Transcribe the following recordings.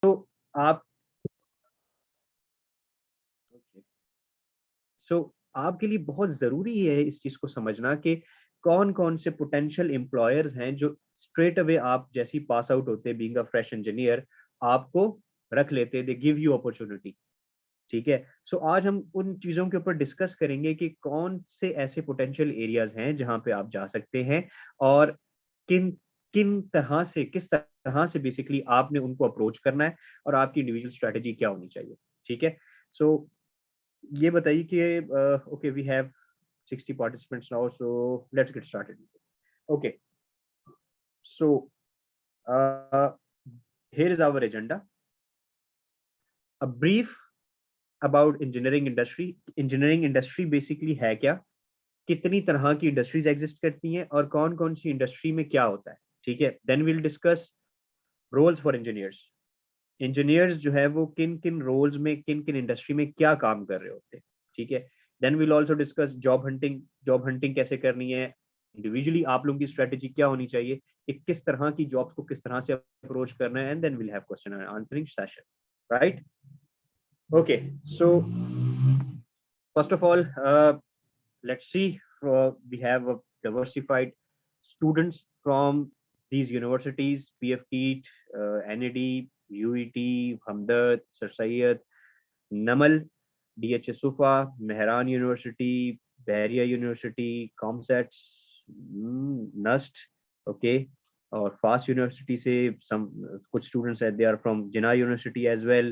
तो आप सो आपके लिए बहुत ज़रूरी है इस चीज़ को समझना कि कौन-कौन से पोटेंशियल एम्प्लॉयर्स हैं जो स्ट्रेट अवे आप जैसे ही पास आउट होते हैं बीइंग अ फ्रेश इंजीनियर आपको रख लेते हैं, दे गिव यू अपॉर्च्युनिटी। ठीक है? सो आज हम उन चीज़ों के ऊपर डिस्कस करेंगे कि कौन से ऐसे पोटेंशियल एरियाज़ हैं जहाँ पे आप जा सकते हैं और किन किन तरह से किस तरह से बेसिकली आपने उनको अप्रोच करना है और आपकी इंडिविजुअल स्ट्रैटेजी क्या होनी चाहिए। ठीक है? सो ये बताइए कि okay we have 60 participants now, so let's get started. Okay, so uh, here is our agenda. A brief about engineering industry. Engineering industry basically है क्या, कितनी तरह की इंडस्ट्रीज एग्जिस्ट करती हैं और कौन कौन सी इंडस्ट्री में क्या होता है। ठीक है, then will discuss roles for engineers. Engineers जो है वो किन किन रोल्स में किन किन इंडस्ट्री में क्या काम कर रहे होते हैं। ठीक है, then will also discuss job hunting. Job hunting कैसे करनी है, इंडिविजुअली आप लोगों की स्ट्रेटेजी क्या होनी चाहिए कि किस तरह की जॉब्स को किस तरह से अप्रोच करना है, and then will have question and answering session, right? Okay, so first of all let's see, we have a diversified students from these universities: PFT, NAD, UET, Hamdard, Sir Syed, Namal, DHS Sufa, Mehran University, Bahria University, ComSets, NUST, okay, और fast university से some कुछ students है, they are from Jinnah University as well,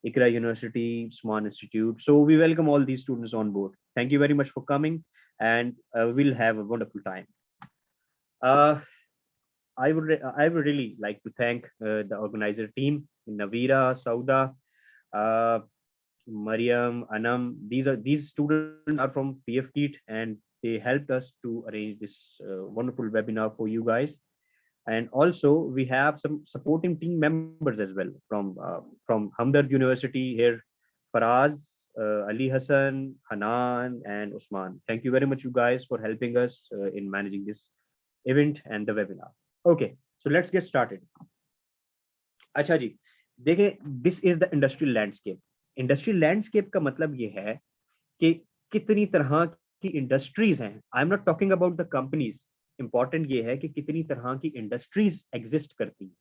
Ikra University, Swan Institute. So we welcome all these students on board. Thank you very much for coming, and we'll have a wonderful time. Uh, I would really like to thank the organizer team, Navira, Sauda, uh, Mariam, Anam. These students are from PFT, and they helped us to arrange this wonderful webinar for you guys. And also we have some supporting team members as well from Hamdard University here: Faraz, Ali Hassan, Hanan, and Usman. Thank you very much, you guys, for helping us in managing this event and the webinar. Okay, so let's get started. अच्छा जी, देखिए, this is the industrial landscape. Industrial landscape का मतलब ये है कि कितनी तरह की इंडस्ट्रीज हैं। I am not talking about the companies, important ये है कि कितनी तरह की इंडस्ट्रीज एग्जिस्ट करती हैं।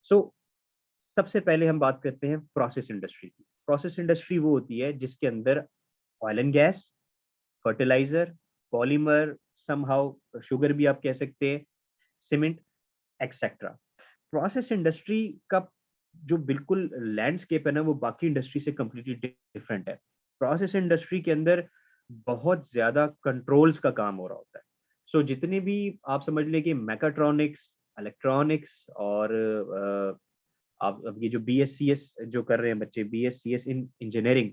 सो सबसे पहले हम बात करते हैं प्रोसेस इंडस्ट्री की। प्रोसेस इंडस्ट्री वो होती है जिसके अंदर oil and gas, fertiliser, polymer, somehow sugar भी आप कह सकते हैं, सीमेंट, एक्सेट्रा। प्रोसेस इंडस्ट्री का जो बिल्कुल लैंडस्केप है ना, वो बाकी इंडस्ट्री से कंप्लीटली डिफरेंट है। प्रोसेस इंडस्ट्री के अंदर बहुत ज्यादा कंट्रोल्स का काम हो रहा होता है। सो जितने भी आप समझ लें कि मैकाट्रॉनिक्स, इलेक्ट्रॉनिक्स और आप अब ये जो BSCS जो कर रहे हैं बच्चे, BSCS इन इंजीनियरिंग,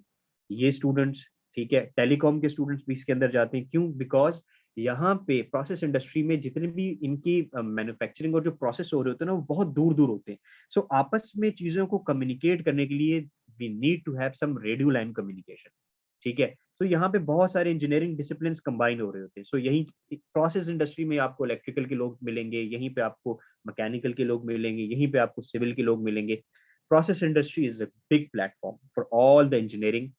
ये स्टूडेंट्स, ठीक है, टेलीकॉम के स्टूडेंट्स भी इसके अंदर जाते हैं। क्यों? बिकॉज यहाँ पे प्रोसेस इंडस्ट्री में जितने भी इनकी मैन्युफैक्चरिंग और जो प्रोसेस हो रहे होते हैं ना, वो बहुत दूर दूर होते हैं। सो आपस में चीजों को कम्युनिकेट करने के लिए we need to have some radio line communication. ठीक है, तो यहाँ पे बहुत सारे इंजीनियरिंग डिसिप्लिन कंबाइन हो रहे होते हैं। सो यही प्रोसेस इंडस्ट्री में आपको इलेक्ट्रिकल के लोग मिलेंगे, यहीं पे आपको मैकेनिकल के लोग मिलेंगे, यहीं पे आपको सिविल के लोग मिलेंगे। Process industry is a big platform for all the engineering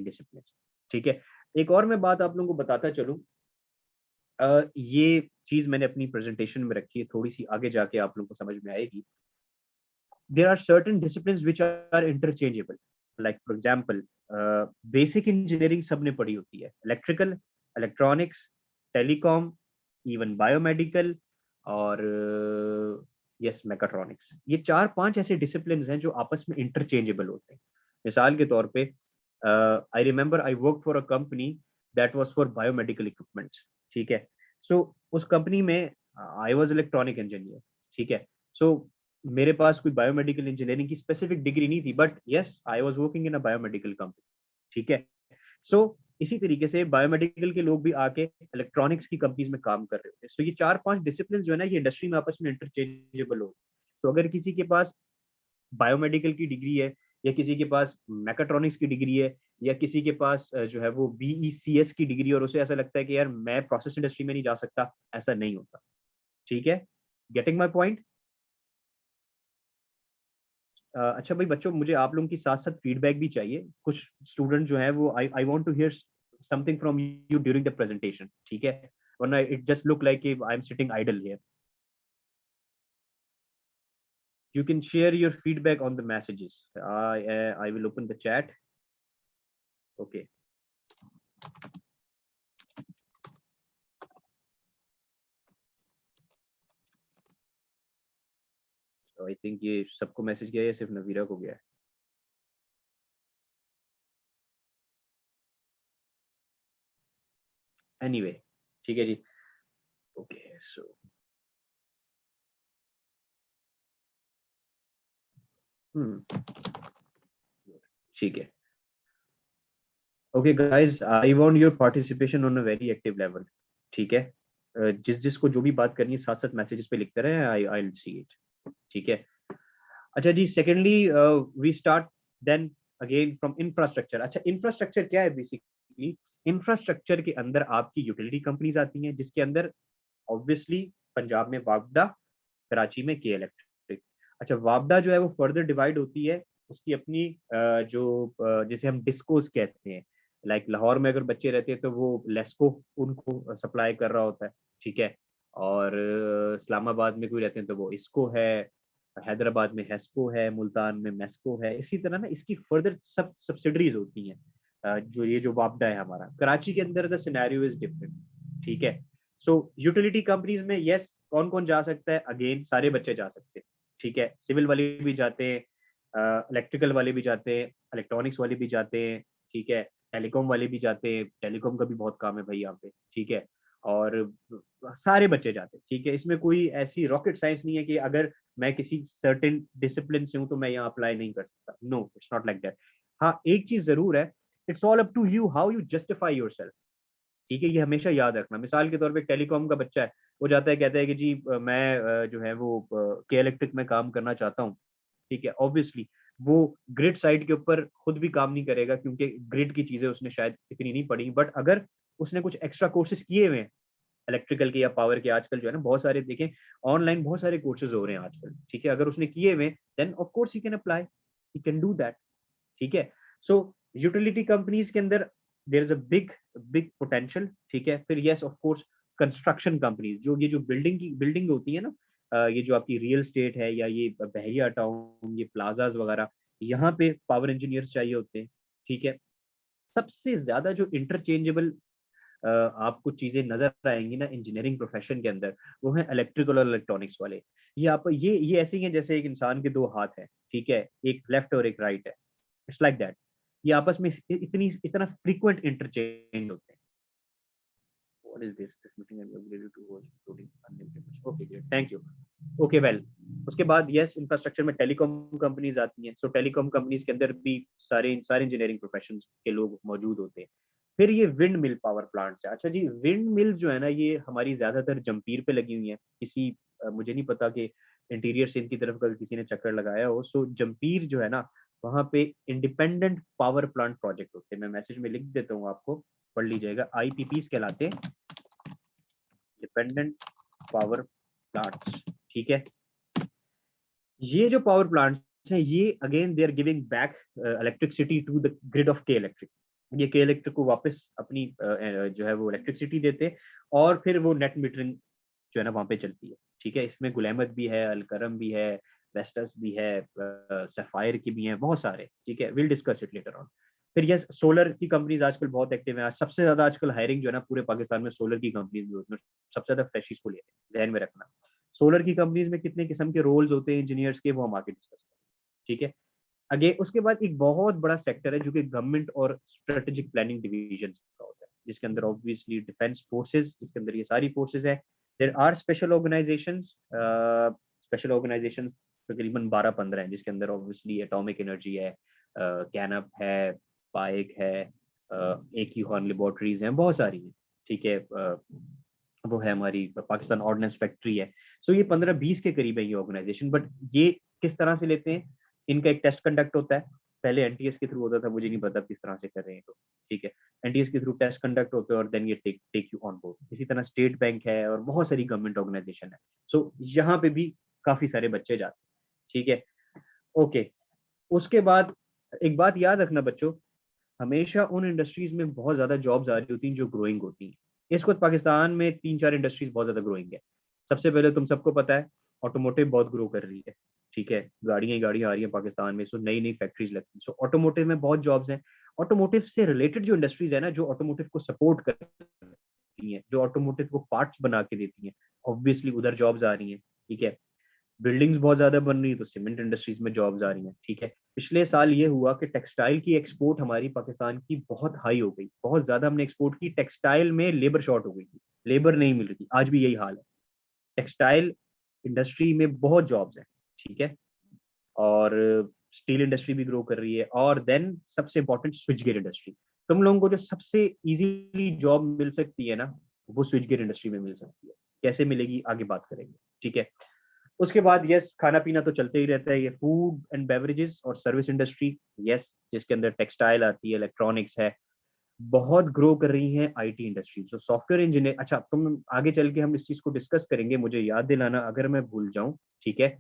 discipline. ठीक है, एक और मैं बात आप लोगों को बताता चलूं। ये चीज मैंने अपनी प्रेजेंटेशन में रखी है, थोड़ी सी आगे जाके आप लोगों को समझ में आएगी। there are certain disciplines which are interchangeable, like for example basic engineering सबने पढ़ी होती है: electrical, electronics, telecom, even biomedical और yes mechatronics। ये चार पांच ऐसे disciplines हैं जो आपस में interchangeable होते हैं। मिसाल के तौर पे I remember I worked for a company that was for biomedical equipments। ठीक है, so उस कंपनी में I was electronic engineer। ठीक है, so मेरे पास कोई बायोमेडिकल इंजीनियरिंग की स्पेसिफिक डिग्री नहीं थी, but yes I was working in a biomedical company. ठीक है, सो इसी तरीके से बायोमेडिकल के लोग भी आके इलेक्ट्रॉनिक्स की कंपनीज में काम कर रहे होते हैं। सो ये चार पांच डिसिप्लिन जो है ना, ये इंडस्ट्री में आपस में इंटरचेंजेबल हो। तो अगर किसी के पास बायोमेडिकल की डिग्री है, या किसी के पास मैकाट्रॉनिक्स की डिग्री है, या किसी के पास जो है वो BECS की डिग्री, और उसे ऐसा लगता है कि यार मैं प्रोसेस इंडस्ट्री में नहीं जा सकता, ऐसा नहीं होता। ठीक है, गेटिंग माई पॉइंट? अच्छा भाई बच्चों, मुझे आप लोगों की साथ साथ फीडबैक भी चाहिए। कुछ स्टूडेंट जो है वो I want to hear something from you during the presentation, ठीक है, वरना it just look like I am sitting idle here. You can share your feedback on the messages. I will open the chat. Okay. So I think ये सबको message गया है या सिर्फ नवीरा को गया है? Anyway, ठीक है जी। Okay, so ठीक है। Okay guys, I want your participation on a very active level. ठीक है। जिस जिसको जो भी बात करनी है साथ साथ मैसेजेस पे लिखते रहे, आई विल सी इट। ठीक है। अच्छा जी, secondly we start then again from infrastructure. अच्छा, इंफ्रास्ट्रक्चर क्या है? बेसिकली इंफ्रास्ट्रक्चर के अंदर आपकी यूटिलिटी कंपनीज आती हैं, जिसके अंदर ऑब्वियसली पंजाब में वापडा, कराची में के इलेक्ट्रिक। अच्छा, वापडा जो है वो फर्दर डिवाइड होती है, उसकी अपनी जिसे हम डिस्कोस कहते हैं। लाइक लाहौर में अगर बच्चे रहते हैं तो वो लेस्को उनको सप्लाई कर रहा होता है, ठीक है। और इस्लामाबाद में कोई रहते हैं तो वो इसको है, हैदराबाद में हेस्को है, मुल्तान में मेस्को है। इसी तरह ना इसकी फर्दर सब सब्सिडरीज होती हैं। जो ये जो वापडा है हमारा, कराची के अंदर द सिनेरियो इज डिफरेंट, ठीक है। सो यूटिलिटी कंपनीज में यस, कौन कौन जा सकता है? अगेन सारे बच्चे जा सकते हैं, ठीक है। सिविल वाले भी जाते हैं, इलेक्ट्रिकल वाले भी जाते हैं, इलेक्ट्रॉनिक्स वाले भी जाते हैं, ठीक है। टेलीकॉम वाले भी जाते हैं, टेलीकॉम का भी बहुत काम है भाई यहाँ पे, ठीक है। और सारे बच्चे जाते हैं, ठीक है। इसमें कोई ऐसी रॉकेट साइंस नहीं है कि अगर मैं किसी सर्टेन डिसिप्लिन से हूं तो मैं यहाँ अप्लाई नहीं कर सकता। No, it's not like that. हाँ, एक चीज जरूर है, it's all up to you how you justify yourself, ठीक है। ये हमेशा याद रखना। मिसाल के तौर पे टेलीकॉम का बच्चा है, वो जाता है कहता है कि जी मैं जो है वो के इलेक्ट्रिक में काम करना चाहता हूँ, ठीक है। ऑब्वियसली वो ग्रिड साइड के ऊपर खुद भी काम नहीं करेगा, क्योंकि ग्रिड की चीजें उसने शायद इतनी नहीं पढ़ी। बट अगर उसने कुछ एक्स्ट्रा कोर्सेज किए हुए हैं इलेक्ट्रिकल के या पावर के, आजकल जो है ना बहुत सारे देखें ऑनलाइन बहुत सारे कोर्सेज हो रहे हैं आजकल, ठीक है। अगर उसने किए हुए then of course he can apply, he can do that, ठीक है। सो यूटिलिटी कंपनीज के अंदर there is a big big potential, ठीक है। फिर yes of course construction companies, जो ये जो बिल्डिंग होती है ना, ये जो आपकी रियल स्टेट है या ये बहरिया टाउन, ये प्लाजाज वगैरह, यहाँ पे पावर इंजीनियर्स चाहिए होते हैं, ठीक है। सबसे ज्यादा जो इंटरचेंजेबल आपको चीजें नजर आएंगी ना इंजीनियरिंग प्रोफेशन के अंदर, वो है इलेक्ट्रिकल और इलेक्ट्रॉनिक्स वाले। ये आप ये ऐसे ही हैं जैसे एक इंसान के दो हाथ हैं, ठीक है, एक लेफ्ट और एक राइट है। It's like that. ये आपस में इतना फ्रीक्वेंट इंटरचेंज होते हैं। What is this? This meeting I'm upgraded to was including unlimited. Okay, great. Thank you. Okay, well. उसके बाद यस इंफ्रास्ट्रक्चर में टेलीकॉम कंपनीज आती हैं। सो टेलीकॉम कंपनीज के अंदर भी सारे सारे इंजीनियरिंग प्रोफेशंस के लोग मौजूद होते हैं। फिर ये विंड मिल पावर प्लांट्स है। अच्छा जी, विंड मिल जो है ना ये हमारी ज्यादातर जमपीर पे लगी हुई है। किसी मुझे नहीं पता कि इंटीरियर से इनकी तरफ कभी किसी ने चक्कर लगाया हो। सो जमपीर जो है ना, वहाँ पे इंडिपेंडेंट पावर प्लांट प्रोजेक्ट होते हैं। मैं मैसेज में लिख देता हूँ, आपको पढ़ लीजिएगा। आईपीपीस कहलाते हैं, डिपेंडेंट पावर प्लांट्स, ठीक है। ये जो पावर प्लांट्स हैं ये again they are giving back electricity to the grid of K Electric. ये के इलेक्ट्रिक को वापस अपनी जो है वो इलेक्ट्रिसिटी देते हैं, और फिर वो नेट मीटरिंग जो है ना वहां पे चलती है, ठीक है। इसमें गुलैमत भी है, अलकरम भी है, वेस्टस भी है, सफायर की भी है, बहुत सारे, ठीक है। Will discuss it later on. फिर ये सोलर की कंपनीज आजकल बहुत एक्टिव है। आज सबसे ज्यादा आजकल हायरिंग जो है ना पूरे पाकिस्तान में सोलर की कंपनीज में होती है। सबसे ज्यादा फ्रेशिस को लेते हैं, ध्यान में रखना। सोलर की कंपनीज में कितने किस्म के रोल्स होते हैं इंजीनियर्स के, वो हम आगे डिस्कस करें, ठीक है। आगे उसके बाद एक बहुत बड़ा सेक्टर है जो कि गवर्नमेंट और स्ट्रेटेजिक प्लानिंग डिवीजन का होता है, जिसके अंदर ऑब्वियसली डिफेंस फोर्सेज, जिसके अंदर ये सारी फोर्सेज है। देयर आर स्पेशल ऑर्गेनाइजेशंस तकरीबन 12-15 हैं, जिसके अंदर ऑब्वियसली एटॉमिक एनर्जी है, कैनअप है, पाइक है, एक ही हॉर्न लेबोरेटरीज हैं, बहुत सारी हैं, ठीक है। वो है हमारी पाकिस्तान ऑर्डिनेंस फैक्ट्री है। सो ये 15-20 के करीब है ये ऑर्गेनाइजेशन। बट ये किस तरह से लेते हैं? इनका एक टेस्ट कंडक्ट होता है, पहले एनटीएस के थ्रू होता था, मुझे नहीं पता किस तरह से कर रहे हैं तो, ठीक है। एनटीएस के थ्रू टेस्ट कंडक्ट होते हैं और देन ये टेक यू ऑन बोर्ड। इसी तरह स्टेट बैंक है और बहुत सारी गवर्नमेंट ऑर्गेनाइजेशन है। सो यहाँ पे भी काफी सारे बच्चे जाते हैं, ठीक है। ओके, उसके बाद एक बात याद रखना बच्चों, हमेशा उन इंडस्ट्रीज में बहुत ज्यादा जॉब्स आ रही होती हैं जो ग्रोइंग होती हैं। इस वक्त पाकिस्तान में 3-4 इंडस्ट्रीज बहुत ज्यादा ग्रोइंग है। सबसे पहले तुम सबको पता है, ऑटोमोटिव बहुत ग्रो कर रही है। ठीक है, गाड़ियां ही गाड़ियां आ रही हैं पाकिस्तान में, सो नई नई फैक्ट्रीज लगती हैं, सो ऑटोमोटिव में बहुत जॉब्स हैं। ऑटोमोटिव से रिलेटेड जो इंडस्ट्रीज है ना, जो ऑटोमोटिव को सपोर्ट करती हैं, जो ऑटोमोटिव को पार्ट्स बना के देती हैं, ऑब्वियसली उधर जॉब्स आ रही हैं। ठीक है, बिल्डिंग्स बहुत ज्यादा बन रही है तो सीमेंट इंडस्ट्रीज में जॉब्स आ रही हैं। ठीक है, पिछले साल ये हुआ कि टेक्सटाइल की एक्सपोर्ट हमारी पाकिस्तान की बहुत हाई हो गई, बहुत ज्यादा हमने एक्सपोर्ट की। टेक्सटाइल में लेबर शॉर्ट हो गई थी, लेबर नहीं मिल रही थी, आज भी यही हाल है। टेक्सटाइल इंडस्ट्री में बहुत जॉब्स हैं। ठीक है, और स्टील इंडस्ट्री भी ग्रो कर रही है। और देन सबसे इंपॉर्टेंट स्विच गेयर इंडस्ट्री। तुम लोगों को जो सबसे इजीली जॉब मिल सकती है ना, वो स्विच गेयर इंडस्ट्री में मिल सकती है। कैसे मिलेगी आगे बात करेंगे। ठीक है, उसके बाद यस, खाना पीना तो चलते ही रहता है, ये फूड एंड बेवरेजेस और सर्विस इंडस्ट्री। यस, जिसके अंदर टेक्सटाइल आती है, इलेक्ट्रॉनिक्स है, बहुत ग्रो कर रही है आईटी इंडस्ट्री। जो सॉफ्टवेयर इंजीनियर, अच्छा तुम आगे चल के हम इस चीज को डिस्कस करेंगे, मुझे याद दिलाना अगर मैं भूल जाऊं। ठीक है,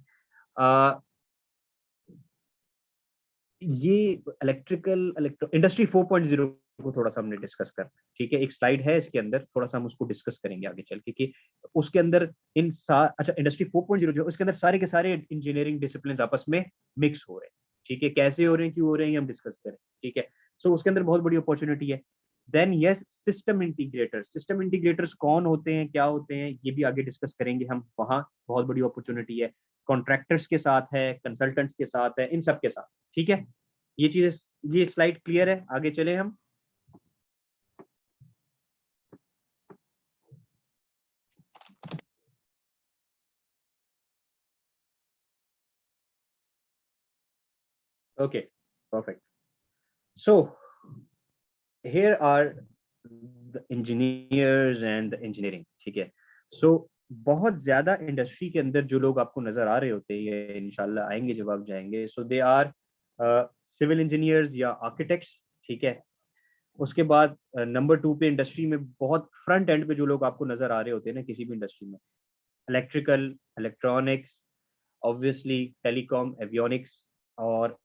ये इलेक्ट्रो इंडस्ट्री 4.0 को थोड़ा सा हमने डिस्कस करना है। ठीक है, एक स्लाइड है इसके अंदर, थोड़ा सा हम उसको डिस्कस करेंगे आगे चल के कि उसके अंदर अच्छा इंडस्ट्री 4.0 जो उसके अंदर सारे के सारे इंजीनियरिंग डिसिप्लिन आपस में मिक्स हो रहे हैं। ठीक है, कैसे हो रहे हैं, क्यों हो रहे हैं, ये हम डिस्कस करें। ठीक है, सो उसके अंदर बहुत बड़ी अपॉर्चुनिटी है। देन यस, सिस्टम इंटीग्रेटर्स कौन होते हैं, क्या होते हैं, ये भी आगे डिस्कस करेंगे हम। वहाँ बहुत बड़ी अपॉर्चुनिटी है, कॉन्ट्रैक्टर्स के साथ है, कंसल्टेंट्स के साथ है, इन सब के साथ। ठीक है, ये चीजें, ये स्लाइड क्लियर है, आगे चले हम। Okay, perfect. So here are the engineers and the engineering। ठीक है, सो बहुत ज्यादा इंडस्ट्री के अंदर जो लोग आपको नजर आ रहे होते हैं, ये इंशाल्लाह आएंगे जब आप जाएंगे। सो दे आर सिविल इंजीनियर्स या आर्किटेक्ट्स। ठीक है, उसके बाद नंबर 2 पे इंडस्ट्री में बहुत फ्रंट एंड पे जो लोग आपको नजर आ रहे होते हैं ना किसी भी इंडस्ट्री में, electrical, electronics, obviously telecom, avionics, और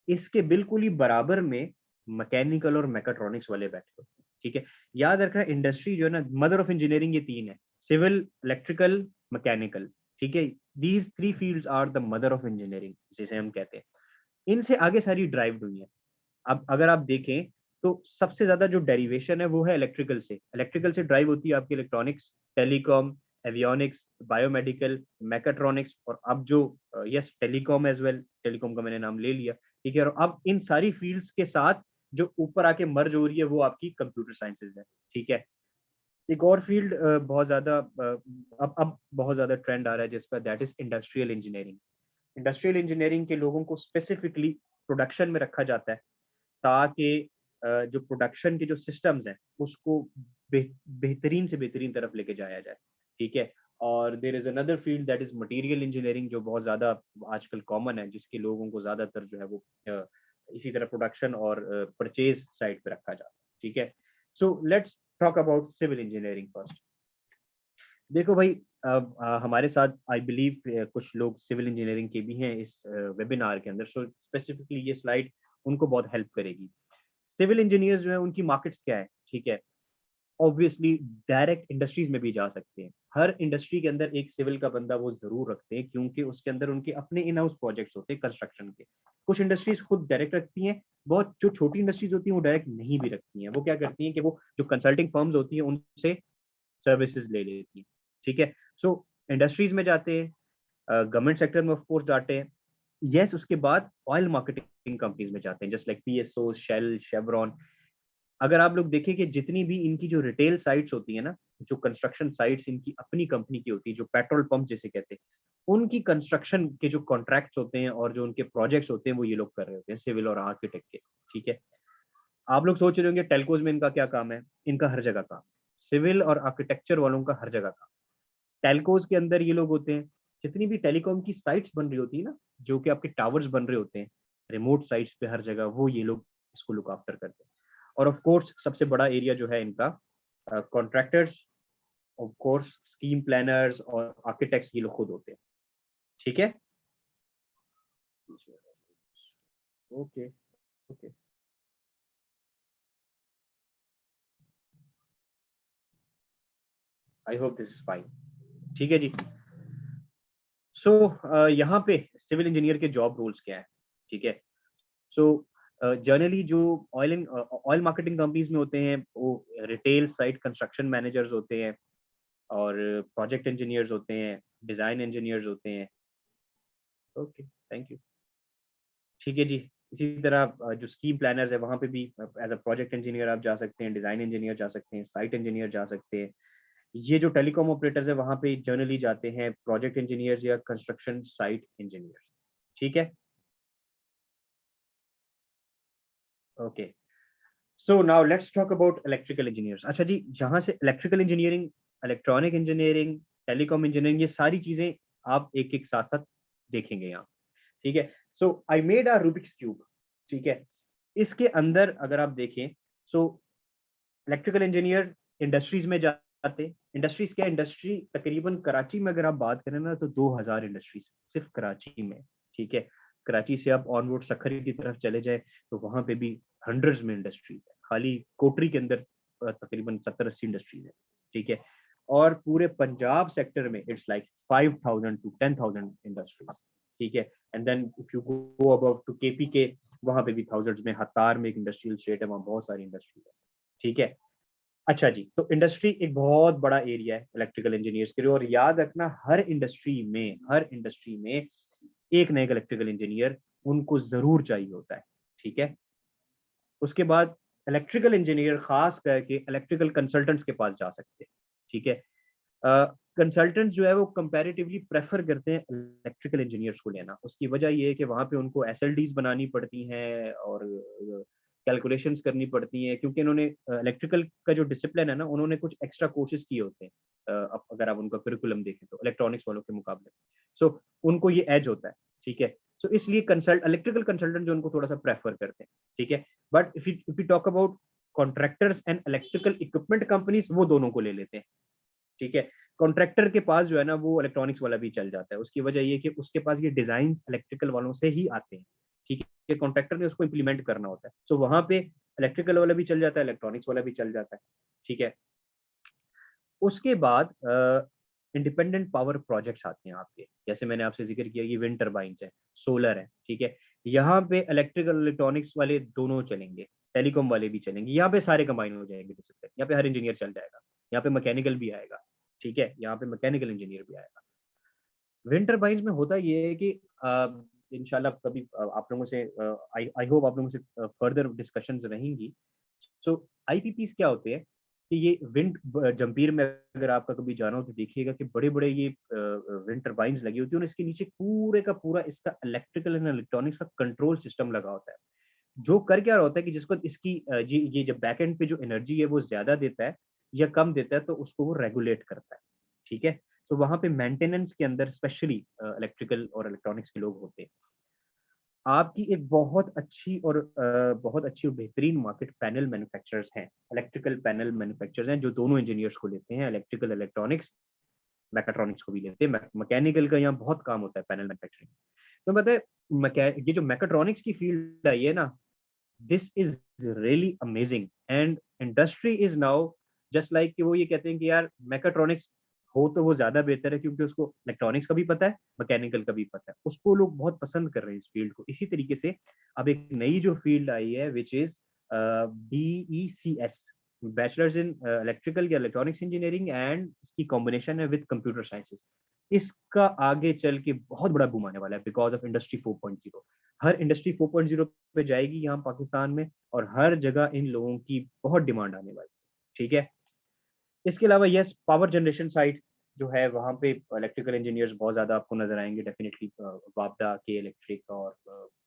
इसके बिल्कुल ही बराबर में मैकेनिकल और मैकाट्रॉनिक्स वाले बैठे होते हैं। ठीक है, याद रखना इंडस्ट्री जो है ना, मदर ऑफ इंजीनियरिंग ये तीन है, सिविल, इलेक्ट्रिकल, मैकेनिकल। ठीक है, these three fields are the mother of engineering जिसे हम कहते हैं। इनसे आगे सारी ड्राइव हुई है। अब अगर आप देखें तो सबसे ज्यादा जो डेरिवेशन है वो है इलेक्ट्रिकल से। इलेक्ट्रिकल से ड्राइव होती है आपकी electronics, telecom, avionics, biomedical, mechatronics, और अब जो yes telecom as well, telecom का मैंने नाम ले लिया। ठीक है, और अब इन सारी फील्ड्स के साथ जो ऊपर आके मर्ज हो रही है वो आपकी कंप्यूटर साइंसेज है। ठीक है, एक और फील्ड बहुत ज्यादा अब बहुत ज्यादा ट्रेंड आ रहा है जिसका, that is industrial engineering. Industrial engineering के लोगों को स्पेसिफिकली प्रोडक्शन में रखा जाता है, ताकि जो प्रोडक्शन के जो सिस्टम्स हैं उसको बेहतरीन से बेहतरीन तरफ लेके जाया जाए। ठीक है, और there is another field that is material engineering, जो बहुत ज्यादा आजकल कॉमन है, जिसके लोगों को ज्यादातर जो है वो इसी तरह प्रोडक्शन और परचेज साइड पे रखा जाता है। ठीक है, so let's talk about civil engineering first. देखो भाई, हमारे साथ आई बिलीव कुछ लोग सिविल इंजीनियरिंग के भी हैं इस वेबिनार के अंदर, सो स्पेसिफिकली ये स्लाइड उनको बहुत हेल्प करेगी। सिविल इंजीनियर्स जो है उनकी मार्केट्स क्या है। ठीक है, ऑब्वियसली डायरेक्ट इंडस्ट्रीज में भी जा सकते हैं। हर इंडस्ट्री के अंदर एक सिविल का बंदा वो जरूर रखते हैं, क्योंकि उसके अंदर उनके अपने इन हाउस प्रोजेक्ट्स होते हैं कंस्ट्रक्शन के। कुछ इंडस्ट्रीज खुद डायरेक्ट रखती हैं, बहुत जो छोटी इंडस्ट्रीज होती हैं वो डायरेक्ट नहीं भी रखती हैं। वो क्या करती हैं कि वो जो कंसल्टिंग फर्म्स होती हैं उनसे सर्विसेज ले लेती हैं। ठीक है, सो इंडस्ट्रीज में जाते हैं, गवर्नमेंट सेक्टर में ऑफ कोर्स जाते हैं। यस, उसके बाद ऑयल मार्केटिंग कंपनीज में जाते हैं, just like PSO, Shell, Chevron. अगर आप लोग देखें कि जितनी भी इनकी जो रिटेल साइट्स होती है ना, जो कंस्ट्रक्शन साइट्स इनकी अपनी कंपनी की होती है, जो पेट्रोल पंप जिसे कहते हैं, उनकी कंस्ट्रक्शन के जो कॉन्ट्रैक्ट्स होते हैं और जो उनके प्रोजेक्ट्स होते हैं वो ये लोग कर रहे होते हैं, सिविल और आर्किटेक्ट के। ठीक है, आप लोग सोच रहे होंगे टेलकोज में इनका क्या काम है। इनका हर जगह काम है, सिविल और आर्किटेक्चर वालों का हर जगह काम। टेलकोज के अंदर ये लोग होते हैं, जितनी भी टेलीकॉम की साइट्स बन रही होती है ना, जो कि आपके टावर्स बन रहे होते हैं रिमोट साइट्स पे हर जगह, वो ये लोग इसको लुक आफ्टर करते हैं। और ऑफ कोर्स सबसे बड़ा एरिया जो है इनका, contractors, of course scheme planners और आर्किटेक्ट्स ये लोग खुद होते हैं। ठीक है, okay, okay, I hope this is fine. ठीक है जी। सो यहाँ पे सिविल इंजीनियर के जॉब रोल्स क्या है? ठीक है। सो जनरली जो ऑयल मार्केटिंग कंपनीज में होते हैं, वो रिटेल साइट कंस्ट्रक्शन मैनेजर्स होते हैं, और प्रोजेक्ट इंजीनियर्स होते हैं, डिजाइन इंजीनियर्स होते हैं। Okay, thank you. ठीक है जी। इसी तरह जो स्कीम प्लानर्स है वहाँ पे भी एज अ प्रोजेक्ट इंजीनियर आप जा सकते हैं, डिजाइन इंजीनियर जा सकते हैं, साइट इंजीनियर जा सकते हैं। ये जो टेलीकॉम ऑपरेटर्स है वहाँ पे जनरली जाते हैं प्रोजेक्ट इंजीनियर्स या कंस्ट्रक्शन साइट इंजीनियर्स। ठीक है। Okay. So now let's talk about electrical engineers. अच्छा जी, जहाँ से electrical engineering, electronic engineering, telecom engineering, ये सारी चीजें आप एक एक साथ साथ देखेंगे यहाँ। ठीक है। So I made a Rubik's cube. ठीक है। इसके अंदर अगर आप देखें, सो इलेक्ट्रिकल इंजीनियर इंडस्ट्रीज में जाते। इंडस्ट्रीज क्या, इंडस्ट्री तकरीबन कराची में अगर आप बात करें ना तो 2000 इंडस्ट्रीज सिर्फ कराची में। ठीक है। कराची से आप ऑनवर्ड सखरी की तरफ चले जाए तो वहां पे भी हंड्रेड्स में इंडस्ट्रीज है। खाली कोटरी के अंदर तकरीबन 70-80 इंडस्ट्रीज है। ठीक है। और पूरे पंजाब सेक्टर में इट्स लाइक 5000 to 10,000 इंडस्ट्रीज। ठीक है। And then if you go about to KP के, वहां पे भी थाउजेंड्स में, हतार में एक इंडस्ट्रियल स्टेट है, वहां बहुत सारी इंडस्ट्री है। ठीक है। अच्छा जी, तो इंडस्ट्री एक बहुत बड़ा एरिया है इलेक्ट्रिकल इंजीनियर्स के लिए, और याद रखना हर इंडस्ट्री में एक ना एक इलेक्ट्रिकल इंजीनियर उनको जरूर चाहिए होता है। ठीक है। उसके बाद इलेक्ट्रिकल इंजीनियर खास करके इलेक्ट्रिकल कंसल्टेंट्स के पास जा सकते हैं। ठीक है। कंसल्टेंट जो है वो कंपैरेटिवली प्रेफर करते हैं इलेक्ट्रिकल इंजीनियर्स को लेना। उसकी वजह ये है कि वहाँ पे उनको एसएलडीज बनानी पड़ती हैं और कैलकुलेशंस करनी पड़ती हैं, क्योंकि इन्होंने इलेक्ट्रिकल का जो डिसिप्लिन है ना, उन्होंने कुछ एक्स्ट्रा कोर्सेज किए होते हैं। अगर आप उनका करिकुलम देखें तो इलेक्ट्रॉनिक्स वालों के मुकाबले, सो उनको ये एज होता है। ठीक है। सो इसलिए कंसल्ट इलेक्ट्रिकल कंसल्टेंट जो उनको थोड़ा सा प्रेफर करते हैं। ठीक है। But if you talk about contractors and electrical equipment companies, वो दोनों को ले लेते हैं। ठीक है। कॉन्ट्रैक्टर के पास जो है ना वो इलेक्ट्रॉनिक्स वाला भी चल जाता है। उसकी वजह ये है कि उसके पास ये डिजाइन इलेक्ट्रिकल वालों से ही आते हैं। ठीक है। कॉन्ट्रैक्टर ने उसको इम्प्लीमेंट करना होता है, सो वहां पे इलेक्ट्रिकल वाला भी चल जाता है, इलेक्ट्रॉनिक्स वाला भी चल जाता है। ठीक है। उसके बाद इंडिपेंडेंट पावर प्रोजेक्ट्स आते हैं आपके, जैसे मैंने आपसे जिक्र किया, ये विंड टर्बाइंस है, सोलर है। ठीक है। यहाँ पे इलेक्ट्रिकल इलेक्ट्रॉनिक्स वाले दोनों चलेंगे, टेलीकॉम वाले भी चलेंगे। यहाँ पे सारे कंबाइन हो जाएंगे डिसिप्लिन। यहाँ पे हर इंजीनियर चल जाएगा। यहाँ पे मैकेनिकल भी आएगा। ठीक है। यहाँ पे मैकेनिकल इंजीनियर भी आएगा। विंड टर्बाइंस में होता ये है कि इंशाल्लाह कभी आप लोगों से आई आई होप आप लोगों से फर्दर डिस्कशंस रहेंगी। सो आईपीपीस क्या होते हैं कि ये विंड जंपीर में अगर आपका कभी जाना हो तो देखिएगा कि बड़े बड़े ये विंड टर्बाइंस लगी होती है, और इसके नीचे पूरे का पूरा इसका इलेक्ट्रिकल एंड इलेक्ट्रॉनिक्स का कंट्रोल सिस्टम लगा होता है। जो कर क्या होता है कि जिसको इसकी ये जब बैक एंड पे जो एनर्जी है वो ज्यादा देता है या कम देता है, तो उसको वो रेगुलेट करता है। ठीक है। तो वहां पे मेंटेनेंस के अंदर स्पेशली इलेक्ट्रिकल और इलेक्ट्रॉनिक्स के लोग होते हैं। आपकी एक बहुत अच्छी और बेहतरीन मार्केट पैनल मैन्युफैक्चरर्स हैं, इलेक्ट्रिकल पैनल मैन्युफैक्चरर्स हैं, जो दोनों इंजीनियर्स को लेते हैं, इलेक्ट्रिकल इलेक्ट्रॉनिक्स, मैकाट्रॉनिक्स को भी लेते हैं। मैकेनिकल का यहाँ बहुत काम होता है पैनल मैन्युफैक्चरिंग। तो ये जो मैकाट्रॉनिक्स की फील्ड आई है ना, this is really amazing, and industry is now just like कि वो ये कहते हैं कि यार मैकाट्रॉनिक्स हो तो वो ज्यादा बेहतर है, क्योंकि उसको इलेक्ट्रॉनिक्स का भी पता है, मैकेनिकल का भी पता है। उसको लोग बहुत पसंद कर रहे हैं इस फील्ड को। इसी तरीके से अब एक नई जो फील्ड आई है which is BECS, bachelors in electrical या इलेक्ट्रॉनिक्स इंजीनियरिंग, एंड इसकी कॉम्बिनेशन है विद कंप्यूटर साइंसेस। इसका आगे चल के बहुत बड़ा बूम आने वाला है because of industry 4.0। Her industry 4.0 पे जाएगी यहाँ पाकिस्तान में, और हर जगह इन लोगों की बहुत डिमांड आने वाली है। ठीक है। इसके अलावा यस, पावर जनरेशन साइड जो है वहाँ पे इलेक्ट्रिकल इंजीनियर्स बहुत ज्यादा आपको नजर आएंगे डेफिनेटली। वापडा के इलेक्ट्रिक और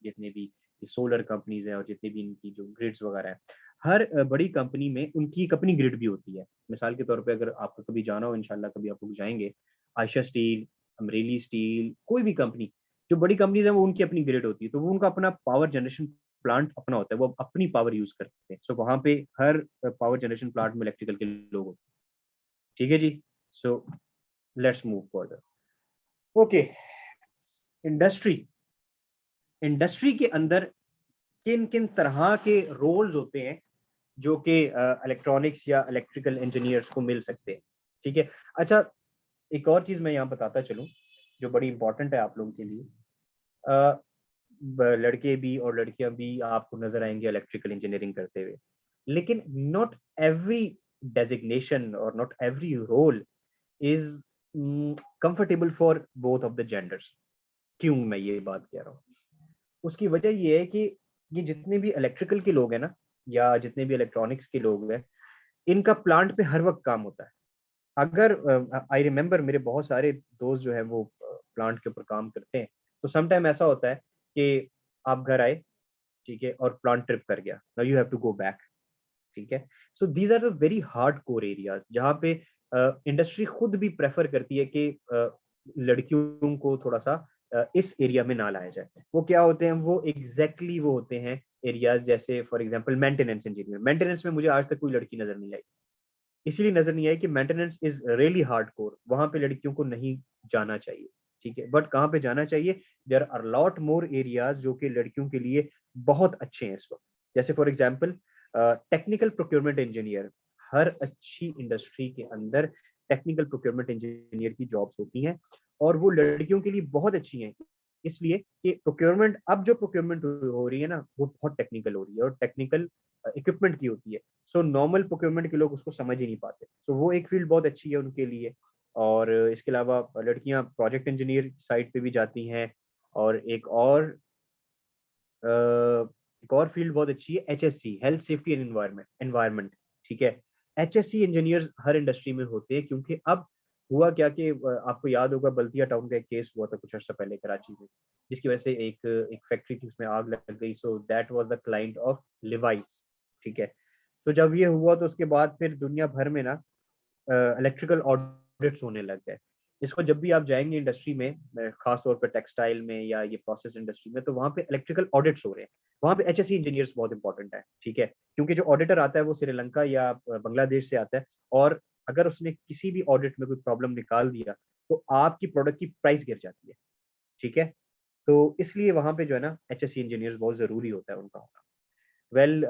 जितने भी सोलर कंपनीज हैं और जितने भी इनकी जो ग्रिड्स वगैरह है, हर बड़ी कंपनी में उनकी एक अपनी ग्रिड भी होती है। मिसाल के तौर पे अगर आपको कभी जाना हो, इंशाल्लाह कभी आप लोग जाएंगे, आयशा स्टील, अमरेली स्टील, कोई भी कंपनी, जो बड़ी कंपनीज है वो उनकी अपनी ग्रिड होती है, तो वो उनका अपना पावर जनरेशन प्लांट अपना होता है, वो अपनी पावर यूज करते हैं। सो वहां पे हर पावर जनरेशन प्लांट में इलेक्ट्रिकल के लोग होते हैं। ठीक है जी। So let's move further. Okay. Industry industry के अंदर किन किन तरह के रोल्स होते हैं जो कि इलेक्ट्रॉनिक्स या इलेक्ट्रिकल इंजीनियर्स को मिल सकते हैं। ठीक है। अच्छा, एक और चीज मैं यहाँ बताता चलूँ जो बड़ी इंपॉर्टेंट है आप लोगों के लिए। लड़के भी और लड़कियां भी आपको नजर आएंगे इलेक्ट्रिकल इंजीनियरिंग करते हुए, लेकिन नॉट एवरी डेजिग्नेशन और not every role is comfortable for both of the genders. क्यों मैं ये बात कह रहा हूँ? उसकी वजह ये है कि ये जितने भी इलेक्ट्रिकल के लोग हैं ना, या जितने भी इलेक्ट्रॉनिक्स के लोग हैं, इनका प्लांट पे हर वक्त काम होता है। अगर आई रिमेम्बर मेरे बहुत सारे दोस्त जो है वो प्लांट के ऊपर काम करते हैं, तो समटाइम ऐसा होता है कि आप घर आए, ठीक है, और प्लांट ट्रिप कर गया, now you have to go back. ठीक है। So these are the very hard core areas जहाँ पे इंडस्ट्री खुद भी प्रेफर करती है कि लड़कियों को थोड़ा सा इस एरिया में ना लाया जाए। वो क्या होते हैं? वो वो होते हैं एरियाज, जैसे for example maintenance engineer. Maintenance में मुझे आज तक कोई लड़की नजर नहीं आई, इसीलिए नजर नहीं आई कि maintenance is really hard core, वहां पे लड़कियों को नहीं जाना चाहिए। ठीक है, बट कहाँ पे जाना चाहिए? There are lot more areas जो कि लड़कियों के लिए बहुत अच्छे हैं इस वक्त। जैसे for example technical procurement engineer. हर अच्छी इंडस्ट्री के अंदर टेक्निकल प्रोक्योरमेंट इंजीनियर की जॉब्स होती हैं, और वो लड़कियों के लिए बहुत अच्छी हैं, इसलिए कि प्रोक्योरमेंट, अब जो प्रोक्योरमेंट हो रही है ना, वो बहुत टेक्निकल हो रही है और टेक्निकल इक्विपमेंट की होती है। सो नॉर्मल प्रोक्योरमेंट के लोग उसको समझ ही नहीं पाते, तो वो एक फील्ड बहुत अच्छी है उनके लिए। और इसके अलावा लड़कियां प्रोजेक्ट इंजीनियर साइड पे भी जाती हैं। और एक और फील्ड बहुत अच्छी है, HSC, health safety and environment. ठीक है। एचएससी इंजीनियर्स हर इंडस्ट्री में होते हैं, क्योंकि अब हुआ क्या कि आपको याद होगा बल्दिया टाउन का एक केस हुआ था कुछ अर्सा पहले कराची में, जिसकी वजह से एक एक फैक्ट्री थी उसमें आग लग गई। So that was the client of Levi's. ठीक है। तो जब ये हुआ तो उसके बाद फिर दुनिया भर में ना इलेक्ट्रिकल ऑडिट्स होने लग गए। इसको जब भी आप जाएंगे इंडस्ट्री में, खास तौर पर टेक्सटाइल में या ये प्रोसेस इंडस्ट्री में, तो वहाँ पे इलेक्ट्रिकल ऑडिट्स हो रहे हैं। वहाँ पे एचएससी इंजीनियर्स बहुत इंपॉर्टेंट है। ठीक है, क्योंकि जो ऑडिटर आता है वो श्रीलंका या बांग्लादेश से आता है, और अगर उसने किसी भी ऑडिट में कोई प्रॉब्लम निकाल दिया तो आपकी प्रोडक्ट की प्राइस गिर जाती है। ठीक है। तो इसलिए वहाँ पे जो है ना एचएससी इंजीनियर्स बहुत जरूरी होता है उनका होना। वेल,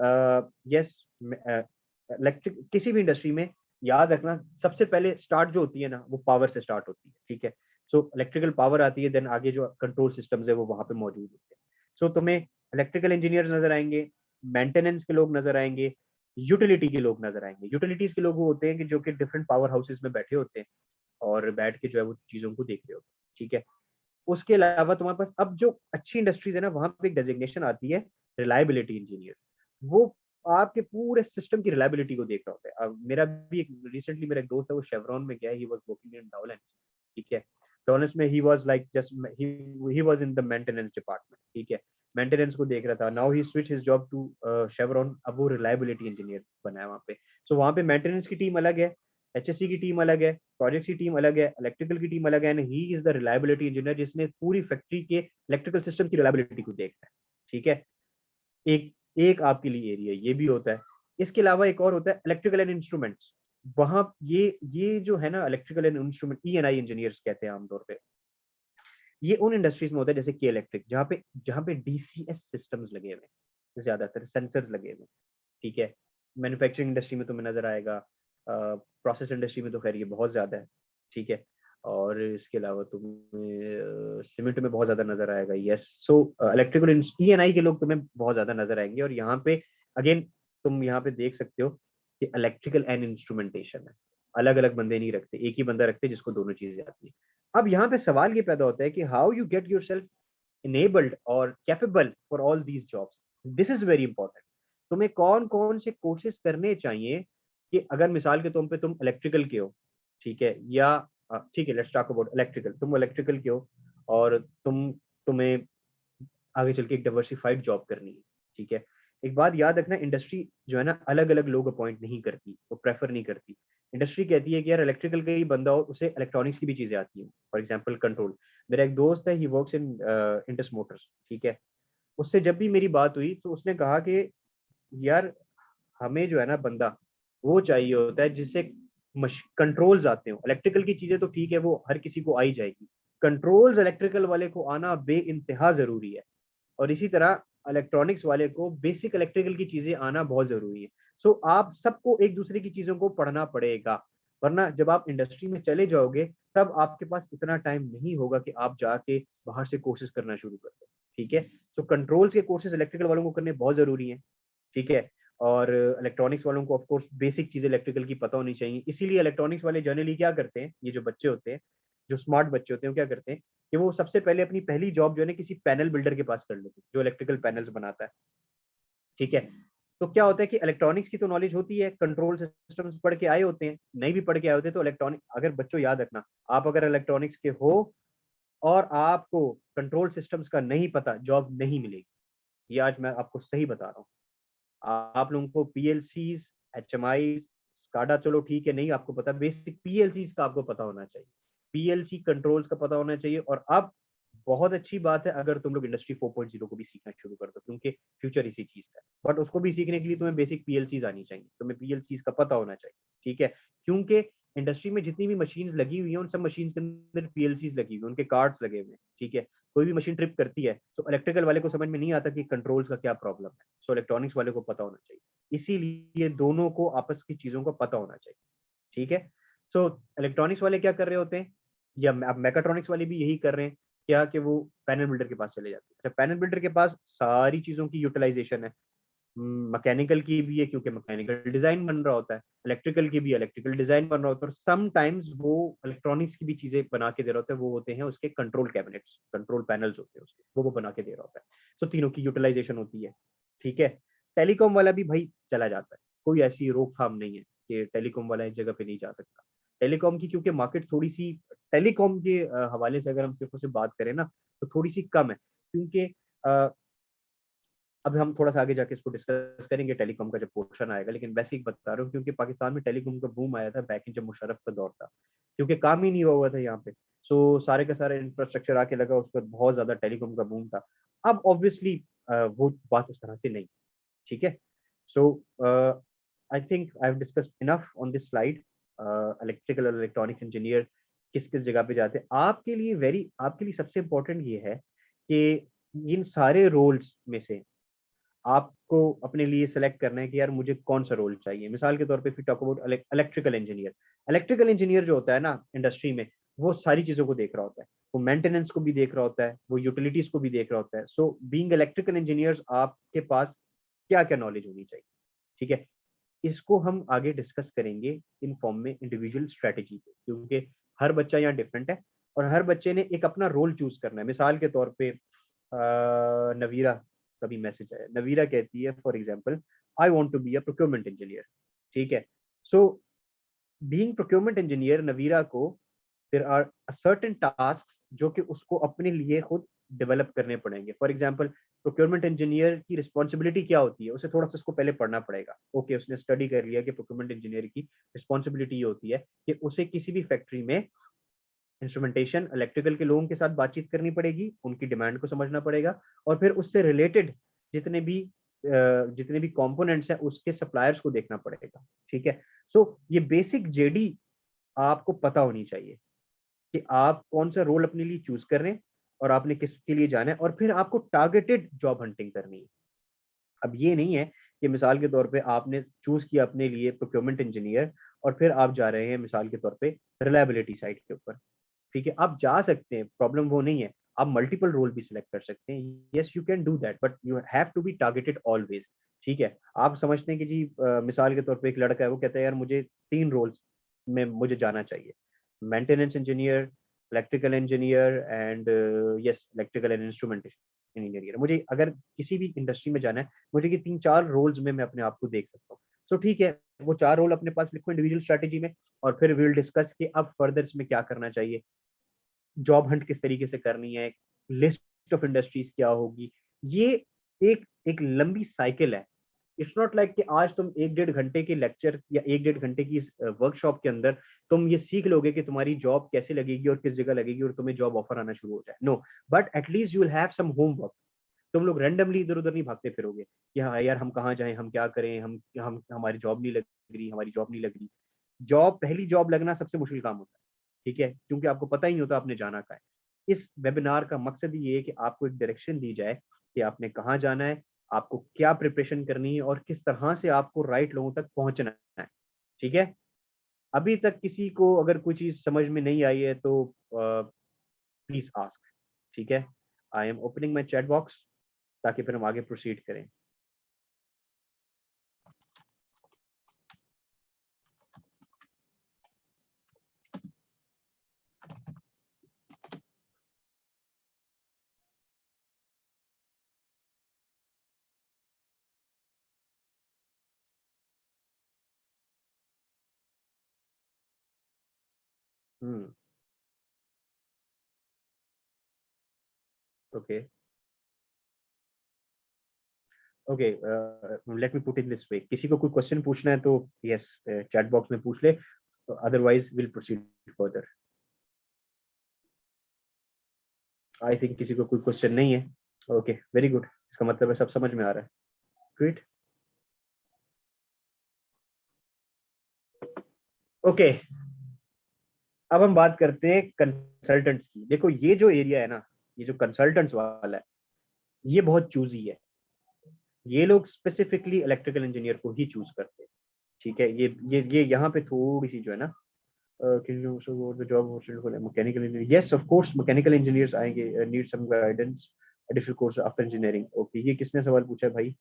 यस, इलेक्ट्रिक किसी भी इंडस्ट्री में याद रखना, सबसे पहले स्टार्ट जो होती है ना वो पावर से स्टार्ट होती है। ठीक है। सो इलेक्ट्रिकल पावर आती है, देन आगे जो कंट्रोल सिस्टम्स है वो वहां पे मौजूद होते हैं। सो तुम्हें इलेक्ट्रिकल इंजीनियर्स नजर आएंगे, मेंटेनेंस के लोग नजर आएंगे, यूटिलिटी के लोग नजर आएंगे। यूटिलिटीज के लोग वो होते हैं कि जो कि डिफरेंट पावर हाउसेज में बैठे होते हैं और बैठ के जो है वो चीजों को देख रहे होते हैं। ठीक है। उसके अलावा तुम्हारे पास अब जो अच्छी इंडस्ट्रीज है ना, वहां पे एक डेजिग्नेशन आती है रिलायबिलिटी इंजीनियर। वो आपके पूरे सिस्टम की रिलायबिलिटी को देख रहा होता है। अब मेरा भी एक रिसेंटली मेरा एक दोस्त है, वो शेवरॉन में गया, he was working in Dawlance. ठीक है। डॉलेंस में he was like just he was in the maintenance department. ठीक है। मेंटेनेंस को देख रहा था। Now he switch his job to Chevron, अब वो रिलायबिलिटी इंजीनियर बना है वहाँ पे। सो वहाँ पे मेंटेनेंस की टीम अलग है, एचएससी की टीम अलग है, प्रोजेक्ट की टीम अलग है, इलेक्ट्रिकल की टीम अलग है, and he is the reliability engineer जिसने पूरी फैक्ट्री के इलेक्ट्रिकल सिस्टम की रिलायबिलिटी को देखना है। ठीक है। एक एक आपके लिए एरिया ये भी होता है। इसके अलावा एक और होता है इलेक्ट्रिकल एंड इंस्ट्रूमेंट्स। वहां ये जो है ना electrical and instrument, ENI engineers कहते हैं आमतौर पे। ये उन इंडस्ट्रीज में होता है जैसे के इलेक्ट्रिक, जहाँ पे डीसीएस सिस्टम्स लगे हुए हैं, ज्यादातर सेंसर्स लगे हुए हैं। ठीक है। मैन्युफैक्चरिंग इंडस्ट्री में तुम्हें नजर आएगा, प्रोसेस इंडस्ट्री में तो खैर ये बहुत ज्यादा है। ठीक है। और इसके अलावा तुम्हें सीमेंट में बहुत ज्यादा नजर आएगा। यस। सो इलेक्ट्रिकल ईएनआई के लोग तुम्हें बहुत ज्यादा नजर आएंगे। और यहाँ पे अगेन तुम यहाँ पे देख सकते हो कि इलेक्ट्रिकल एंड इंस्ट्रूमेंटेशन है, अलग अलग बंदे नहीं रखते, एक ही बंदा रखते हैं जिसको दोनों चीजें आती है। अब यहाँ पे सवाल ये पैदा होता है कि how you get your self enabled और capable for all these jobs. This is very important. तुम्हें कौन कौन से कोर्सेज करने चाहिए कि अगर मिसाल के तौर पे तुम इलेक्ट्रिकल के हो, ठीक है, या ठीक है, लेट्स टॉक अबाउट इलेक्ट्रिकल, तुम इलेक्ट्रिकल के हो और तुम्हें आगे चल के एक डाइवर्सिफाइड जॉब करनी है। ठीक है। एक बात याद रखना, इंडस्ट्री जो है ना अलग अलग लोग अपॉइंट नहीं करती, वो प्रेफर नहीं करती। इंडस्ट्री कहती है कि यार इलेक्ट्रिकल का ही बंदा हो, उसे इलेक्ट्रॉनिक्स की भी चीजें आती हैं, फॉर एग्जांपल कंट्रोल। मेरा एक दोस्त है, he works in Indus Motors. ठीक है। उससे जब भी मेरी बात हुई तो उसने कहा कि यार हमें जो है ना बंदा वो चाहिए होता है जिससे कंट्रोल्स आते हो। इलेक्ट्रिकल की चीजें तो ठीक है, वो हर किसी को आई जाएगी, कंट्रोल्स इलेक्ट्रिकल वाले को आना बे इंतहा जरूरी है। और इसी तरह इलेक्ट्रॉनिक्स वाले को बेसिक इलेक्ट्रिकल की चीजें आना बहुत जरूरी है। सो आप सबको एक दूसरे की चीजों को पढ़ना पड़ेगा, वरना जब आप इंडस्ट्री में चले जाओगे तब आपके पास इतना टाइम नहीं होगा कि आप जाके बाहर से कोर्सेज करना शुरू कर दो। ठीक है, सो कंट्रोल्स के कोर्सेज इलेक्ट्रिकल वालों को करने बहुत जरूरी है। ठीक है, और इलेक्ट्रॉनिक्स वालों को ऑफ कोर्स बेसिक चीजें इलेक्ट्रिकल की पता होनी चाहिए। इसीलिए इलेक्ट्रॉनिक्स वाले जनरली क्या करते हैं, ये जो बच्चे होते हैं, जो स्मार्ट बच्चे होते हैं, वो क्या करते हैं कि वो सबसे पहले अपनी पहली जॉब जो है ना किसी पैनल बिल्डर के पास कर लेते हैं, जो इलेक्ट्रिकल पैनल्स बनाता है। ठीक है, तो क्या होता है कि इलेक्ट्रॉनिक्स की तो नॉलेज होती है, कंट्रोल सिस्टम्स पढ़ के आए होते हैं, नहीं भी पढ़ के आए होते हैं, तो इलेक्ट्रॉनिक, अगर बच्चों याद रखना, आप अगर इलेक्ट्रॉनिक्स के हो और आपको कंट्रोल सिस्टम्स का नहीं पता, जॉब नहीं मिलेगी। ये आज मैं आपको सही बता रहा हूँ। आप लोगों को पीएलसीज, एचएमआई, स्काडा चलो ठीक है, नहीं आपको पता, बेसिक पीएलसीज का आपको पता होना चाहिए, पीएलसी कंट्रोल्स का पता होना चाहिए। और अब बहुत अच्छी बात है अगर तुम लोग इंडस्ट्री 4.0 को भी सीखना शुरू कर दो, क्योंकि फ्यूचर इसी चीज का है। बट उसको भी सीखने के लिए तुम्हें बेसिक पीएलसीज आनी चाहिए, तुम्हें पीएलसीज का पता होना चाहिए। ठीक है, क्योंकि इंडस्ट्री में जितनी भी मशीन्स लगी हुई हैं, उन सब मशीन के अंदर पीएलसीज लगी हुई हैं, उनके कार्ड्स लगे हुए हैं। ठीक है, कोई भी मशीन ट्रिप करती है तो इलेक्ट्रिकल वाले को समझ में नहीं आता कि कंट्रोल्स का क्या प्रॉब्लम है, सो इलेक्ट्रॉनिक्स वाले को पता होना चाहिए। इसीलिए दोनों को आपस की चीजों का पता होना चाहिए। ठीक है, सो इलेक्ट्रॉनिक्स वाले क्या कर रहे होते हैं, या अब मैकाट्रॉनिक्स वाले भी यही कर रहे हैं क्या, कि वो पैनल बिल्डर के पास चले जाते हैं। अच्छा, पैनल बिल्डर के पास सारी चीजों की यूटिलाइजेशन है, मैकेनिकल की भी है क्योंकि मैकेनिकल डिजाइन बन रहा होता है, इलेक्ट्रिकल की भी इलेक्ट्रिकल डिजाइन बन रहा होता है, और समटाइम्स वो इलेक्ट्रॉनिक्स की भी चीजें बना के दे रहा होता है, वो होते हैं उसके कंट्रोल कैबिनेट्स, कंट्रोल पैनल्स होते हैं उसके, वो बना के दे रहा होता है। तो तीनों की यूटिलाइजेशन होती है। ठीक है, टेलीकॉम वाला भी भाई चला जाता है, कोई ऐसी रोकथाम नहीं है कि टेलीकॉम वाला एक जगह पे नहीं जा सकता। टेलीकॉम की क्योंकि मार्केट थोड़ी सी, टेलीकॉम के हवाले से अगर हम सिर्फ उसे बात करें ना, तो थोड़ी सी कम है, क्योंकि अब हम थोड़ा सा आगे जाके इसको डिस्कस करेंगे टेलीकॉम का जब पोर्शन आएगा, लेकिन वैसे ही बता रहा हूँ क्योंकि पाकिस्तान में टेलीकॉम का बूम आया था बैक इन जब मुशर्रफ का दौर था, क्योंकि काम ही नहीं हुआ था यहाँ पे। सो सारे का सारे इंफ्रास्ट्रक्चर आके लगा, उस पर बहुत ज्यादा टेलीकॉम का बूम था। अब ऑब्वियसली वो बात उस तरह से नहीं। ठीक है, so I think I have discussed enough on this slide. Electrical और इलेक्ट्रॉनिक्स इंजीनियर किस किस जगह पे जाते हैं, आपके लिए सबसे इम्पोर्टेंट ये है कि इन सारे रोल्स में से आपको अपने लिए सेलेक्ट करना है कि यार मुझे कौन सा रोल चाहिए। मिसाल के तौर पे फिर talk about electrical engineer, electrical engineer जो होता है ना इंडस्ट्री में, वो सारी चीजों को देख रहा होता है, वो मेंटेनेंस को भी देख रहा होता है, वो यूटिलिटीज को भी देख रहा होता है। सो बीइंग इलेक्ट्रिकल इंजीनियर्स आपके पास क्या क्या नॉलेज होनी चाहिए। ठीक है, इसको हम आगे डिस्कस करेंगे इन फॉर्म में इंडिविजुअल स्ट्रेटेजी पे, क्योंकि हर बच्चा यहाँ डिफरेंट है और हर बच्चे ने एक अपना रोल चूज करना है। मिसाल के तौर पे नवीरा का भी मैसेज आया, नवीरा कहती है for example, I want to be a procurement engineer. ठीक है, so being procurement engineer, Navira को देयर आर सर्टेन टास्क जो कि उसको अपने लिए खुद डेवलप करने पड़ेंगे। फॉर एग्जांपल, प्रोक्योरमेंट इंजीनियर की रिस्पॉन्सिबिलिटी क्या होती है, उसे थोड़ा सा उसको पहले पढ़ना पड़ेगा। ओके, उसने स्टडी कर लिया कि प्रोक्योरमेंट इंजीनियर की रिस्पॉन्सिबिलिटी ये होती है कि उसे किसी भी फैक्ट्री में इंस्ट्रूमेंटेशन, इलेक्ट्रिकल के लोगों के साथ बातचीत करनी पड़ेगी, उनकी डिमांड को समझना पड़ेगा, और फिर उससे रिलेटेड जितने भी कंपोनेंट्स हैं उसके सप्लायर्स को देखना पड़ेगा। ठीक है, सो ये बेसिक जेडी आपको पता होनी चाहिए कि आप कौन सा रोल अपने लिए चूज कर रहे हैं और आपने किसके लिए जाना है, और फिर आपको टारगेटेड जॉब हंटिंग करनी है। अब ये नहीं है कि मिसाल के तौर पे आपने चूज किया अपने लिए प्रोक्योरमेंट इंजीनियर और फिर आप जा रहे हैं मिसाल के तौर पे रिलायबिलिटी साइड के ऊपर। ठीक है, आप जा सकते हैं, प्रॉब्लम वो नहीं है, आप मल्टीपल रोल भी सिलेक्ट कर सकते हैं। Yes, you can do that, but you have to be targeted always. ठीक है, आप समझते हैं कि जी मिसाल के तौर पे एक लड़का है, वो कहता है यार मुझे 3 रोल्स में मुझे जाना चाहिए, maintenance engineer, electrical engineer and yes electrical and instrumentation engineer. मुझे अगर किसी भी इंडस्ट्री में जाना है, मुझे ये 3-4 रोल्स में मैं अपने आप को देख सकता हूँ। सो ठीक है, वो 4 रोल अपने पास लिखो इंडिविजुअल स्ट्रेटेजी में, और फिर विल डिस्कस कि अब फर्दर इसमें क्या करना चाहिए, जॉब हंट किस तरीके से करनी है, लिस्ट ऑफ इंडस्ट्रीज क्या होगी। ये एक एक लंबी साइकिल है। इट्स नॉट लाइक कि आज तुम 1-1.5 घंटे के लेक्चर या 1-1.5 घंटे की वर्कशॉप के अंदर तुम ये सीख लोगे कि तुम्हारी जॉब कैसे लगेगी और किस जगह लगेगी और तुम्हें जॉब ऑफर आना शुरू हो जाए। No, but at least you will have some homework. तुम लोग रैंडमली इधर उधर नहीं भागते फिरोगे कि हाँ यार हम कहाँ जाएं, हम क्या करें, हम हमारी जॉब नहीं लग रही, हमारी जॉब नहीं लग रही। जॉब, पहली जॉब लगना सबसे मुश्किल काम होता है। ठीक है, क्योंकि आपको पता ही नहीं होता आपने जाना कहाँ है। इस वेबिनार का मकसद ये है कि आपको एक डायरेक्शन दी जाए कि आपने कहाँ जाना है, आपको क्या प्रिपरेशन करनी है और किस तरह से आपको राइट लोगों तक पहुंचना है। ठीक है, अभी तक किसी को अगर कोई चीज समझ में नहीं आई है तो प्लीज आस्क। ठीक है, I am opening my chat box ताकि फिर हम आगे प्रोसीड करें। Hmm, okay okay, let me put in this way, किसी को कोई क्वेश्चन पूछना है तो यस चैट बॉक्स में पूछ ले, otherwise will proceed further. I think किसी को कोई क्वेश्चन नहीं है। ओके वेरी गुड, इसका मतलब है सब समझ में आ रहा है। ग्रेट। ओके, अब हम बात करते हैं कंसल्टेंट्स की। देखो ये जो एरिया है ना, ये जो कंसल्टेंट्स वाला है, ये बहुत चूजी है। ये लोग स्पेसिफिकली इलेक्ट्रिकल इंजीनियर को ही चूज करते हैं। ठीक है, ये यहाँ पे थोड़ी सी जो है ना, job mechanical engineer, yes of course mechanical engineers आएंगे, need some guidance additional course after engineering. Okay, ये किसने सवाल पूछा है भाई?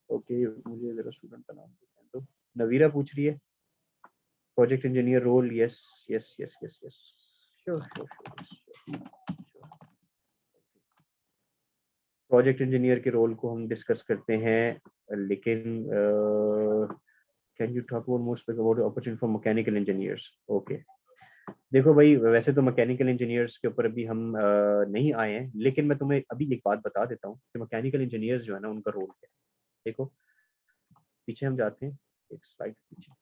ओके, मुझे जरा स्टूडेंट का नाम बताएं तो। नवीरा पूछ रही है project engineer role, yes yes yes yes yes, sure sure sure. Project engineer के रोल को हम डिस्कस करते हैं, लेकिन can you talk about most about opportunity for mechanical engineers? Okay, देखो भाई, वैसे तो मैकेनिकल इंजीनियर्स के ऊपर अभी हम नहीं आए हैं, लेकिन मैं तुम्हें अभी एक बात बता देता हूँ कि मैकेनिकल इंजीनियर्स जो है ना, उनका रोल क्या है। देखो, पीछे हम जाते हैं, एक स्लाइड पीछे।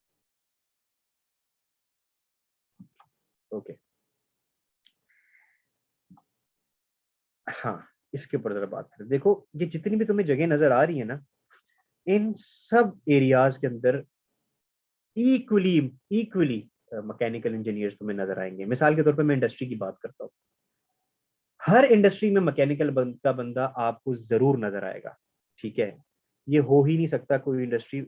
ओके, हाँ, इसके ऊपर जरा बात करें। देखो, ये जितनी भी तुम्हें जगह नजर आ रही है ना, इन सब एरियाज के अंदर इक्वली इक्वली मैकेनिकल इंजीनियर्स तुम्हें नजर आएंगे। मिसाल के तौर पे मैं इंडस्ट्री की बात करता हूँ, हर इंडस्ट्री में मैकेनिकल का बंदा आपको जरूर नजर आएगा। ठीक है, ये हो ही नहीं सकता कोई इंडस्ट्री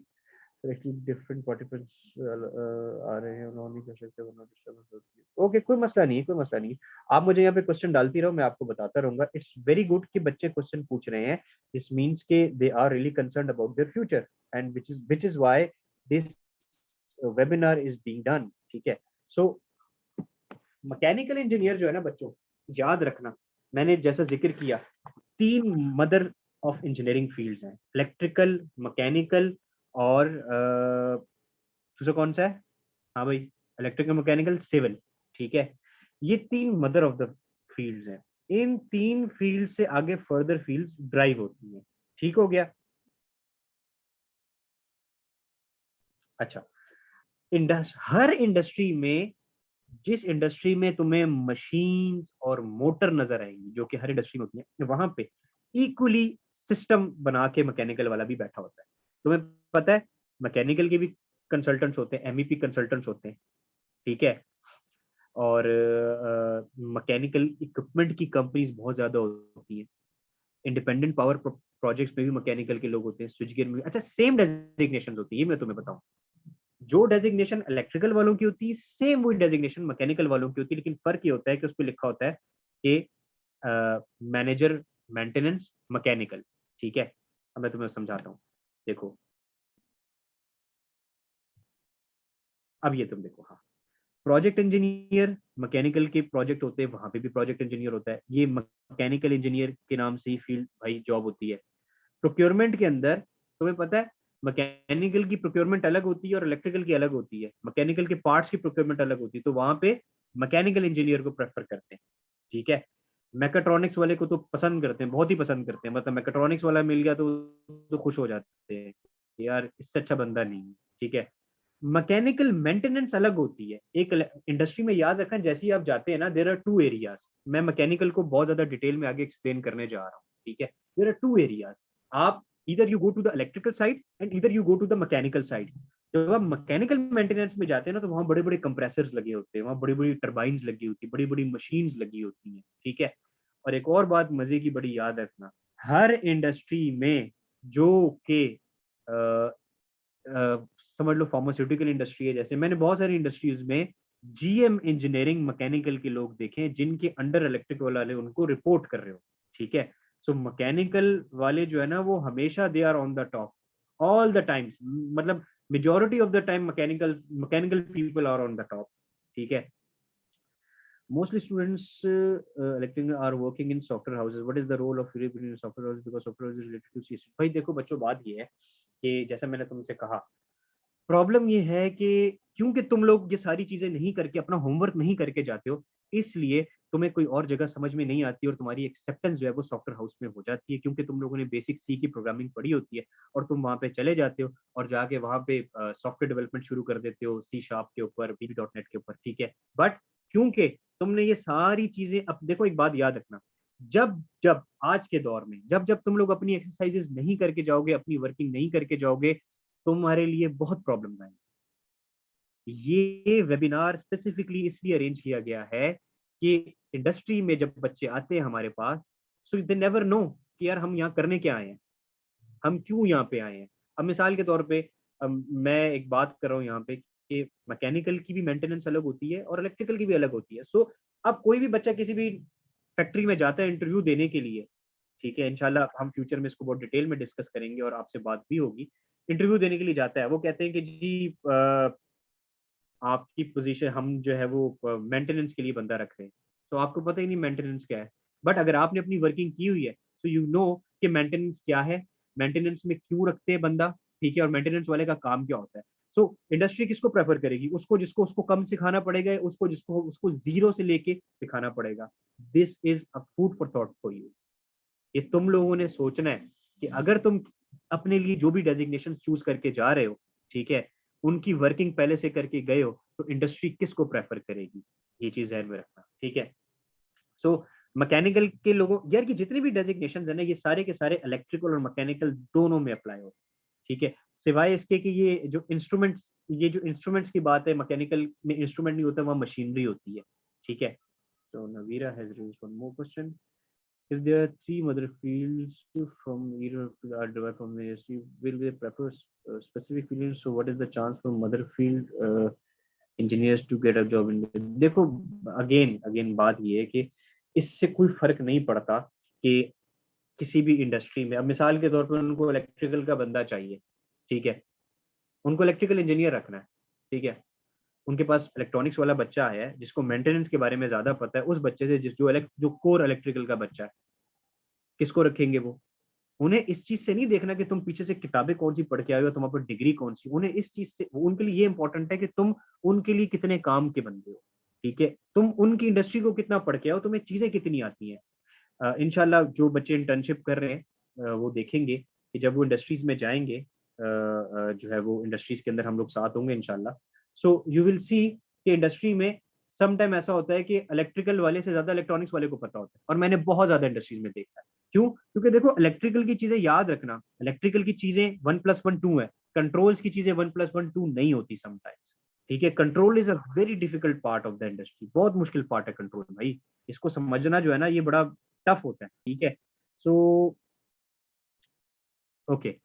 डिफरेंट पार्टिसिपेंट्स आ रहे हैं, उन्होंने नहीं कर सकते, वरना डिस्टर्बेंस होती है। ओके, कोई मसला नहीं है, कोई मसला नहीं है। आप मुझे यहाँ पे क्वेश्चन डालती रहो, मैं आपको बताता रहूंगा। इट्स वेरी गुड कि बच्चे क्वेश्चन पूछ रहे हैं। दिस मीन्स के they are really concerned about their future, and which is why this webinar is being done. ठीक है, सो मैकेनिकल इंजीनियर जो है ना बच्चों, याद रखना, मैंने जैसा जिक्र किया, तीन मदर ऑफ इंजीनियरिंग फील्ड्स हैं, इलेक्ट्रिकल, मैकेनिकल और दूसरा कौन सा है? हाँ भाई, इलेक्ट्रिकल, मैकेनिकल, सिविल। ठीक है, ये तीन मदर ऑफ द फील्ड्स हैं। इन तीन फील्ड से आगे फर्दर फील्ड्स ड्राइव होती हैं। ठीक हो गया? अच्छा, हर इंडस्ट्री में, जिस इंडस्ट्री में तुम्हें मशीन्स और मोटर नजर आएंगी, जो कि हर इंडस्ट्री में होती है, वहां पे इक्वली सिस्टम बना के मैकेनिकल वाला भी बैठा होता है। तुम्हें पता है, मैकेनिकल के भी कंसल्टेंट्स होते हैं, एमईपी कंसल्टेंट्स होते हैं। ठीक है, और मैकेनिकल इक्विपमेंट की कंपनीज बहुत ज्यादा होती हैं। इंडिपेंडेंट पावर प्रोजेक्ट्स में भी मैकेनिकल के लोग होते हैं, स्विच गियर में। अच्छा, सेम डेजिग्नेशन होती है, मैं तुम्हें बताऊं, जो डेजिग्नेशन इलेक्ट्रिकल वालों की होती है, सेम वही डेजिग्नेशन मैकेनिकल वालों की होती है, लेकिन फर्क ये होता है कि उस पर लिखा होता है कि मैनेजर मेंटेनेंस मैकेनिकल। ठीक है, अब मैं तुम्हें समझाता हूँ। देखो, अब ये तुम देखो, हाँ, प्रोजेक्ट इंजीनियर मैकेनिकल के प्रोजेक्ट होते हैं, वहां पे भी प्रोजेक्ट इंजीनियर होता है। ये मैकेनिकल इंजीनियर के नाम से ही फील्ड भाई जॉब होती है। प्रोक्योरमेंट के अंदर तुम्हें पता है, मैकेनिकल की प्रोक्योरमेंट अलग होती है और इलेक्ट्रिकल की अलग होती है। मैकेनिकल के पार्ट्स की प्रोक्योरमेंट अलग होती है, तो वहां पे मैकेनिकल इंजीनियर को प्रेफर करते हैं। ठीक है, मैकेट्रॉनिक्स वाले को तो पसंद करते हैं, बहुत ही पसंद करते हैं। मतलब मैकेट्रॉनिक्स वाला मिल गया तो खुश हो जाते हैं, यार इससे अच्छा बंदा नहीं है। ठीक है, मैकेनिकल मेंटेनेंस अलग होती है एक इंडस्ट्री में। याद रखना, जैसे ही आप जाते हैं ना, देयर आर टू एरियाज। मैं मैकेनिकल को बहुत ज्यादा डिटेल में आगे एक्सप्लेन करने जा रहा हूँ। ठीक है, देयर आर टू एरियाज। आप इधर you go to the electrical side and इधर you go to the mechanical side. जब आप मैकेनिकल मेंटेनेंस में जाते हैं ना, तो वहां बड़े बड़े कंप्रेसर्स लगे होते हैं, वहां बड़ी बड़ी टर्बाइंस लगी होती है, बड़ी बड़ी मशीन्स लगी होती हैं। ठीक है, और एक और बात मजे की बड़ी याद रखना, हर इंडस्ट्री में जो कि समझ लो फार्मास्यूटिकल इंडस्ट्री है, जैसे मैंने बहुत सारी इंडस्ट्रीज में जीएम इंजीनियरिंग मैकेनिकल के लोग देखे हैं जिनके अंडर इलेक्ट्रिकल वाले उनको रिपोर्ट कर रहे हो, ठीक है। सो मैकेनिकल वाले जो है ना वो हमेशा they are on the top all the times, मतलब majority of the time mechanical people are on the top, ठीक है। Mostly students electing are working in software houses. What is the role of Philip in software houses? Because software house is related to CSC. भाई देखो बच्चों, बात ये है कि जैसा मैंने तुमसे कहा, प्रॉब्लम ये है कि क्योंकि तुम लोग ये सारी चीजें नहीं करके अपना होमवर्क नहीं करके जाते हो, इसलिए तुम्हें कोई और जगह समझ में नहीं आती और तुम्हारी एक्सेप्टेंस जो है वो सॉफ्टवेयर हाउस में हो जाती है, क्योंकि तुम लोगों ने बेसिक सी की प्रोग्रामिंग पढ़ी होती है और तुम वहां पे चले जाते हो और जाके वहां पे सॉफ्टवेयर डेवलपमेंट शुरू कर देते हो सी शार्प के ऊपर, VB.NET के ऊपर, ठीक है। बट क्योंकि तुमने ये सारी चीजें, अब देखो एक बात याद रखना, जब जब आज के दौर में जब जब तुम लोग अपनी एक्सरसाइजेस नहीं करके जाओगे, अपनी वर्किंग नहीं करके जाओगे, तुम्हारे लिए बहुत प्रॉब्लम्स आएंगी। ये वेबिनार स्पेसिफिकली इसलिए अरेंज किया गया है कि इंडस्ट्री में जब बच्चे आते हैं हमारे पास, सो दे नेवर नो कि यार हम यहाँ करने क्या आए हैं, हम क्यों यहाँ पे आए हैं। अब मिसाल के तौर पे मैं एक बात कर रहा हूँ यहाँ पे कि मैकेनिकल की भी मेंटेनेंस अलग होती है और इलेक्ट्रिकल की भी अलग होती है। सो अब कोई भी बच्चा किसी भी फैक्ट्री में जाता है इंटरव्यू देने के लिए, ठीक है, इंशाल्लाह हम फ्यूचर में इसको बहुत डिटेल में डिस्कस करेंगे और आपसे बात भी होगी। इंटरव्यू देने के लिए जाता है, वो कहते हैं कि जी आपकी पोजीशन हम जो है वो मेंटेनेंस के लिए बंदा रख रहे हैं, तो आपको पता ही नहीं मेंटेनेंस क्या है। बट अगर आपने अपनी वर्किंग की हुई है तो यू नो कि मेंटेनेंस क्या है, मेंटेनेंस में क्यों रखते हैं बंदा, ठीक है, और मेंटेनेंस वाले का काम क्या होता है। सो इंडस्ट्री किसको प्रेफर करेगी, उसको जिसको उसको कम सिखाना पड़ेगा, उसको जिसको उसको जीरो से लेके सिखाना पड़ेगा। This is a food for thought for you. ये तुम लोगों ने सोचना है कि अगर तुम अपने लिए जो भी डेजिग्नेशन चूज करके जा रहे हो, ठीक है, उनकी वर्किंग पहले से करके गए हो, तो इंडस्ट्री किसको प्रेफर करेगी, ये चीज ध्यान में रखना, ठीक है। सो मैकेनिकल के लोगों, यार की जितने भी डेजिग्नेशन है ना, ये सारे के सारे इलेक्ट्रिकल और मैकेनिकल दोनों में अप्लाई हो, ठीक है। सिवाय इसके कि ये जो इंस्ट्रूमेंट्स की बात है, मैकेनिकल में इंस्ट्रूमेंट नहीं होता, वहाँ मशीनरी होती है, ठीक है। तो Navira has raised one more question. If there are three mother fields from either are derived from the industry, will they prefer specific fields? So what is the chance for mother field engineers to get a job in? देखो again again बात ये है कि इससे कोई फर्क नहीं पड़ता कि किसी भी इंडस्ट्री में, अब मिसाल के तौर पर उनको इलेक्ट्रिकल का बंदा चाहिए, ठीक है, उनको इलेक्ट्रिकल इंजीनियर रखना है, ठीक है। उनके पास इलेक्ट्रॉनिक्स वाला बच्चा है जिसको मेंटेनेंस के बारे में ज्यादा पता है, उस बच्चे से जो कोर इलेक्ट्रिकल का बच्चा है, किसको रखेंगे वो। उन्हें इस चीज से नहीं देखना कि तुम पीछे से किताबें कौन सी पढ़ के आए हो, तुम्हारे पर डिग्री कौन सी, उन्हें इस चीज से, उनके लिए ये इंपॉर्टेंट है कि तुम उनके लिए कितने काम के बंदे हो, ठीक है, तुम उनकी इंडस्ट्री को कितना पढ़ के आओ, तुम्हें चीजें कितनी आती हैं। इंशाल्लाह जो बच्चे इंटर्नशिप कर रहे हैं वो देखेंगे कि जब वो इंडस्ट्रीज में जाएंगे, जो है वो इंडस्ट्रीज के अंदर हम लोग साथ होंगे इंशाल्लाह। सो यू विल सी कि इंडस्ट्री में सम टाइम ऐसा होता है कि इलेक्ट्रिकल वाले से ज्यादा इलेक्ट्रॉनिक्स वाले को पता होता है, और मैंने बहुत ज्यादा इंडस्ट्रीज में देखा है। क्यों? क्योंकि देखो इलेक्ट्रिकल की चीजें याद रखना, इलेक्ट्रिकल की चीजें 1+1 2 है, कंट्रोल्स की चीजें 1+1 2 नहीं होती समटाइम्स, ठीक है। Control is a very difficult part of the industry, बहुत मुश्किल पार्ट है कंट्रोल भाई, इसको समझना जो है ना ये बड़ा टफ होता है, ठीक है। सो ओके,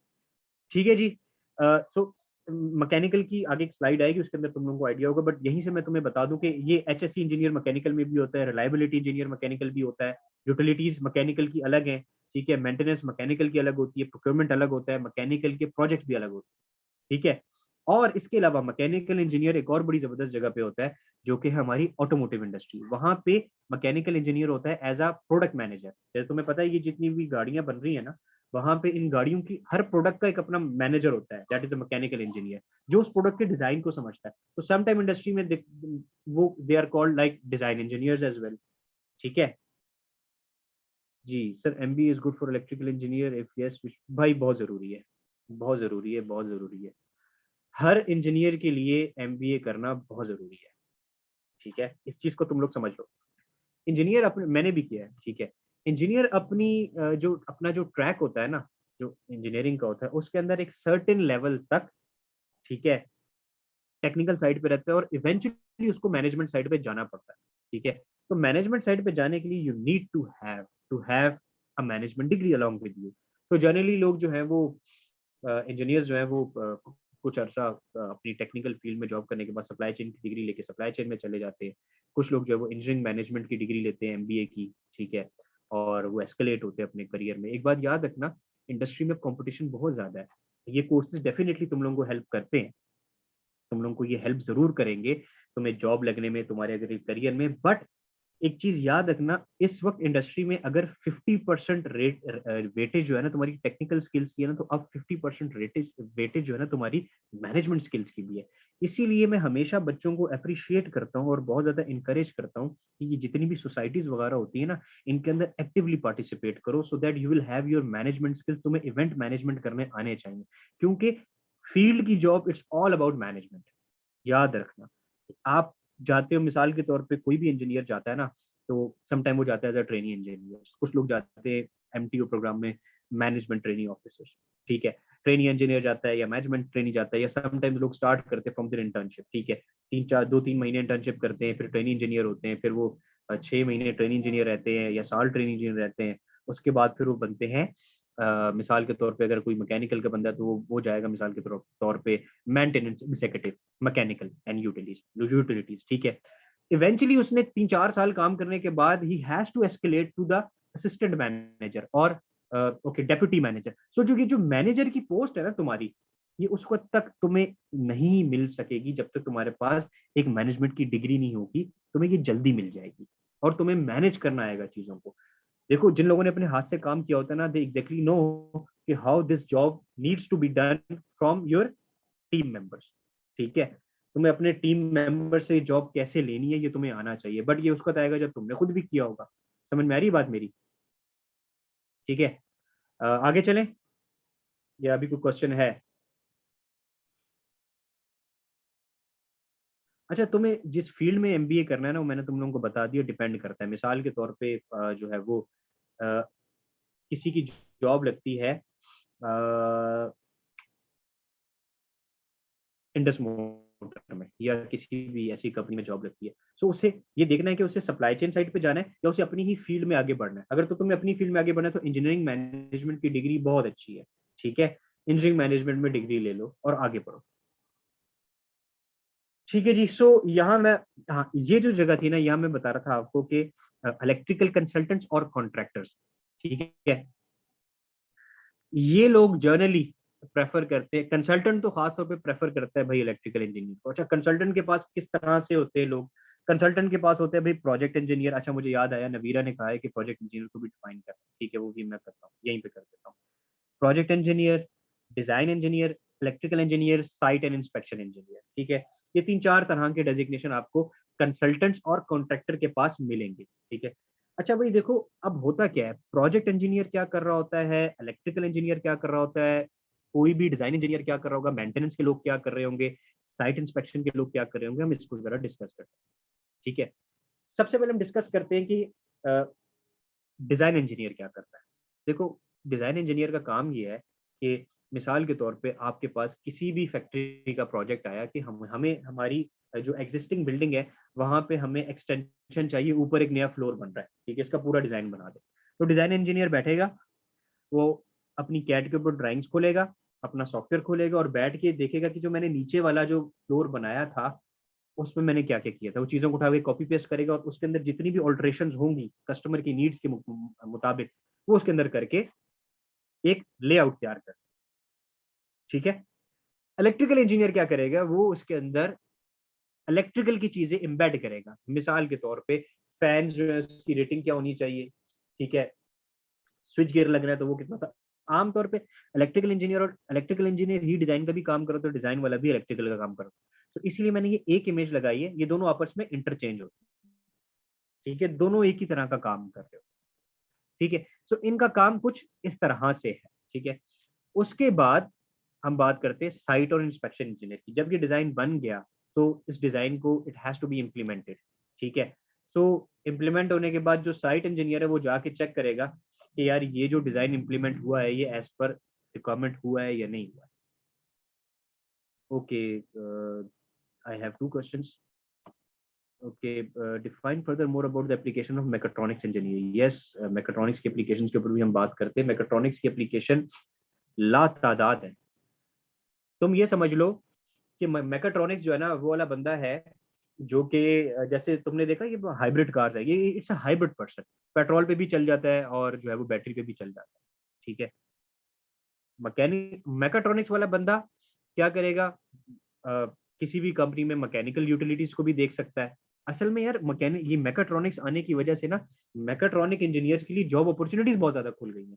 ठीक है जी। सो मैकेनिकल की आगे एक स्लाइड आएगी, उसके अंदर तुम लोगों को आइडिया होगा, बट यहीं से मैं तुम्हें बता दूं कि ये HSC इंजीनियर मैकेनिकल में भी होता है, रिलायबिलिटी इंजीनियर मैकेनिकल भी होता है, यूटिलिटीज मैकेनिकल की अलग है, ठीक है, मेंटेनेंस मैकेनिकल की अलग होती है, प्रोक्योरमेंट अलग होता है, मैकेनिकल के प्रोजेक्ट भी अलग होते हैं, ठीक है। और इसके अलावा मैकेनिकल इंजीनियर एक और बड़ी जबरदस्त जगह पे होता है, जो कि हमारी ऑटोमोटिव इंडस्ट्री, वहां पे मैकेनिकल इंजीनियर होता है एज अ प्रोडक्ट मैनेजर। जैसे तुम्हें पता है ये जितनी भी गाड़ियां बन रही है ना, वहां पे इन गाड़ियों की हर प्रोडक्ट का एक अपना मैनेजर होता है, that is a mechanical engineer, जो उस प्रोडक्ट के डिजाइन को समझता है। तो सम टाइम इंडस्ट्री में वो they are called like design engineers as well, ठीक है जी। Sir MBA is good for electrical engineer, if yes भाई बहुत जरूरी है, बहुत जरूरी है, बहुत जरूरी है। हर इंजीनियर के लिए MBA करना बहुत जरूरी है, ठीक है, इस चीज को तुम लोग समझ लो। इंजीनियर अपने, मैंने भी किया है, ठीक है, इंजीनियर अपनी जो अपना जो ट्रैक होता है ना, जो इंजीनियरिंग का होता है, उसके अंदर एक सर्टेन लेवल तक, ठीक है, टेक्निकल साइड पे रहता है और इवेंचुअली उसको मैनेजमेंट साइड पे जाना पड़ता है, ठीक है। तो मैनेजमेंट साइड पे जाने के लिए you need to have a management degree along with you. तो जनरली लोग जो हैं वो इंजीनियर्स जो हैं वो कुछ अरसा अपनी टेक्निकल फील्ड में जॉब करने के बाद सप्लाई चेन की डिग्री लेके सप्लाई चेन में चले जाते हैं। कुछ लोग जो है वो इंजीनियरिंग मैनेजमेंट की डिग्री लेते हैं, एमबीए की, ठीक है? और वो एस्केलेट होते हैं अपने करियर में। एक बात याद रखना, इंडस्ट्री में कॉम्पिटिशन बहुत ज़्यादा है। ये कोर्सेज़ डेफिनिटली तुम लोगों को हेल्प करते हैं। तुम लोगों को ये हेल्प ज़रूर करेंगे, तुम्हें जॉब लगने में, तुम्हारे अगर करियर में। बट एक चीज़ याद रखना, इस वक़्त इंडस्ट्री में अगर 50% वेटेज जो है ना तुम्हारी टेक्निकल स्किल्स की है ना, तो अब 50% वेटेज जो है ना तुम्हारी मैनेजमेंट स्किल्स की भी है। इसीलिए मैं हमेशा बच्चों को एप्रिशिएट करता हूँ और बहुत ज़्यादा एनकरेज करता हूँ कि ये जितनी भी सोसाइटीज़ वगैरह होती है ना, इनके अंदर एक्टिवली पार्टिसिपेट करो so that you will have your management skills. तुम्हें इवेंट मैनेजमेंट करने आने चाहिए, क्योंकि फील्ड की job it's all about management. याद रखना, आप जाते हो मिसाल के तौर पे कोई भी इंजीनियर जाता है ना, तो सम टाइम वो जाता है एज़ अ ट्रेनी इंजीनियर, कुछ लोग जाते हैं एमटीओ प्रोग्राम में, मैनेजमेंट ट्रेनिंग ऑफिसर्स, ठीक है? ट्रेनी इंजीनियर जाता है या मैनेजमेंट ट्रेनी जाता है, या सम टाइम्स लोग स्टार्ट करते हैं फ्रॉम देयर इंटर्नशिप, ठीक है? 3-4 2-3 महीने इंटर्नशिप करते हैं, फिर ट्रेनी इंजीनियर होते हैं, फिर वो 6 महीने ट्रेनी इंजीनियर रहते हैं या साल ट्रेनी इंजीनियर रहते हैं, उसके बाद फिर वो बनते हैं मिसाल के तौर पे अगर कोई मैकेनिकल का बंदा है तो वो जाएगा मिसाल के तौर पे maintenance executive, mechanical and utilities, ठीक है? इवेंचुअली उसने 3-4 साल काम करने के बाद he has to escalate to the assistant manager और ओके डेप्यूटी मैनेजर। सो जो ये जो मैनेजर की पोस्ट है ना तुम्हारी, ये उस वक्त तक तुम्हें नहीं मिल सकेगी जब तक तुम्हारे पास एक मैनेजमेंट की डिग्री नहीं होगी। तुम्हें ये जल्दी मिल जाएगी और तुम्हें मैनेज करना आएगा चीजों को। देखो, जिन लोगों ने अपने हाथ से काम किया होता है ना, दे एग्जैक्टली नो कि how this job needs to be done from your team members, ठीक है? तुम्हें अपने टीम मेंबर से जॉब कैसे लेनी है ये तुम्हें आना चाहिए, बट ये उसका आएगा जब तुमने खुद भी किया होगा। समझ में आ रही बात मेरी? ठीक है। आगे चलें या अभी कोई क्वेश्चन है? अच्छा, तुम्हें जिस फील्ड में एमबीए करना है ना, वो मैंने तुम लोगों को बता दिया, डिपेंड करता है। मिसाल के तौर पे जो है वो अ, किसी की जॉब लगती है इंडस मोटर में या किसी भी ऐसी कंपनी में जॉब लगती है। सो उसे ये देखना है कि उसे सप्लाई चेन साइड पे जाना है या उसे अपनी ही फील्ड में आगे बढ़ना है। अगर तो तुम्हें अपनी फील्ड में आगे बढ़ना है तो इंजीनियरिंग मैनेजमेंट की डिग्री बहुत अच्छी है, ठीक है? इंजीनियरिंग मैनेजमेंट में डिग्री ले लो और आगे बढ़ो। ठीक है जी। सो यहाँ मैं, हाँ, ये जो जगह थी ना, यहाँ मैं बता रहा था आपको कि इलेक्ट्रिकल कंसल्टेंट्स और कॉन्ट्रैक्टर्स, ठीक है? ये लोग जनरली प्रेफर करते हैं, कंसल्टेंट तो खास तौर पे प्रेफर करता है भाई इलेक्ट्रिकल इंजीनियर को। अच्छा, कंसल्टेंट के पास किस तरह से होते हैं लोग? कंसल्टेंट के पास होते हैं भाई प्रोजेक्ट इंजीनियर। अच्छा, मुझे याद आया, नवीरा ने कहा है कि प्रोजेक्ट इंजीनियर को भी डिफाइन करना है, ठीक है? वो भी मैं करता हूँ, यहीं पे कर देता हूँ। Project engineer, design engineer, electrical engineer, site and inspection engineer, ठीक है? ये 3-4 तरह के डेजिग्नेशन आपको कंसल्टेंट्स और कॉन्ट्रैक्टर के पास मिलेंगे, ठीक है? अच्छा भाई देखो, अब होता क्या है, प्रोजेक्ट इंजीनियर क्या कर रहा होता है, इलेक्ट्रिकल इंजीनियर क्या कर रहा होता है, कोई भी डिजाइन इंजीनियर क्या कर रहा होगा, मेंटेनेंस के लोग क्या कर रहे होंगे, साइट इंस्पेक्शन के लोग क्या कर रहे होंगे, हम इसको जरा डिस्कस करते हैं, ठीक है? सबसे पहले हम डिस्कस करते हैं कि डिजाइन इंजीनियर क्या करता है। देखो, डिजाइन इंजीनियर का काम ये है कि मिसाल के तौर पे आपके पास किसी भी फैक्ट्री का प्रोजेक्ट आया कि हम हमें हमारी जो एग्जिस्टिंग बिल्डिंग है वहां पे हमें एक्सटेंशन चाहिए, ऊपर एक नया फ्लोर बन रहा है, ठीक है? इसका पूरा डिजाइन बना दे। तो डिजाइन इंजीनियर बैठेगा, वो अपनी कैड के ऊपर ड्राइंग्स खोलेगा, अपना सॉफ्टवेयर खोलेगा और बैठ के देखेगा कि जो मैंने नीचे वाला जो फ्लोर बनाया था उसमें मैंने क्या क्या किया था। वो चीजों को उठा के कॉपी पेस्ट करेगा और उसके अंदर जितनी भी ऑल्टरेशन होंगी कस्टमर की नीड्स के मुताबिक, वो उसके अंदर करके एक लेआउट तैयार कर, ठीक है? इलेक्ट्रिकल इंजीनियर क्या करेगा, वो उसके अंदर इलेक्ट्रिकल की चीजें एम्बेड करेगा। मिसाल के तौर पे फैन जो है उसकी रेटिंग क्या होनी चाहिए, ठीक है? स्विच गियर लग रहा है तो वो कितना था। आमतौर पे इलेक्ट्रिकल इंजीनियर ही डिजाइन का भी काम करो तो डिजाइन वाला भी इलेक्ट्रिकल का काम करो। तो इसलिए मैंने ये एक इमेज लगाई है, ये दोनों आपस में इंटरचेंज होते हैं, ठीक है? दोनों एक ही तरह का काम कर रहे हो, ठीक है? सो इनका काम कुछ इस तरह से है, ठीक है? उसके बाद हम बात करते हैं साइट और इंस्पेक्शन इंजीनियर की। जब ये डिजाइन बन गया तो इस डिजाइन को it has to be implemented, ठीक है? सो इम्प्लीमेंट होने के बाद जो साइट इंजीनियर है वो जाके चेक करेगा कि यार ये जो डिजाइन इम्प्लीमेंट हुआ है ये एज पर रिक्वायरमेंट हुआ है या नहीं हुआ है। Okay, I have 2 questions. Okay, define further more about the application of mechatronics engineering. Yes, mechatronics की एप्लीकेशन के ऊपर भी हम बात करते हैं। मैकेट्रॉनिक्स की एप्लीकेशन ला तादाद है। तुम ये समझ लो कि मैकेट्रॉनिक्स जो है ना, वो वाला बंदा है जो कि जैसे तुमने देखा ये हाइब्रिड कार्स है, ये it's a hybrid person. Petrol पे भी चल जाता है और जो है वो बैटरी पे भी चल जाता है। ठीक है। मैकेनिक मैकेट्रॉनिक्स वाला बंदा क्या करेगा? किसी भी कंपनी में मैकेनिकल यूटिलिटीज को भी देख सकता है। असल में यार, मैकेनिक ये मैकेट्रॉनिक्स आने की वजह से ना, मैकेट्रॉनिक इंजीनियर्स के लिए जॉब अपॉर्चुनिटीज बहुत ज्यादा खुल गई हैं।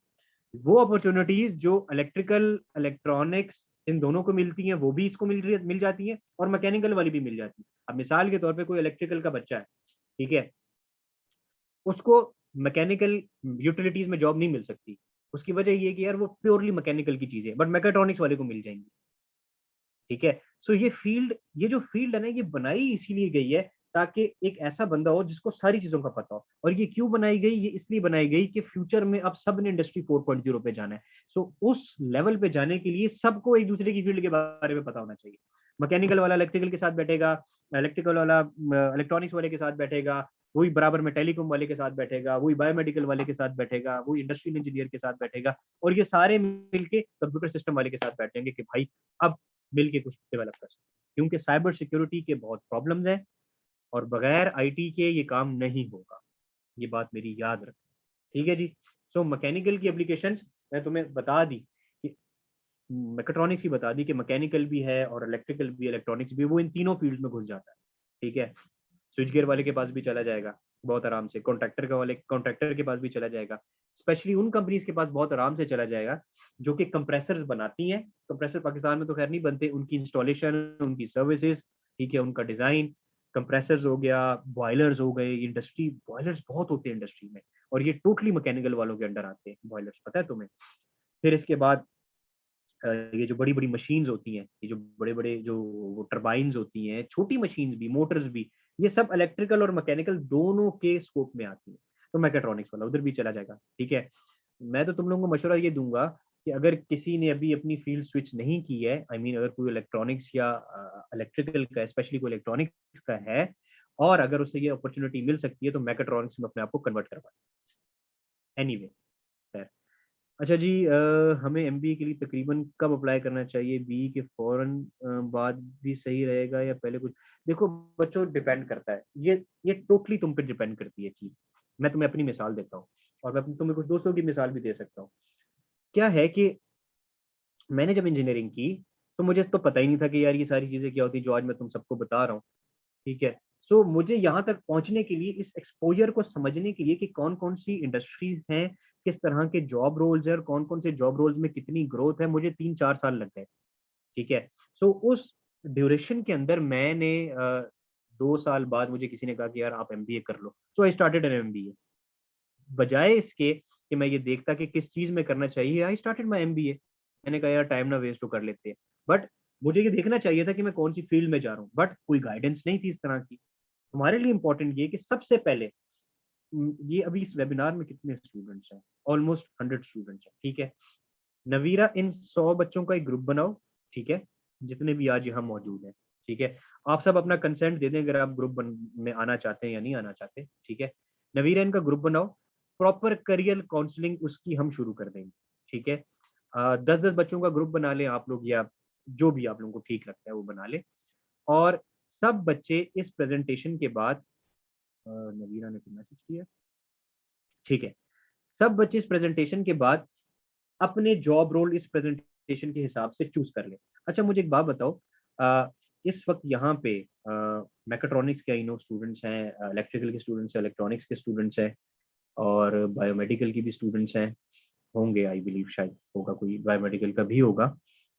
वो अपॉर्चुनिटीज जो इलेक्ट्रिकल, इलेक्ट्रॉनिक्स, इन दोनों को मिलती हैं, वो भी इसको मिल जाती हैं, और मैकेनिकल वाली भी मिल जाती है। अब मिसाल के तौर पे कोई इलेक्ट्रिकल का बच्चा है, ठीक है, उसको मैकेनिकल यूटिलिटीज में जॉब नहीं मिल सकती। उसकी वजह ये है कि यार वो प्योरली मैकेनिकल की चीजें, बट मैकेट्रॉनिक्स वाले को मिल जाएंगी। ठीक है। सो ये जो फील्ड है ना, ये बनाई इसीलिए गई है ताकि एक ऐसा बंदा हो जिसको सारी चीजों का पता हो। और ये क्यों बनाई गई? ये इसलिए बनाई गई कि फ्यूचर में अब सब ने इंडस्ट्री 4.0 पे जाना है। सो उस लेवल पे जाने के लिए सबको एक दूसरे की फील्ड के बारे में पता होना चाहिए। मैकेनिकल वाला इलेक्ट्रिकल के साथ बैठेगा, इलेक्ट्रिकल वाला इलेक्ट्रॉनिक्स वाले के साथ बैठेगा, वही बराबर में टेलीकॉम वाले के साथ बैठेगा, वही बायोमेडिकल वाले के साथ बैठेगा, वही इंडस्ट्रियल इंजीनियर के साथ बैठेगा, और ये सारे मिलके कंप्यूटर सिस्टम वाले के साथ बैठ जाएंगे कि भाई अब मिल के कुछ डेवलप कर सकते हैं। क्योंकि साइबर सिक्योरिटी के बहुत प्रॉब्लम्स हैं, और बगैर आईटी के ये काम नहीं होगा। ये बात मेरी याद रख। ठीक है जी। सो मैकेनिकल की एप्लीकेशंस मैं तुम्हें बता दी कि मैकेट्रॉनिक्स ही बता दी कि मैकेनिकल भी है और इलेक्ट्रिकल भी, इलेक्ट्रॉनिक्स भी, वो इन तीनों फील्ड में घुस जाता है। ठीक है। स्विच गियर वाले के पास भी चला जाएगा बहुत आराम से, कॉन्ट्रैक्टर के पास भी चला जाएगा, स्पेशली उन कंपनीज के पास बहुत आराम से चला जाएगा जो कि कंप्रेसर्स बनाती हैं। कंप्रेसर पाकिस्तान में तो खैर नहीं बनते, उनकी इंस्टॉलेशन, उनकी सर्विसेज, ठीक है, उनका डिजाइन, कंप्रेसर्स हो गया, बॉयलर्स हो गए। इंडस्ट्री बॉयलर्स बहुत होते हैं इंडस्ट्री में, और ये टोटली मैकेनिकल वालों के अंडर आते हैं बॉयलर्स, पता है तुम्हें? फिर इसके बाद ये जो बड़ी बड़ी मशीन्स होती हैं, ये जो बड़े बड़े जो वो टर्बाइन्स होती हैं, छोटी मशीन्स भी, मोटर्स भी, ये सब इलेक्ट्रिकल और मैकेनिकल दोनों के स्कोप में आती हैं। तो मैकेट्रॉनिक्स वाला उधर भी चला जाएगा। ठीक है। मैं तो तुम लोगों को मशवरा ये दूंगा कि अगर किसी ने अभी अपनी फील्ड स्विच नहीं की है, आई मीन अगर कोई इलेक्ट्रॉनिक्स या इलेक्ट्रिकल का, स्पेशली कोई इलेक्ट्रॉनिक्स का है, और अगर उसे ये अपॉर्चुनिटी मिल सकती है, तो मैकेट्रॉनिक्स में अपने आप को कन्वर्ट करवाए। एनीवे, अच्छा जी, हमें एमबीए के लिए तकरीबन कब अप्लाई करना चाहिए? बीई के फौरन बाद भी सही रहेगा या पहले कुछ? देखो बच्चों, डिपेंड करता है, ये टोटली तुम पे डिपेंड करती है चीज। मैं तुम्हें अपनी मिसाल देता हूँ, और मैं तुम्हें कुछ दोस्तों की मिसाल भी दे सकता हूँ। क्या है कि मैंने जब इंजीनियरिंग की, तो मुझे तो पता ही नहीं था कि यार ये सारी चीजें क्या होती जो आज मैं तुम सबको बता रहा हूँ। ठीक है। सो मुझे यहाँ तक पहुंचने के लिए, इस एक्सपोजर को समझने के लिए कि कौन कौन सी इंडस्ट्रीज हैं, किस तरह के जॉब रोल्स हैं, और कौन कौन से जॉब रोल्स में कितनी ग्रोथ है, मुझे 3-4 साल लग गए। ठीक है। सो उस ड्यूरेशन के अंदर मैंने 2 साल बाद मुझे किसी ने कहा कि यार आप एमबीए कर लो, सो आई स्टार्टेड एन एमबीए। बजाय इसके कि मैं ये देखता कि किस चीज में करना चाहिए, आई स्टार्टेड माई एमबीए। मैंने कहा यार टाइम ना वेस्ट तो कर लेते हैं, बट मुझे ये देखना चाहिए था कि मैं कौन सी फील्ड में जा रहा हूँ, बट कोई गाइडेंस नहीं थी इस तरह की। हमारे लिए इंपॉर्टेंट ये कि सबसे पहले ये अभी इस वेबिनार में कितने स्टूडेंट्स हैं? ऑलमोस्ट 100 स्टूडेंट्स हैं। ठीक है। नवीरा, इन 100 बच्चों का एक ग्रुप बनाओ। ठीक है। जितने भी आज यहाँ मौजूद हैं। ठीक है। आप सब अपना कंसेंट दे दें अगर आप ग्रुप में आना चाहते हैं या नहीं आना चाहते। ठीक है। नवीरा, इनका ग्रुप बनाओ। प्रॉपर करियर काउंसलिंग उसकी हम शुरू कर देंगे। ठीक है। 10-10 बच्चों का ग्रुप बना लें आप लोग, या जो भी आप लोगों को ठीक लगता है वो बना लें। और सब बच्चे इस प्रेजेंटेशन के बाद, नवीरा ने मैसेज किया, ठीक है, सब बच्चे इस प्रेजेंटेशन के बाद अपने जॉब रोल इस प्रेजेंटेशन के हिसाब से चूज कर ले। अच्छा मुझे एक बात बताओ, इस वक्त यहाँ पे मैकेट्रॉनिक्स के स्टूडेंट्स हैं, इलेक्ट्रिकल के स्टूडेंट्स हैं, इलेक्ट्रॉनिक्स के स्टूडेंट्स हैं, और बायोमेडिकल की भी स्टूडेंट्स हैं, होंगे आई बिलीव, शायद होगा, कोई बायोमेडिकल का भी होगा,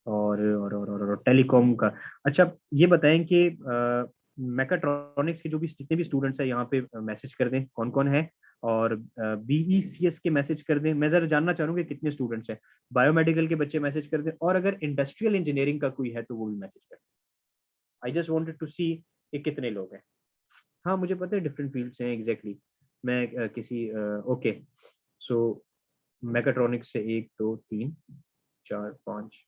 और टेलीकॉम का। अच्छा ये बताएं कि मैकाट्रॉनिक्स के जो भी जितने भी स्टूडेंट्स हैं यहाँ पे मैसेज कर दें कौन कौन है, और बीईसीएस के मैसेज कर दें। मैं जरा जानना चाहूंगा कितने स्टूडेंट्स हैं। बायोमेडिकल के बच्चे मैसेज कर दें, और अगर इंडस्ट्रियल इंजीनियरिंग का कोई है तो वो भी मैसेज कर दें। आई जस्ट वांटेड टू सी कि कितने लोग हैं। हाँ मुझे पता है डिफरेंट फील्ड्स हैं, एग्जैक्टली मैं किसी ओके। सो मैकाट्रॉनिक्स से 1 2 3 4 5,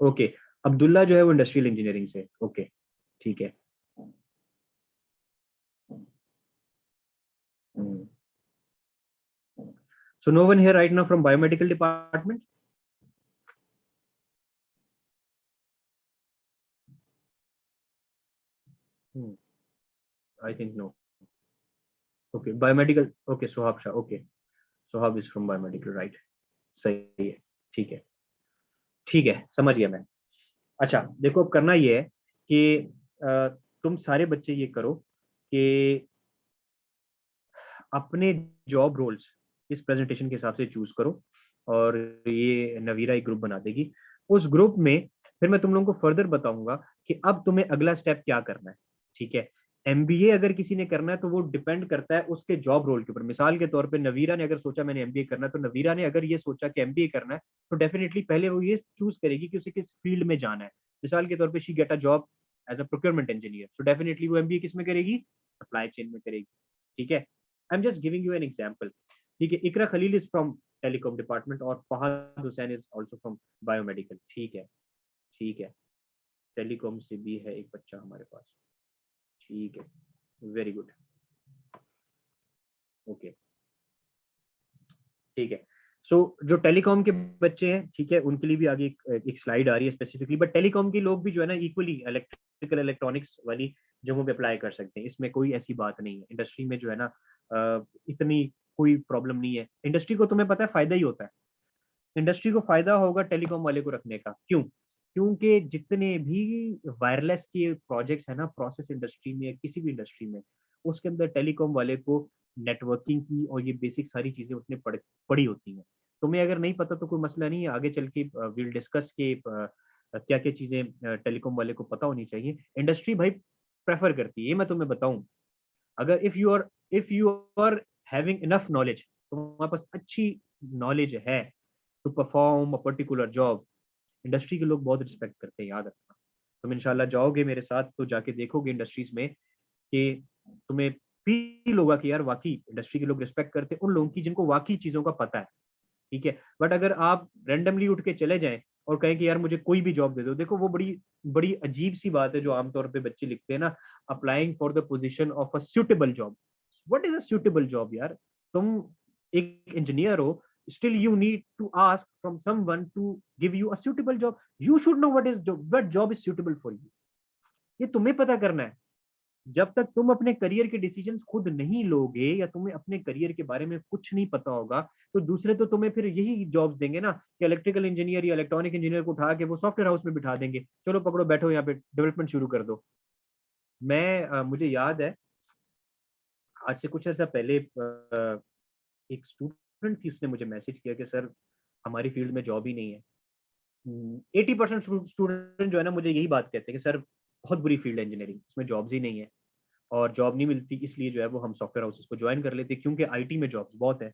ओके, अब्दुल्ला जो है वो इंडस्ट्रियल इंजीनियरिंग से, ओके ठीक है। So no one here right now from biomedical department? I think no. Okay, biomedical. Okay, Sohab Shah. Okay, Sohab is from biomedical, right? सही है, ठीक है, ठीक है, समझ गया मैं। अच्छा देखो, अब करना ये है कि तुम सारे बच्चे ये करो कि अपने जॉब रोल्स इस प्रेजेंटेशन के हिसाब से चूज करो, और ये नवीरा एक ग्रुप बना देगी। उस ग्रुप में फिर मैं तुम लोगों को फर्दर बताऊंगा कि अब तुम्हें अगला स्टेप क्या करना है, ठीक है। एमबीए अगर किसी ने करना है तो वो डिपेंड करता है उसके जॉब रोल के ऊपर। मिसाल के तौर पे नवीरा ने अगर सोचा मैंने एमबीए करना है, तो नवीरा ने अगर ये सोचा कि एमबीए करना है, तो डेफिनेटली पहले वो ये चूज करेगी कि उसे किस फील्ड में जाना है। मिसाल के तौर पर she get a job as a procurement engineer, तो डेफिनेटली वो एमबीए किस में करेगी, सप्लाई चेन में करेगी, ठीक है। I am just giving you an example, ठीक है। Iqra Khalil is from telecom department और Fahad Hussain is also from biomedical, ठीक है, ठीक है। टेलीकॉम से भी है एक बच्चा हमारे पास, ठीक है, वेरी गुड, ओके, ठीक है। सो जो टेलीकॉम के बच्चे हैं, ठीक है, उनके लिए भी आगे एक स्लाइड आ रही है स्पेसिफिकली, बट टेलीकॉम के लोग भी जो है ना इक्वली इलेक्ट्रिकल इलेक्ट्रॉनिक्स वाली जगहों पे अप्लाई कर सकते हैं, इसमें कोई ऐसी बात नहीं है। इंडस्ट्री में जो है ना इतनी कोई प्रॉब्लम नहीं है। इंडस्ट्री को तुम्हें पता है फायदा ही होता है, इंडस्ट्री को फायदा होगा टेलीकॉम वाले को रखने का, क्यों? क्योंकि जितने भी वायरलेस के प्रोजेक्ट्स है ना प्रोसेस इंडस्ट्री में या किसी भी इंडस्ट्री में, उसके अंदर टेलीकॉम वाले को नेटवर्किंग की और ये बेसिक सारी चीजें उसने पढ़ी होती हैं। तुम्हें अगर नहीं पता तो कोई मसला नहीं है, आगे चल के विल डिस्कस के क्या क्या चीजें टेलीकॉम वाले को पता होनी चाहिए। इंडस्ट्री भाई प्रेफर करती है, ये मैं तुम्हें बताऊं, अगर if you are having enough knowledge, तुम्हारे पास अच्छी नॉलेज है to perform a particular job, industry के लोग बहुत रिस्पेक्ट करते हैं, याद रखना। तुम इंशाल्लाह जाओगे मेरे साथ तो जाके देखोगे इंडस्ट्रीज में कि तुम्हें फील होगा कि यार वाकई इंडस्ट्री के लोग रिस्पेक्ट करते हैं उन लोगों की जिनको वाकई चीजों का पता है, ठीक है। बट अगर आप रैंडमली उठ के चले जाएं और कहें कि यार मुझे कोई भी जॉब दे दो, देखो वो बड़ी बड़ी अजीब सी बात है जो आमतौर पे बच्चे लिखते हैं ना, applying for the position of a suitable job. What is a suitable job यार? तुम एक इंजीनियर हो, still you need to ask from someone to give you a suitable job. You should know what job is suitable for you. ये तुम्हें पता करना है। जब तक तुम अपने करियर के डिसीजंस खुद नहीं लोगे या तुम्हें अपने करियर के बारे में कुछ नहीं पता होगा, तो दूसरे तो तुम्हें फिर यही जॉब्स देंगे ना कि इलेक्ट्रिकल इंजीनियर या इलेक्ट्रॉनिक इंजीनियर को उठा के वो सॉफ्टवेयर हाउस में बिठा देंगे, चलो पकड़ो बैठो यहाँ पे डेवलपमेंट शुरू कर दो। मुझे याद है आज से कुछ अर्सा पहले एक स्टूडेंट थी, उसने मुझे मैसेज किया कि सर हमारी फील्ड में जॉब ही नहीं है। 80% स्टूडेंट जो है ना मुझे यही बात कहते हैं कि सर बहुत बुरी फील्ड है इंजीनियरिंग, इसमें जॉब्स ही नहीं है, और जॉब नहीं मिलती इसलिए जो है वो हम सॉफ्टवेयर हाउसेस को ज्वाइन कर लेते हैं क्योंकि आईटी में जॉब्स बहुत है।